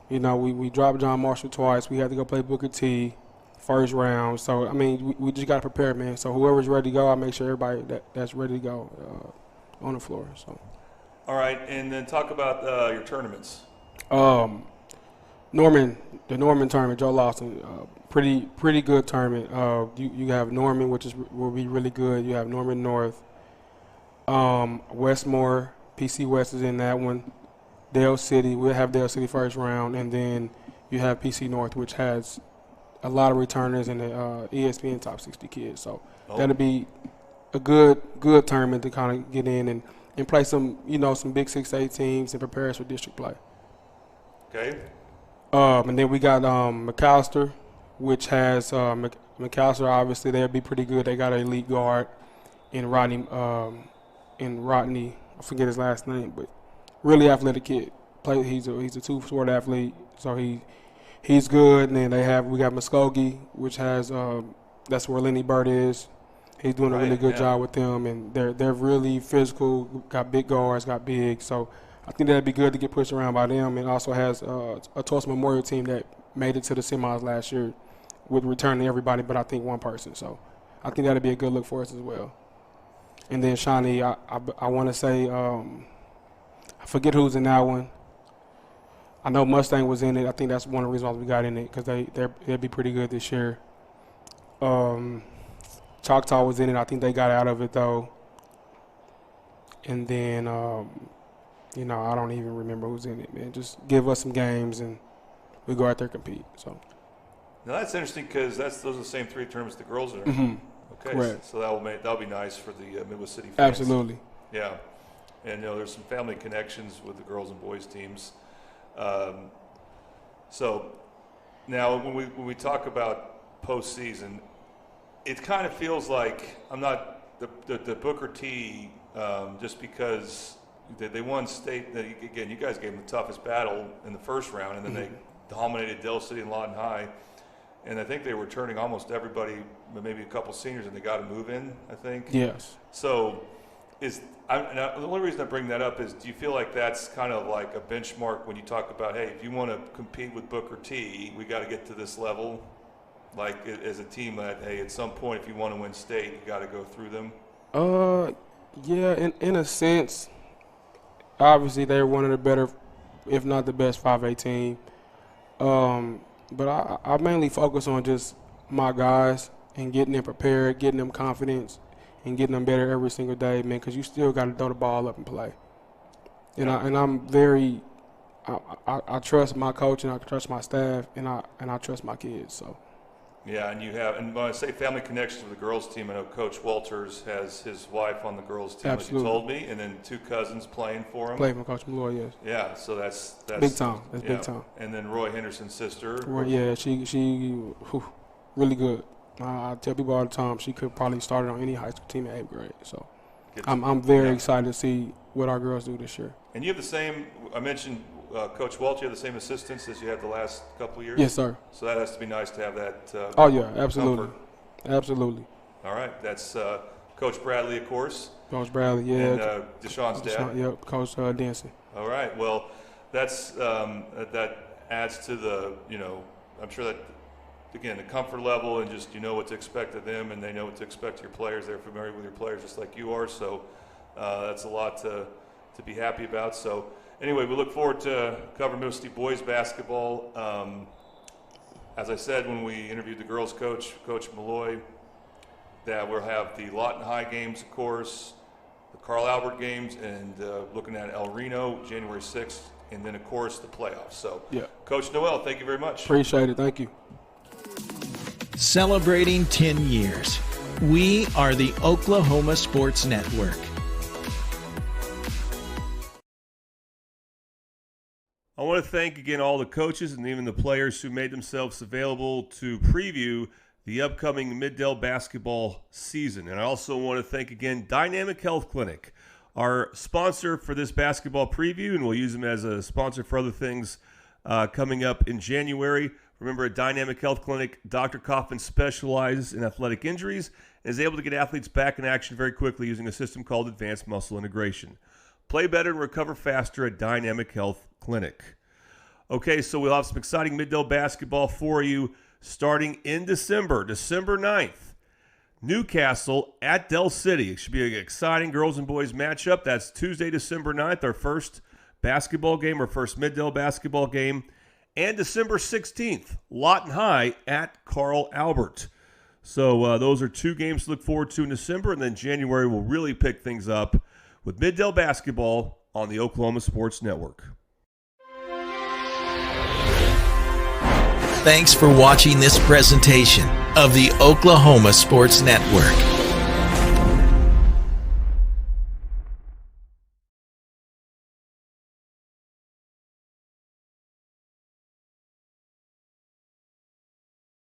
we dropped John Marshall twice. We had to go play Booker T first round. So we just got to prepare, man. So whoever's ready to go, I make sure everybody that's ready to go on the floor. So. All right, and then talk about your tournaments. The Norman tournament, Joe Lawson, pretty good tournament. You have Norman, which will be really good. You have Norman North, Westmore, PC West is in that one. Dale City, we'll have Dale City first round, and then you have PC North, which has a lot of returners and the ESPN Top 60 kids. So that'll be a good tournament to kind of get in and play some big 6A teams and prepare us for district play. Okay. And then we got McAllister, which has McAllister. Obviously, they'll be pretty good. They got an elite guard in Rodney. I forget his last name, but really athletic kid. He's a two-sport athlete, so he's good. And then we got Muskogee, which has that's where Lenny Bird is. He's doing a really good job with them, and they're really physical. Got big guards, got big. So I think that'd be good to get pushed around by them. And also has a Tulsa Memorial team that made it to the semis last year with returning everybody, but I think one person. So I think that'd be a good look for us as well. And then Shawnee, I want to say, I forget who's in that one. I know Mustang was in it. I think that's one of the reasons why we got in it because they'll be pretty good this year. Choctaw was in it. I think they got out of it though. And then, I don't even remember who's in it, man. Just give us some games and we go out there and compete. So. Now that's interesting because those are the same three tournaments the girls are in. Mm-hmm. Okay, Correct. so that'll be nice for the Midwest City fans. Absolutely. Yeah, and there's some family connections with the girls and boys teams. So now when we talk about postseason, it kind of feels like I'm not the Booker T just because they won state. Again, you guys gave them the toughest battle in the first round, and then they dominated Dell City and Lawton High. And I think they were turning almost everybody, maybe a couple seniors, and they got to move in, I think. Yes. So the only reason I bring that up is, do you feel like that's kind of like a benchmark when you talk about, hey, if you want to compete with Booker T, we got to get to this level? Like as a team that, hey, at some point, if you want to win state, you got to go through them? Yeah, in a sense, obviously they're one of the better, if not the best 5A team. But I mainly focus on just my guys and getting them prepared, getting them confidence, and getting them better every single day, man, because you still got to throw the ball up and play. And I'm very I trust my coach, and I trust my staff, and I trust my kids. So. Yeah, and when I say family connections with the girls team, I know Coach Walters has his wife on the girls team, Absolutely. as you told me, and then 2 cousins playing for him. Playing for Coach Malloy, yes. Yeah, so that's big time. That's big time. And then Roy Henderson's sister. Yeah, she really good. I tell people all the time she could probably start on any high school team in 8th grade. So I'm very excited to see what our girls do this year. And you have the same. I mentioned. Coach Walter, you have the same assistants as you had the last couple of years? Yes, sir. So that has to be nice to have that oh, yeah, absolutely. comfort. Absolutely. All right. That's Coach Bradley, of course. Coach Bradley, yeah. And Deshaun's dad. Yep, Coach Dancy. All right. Well, that's that adds to the, I'm sure that, again, the comfort level and just what to expect of them, and they know what to expect of your players. They're familiar with your players just like you are. So that's a lot to be happy about. So, anyway, we look forward to covering Middle City boys basketball. As I said when we interviewed the girls coach, Coach Malloy, that we'll have the Lawton High games, of course, the Carl Albert games, and looking at El Reno, January 6th, and then, of course, the playoffs. So, yeah. Coach Noel, thank you very much. Appreciate it. Thank you. Celebrating 10 years. We are the Oklahoma Sports Network. I want to thank again all the coaches and even the players who made themselves available to preview the upcoming Mid-Dell basketball season. And I also want to thank again Dynamic Health Clinic, our sponsor for this basketball preview, and we'll use them as a sponsor for other things coming up in January. Remember, at Dynamic Health Clinic, Dr. Kaufman specializes in athletic injuries and is able to get athletes back in action very quickly using a system called Advanced Muscle Integration. Play better and recover faster at Dynamic Health Clinic. Okay, so we'll have some exciting Mid-Dell basketball for you starting in December 9th. Newcastle at Dell City. It should be an exciting girls and boys matchup. That's Tuesday, December 9th, our first basketball game, our first Mid-Dell basketball game. And December 16th, Lawton High at Carl Albert. So those are 2 games to look forward to in December, and then January we'll really pick things up with Mid-Dell basketball on the Oklahoma Sports Network. Thanks for watching this presentation of the Oklahoma Sports Network.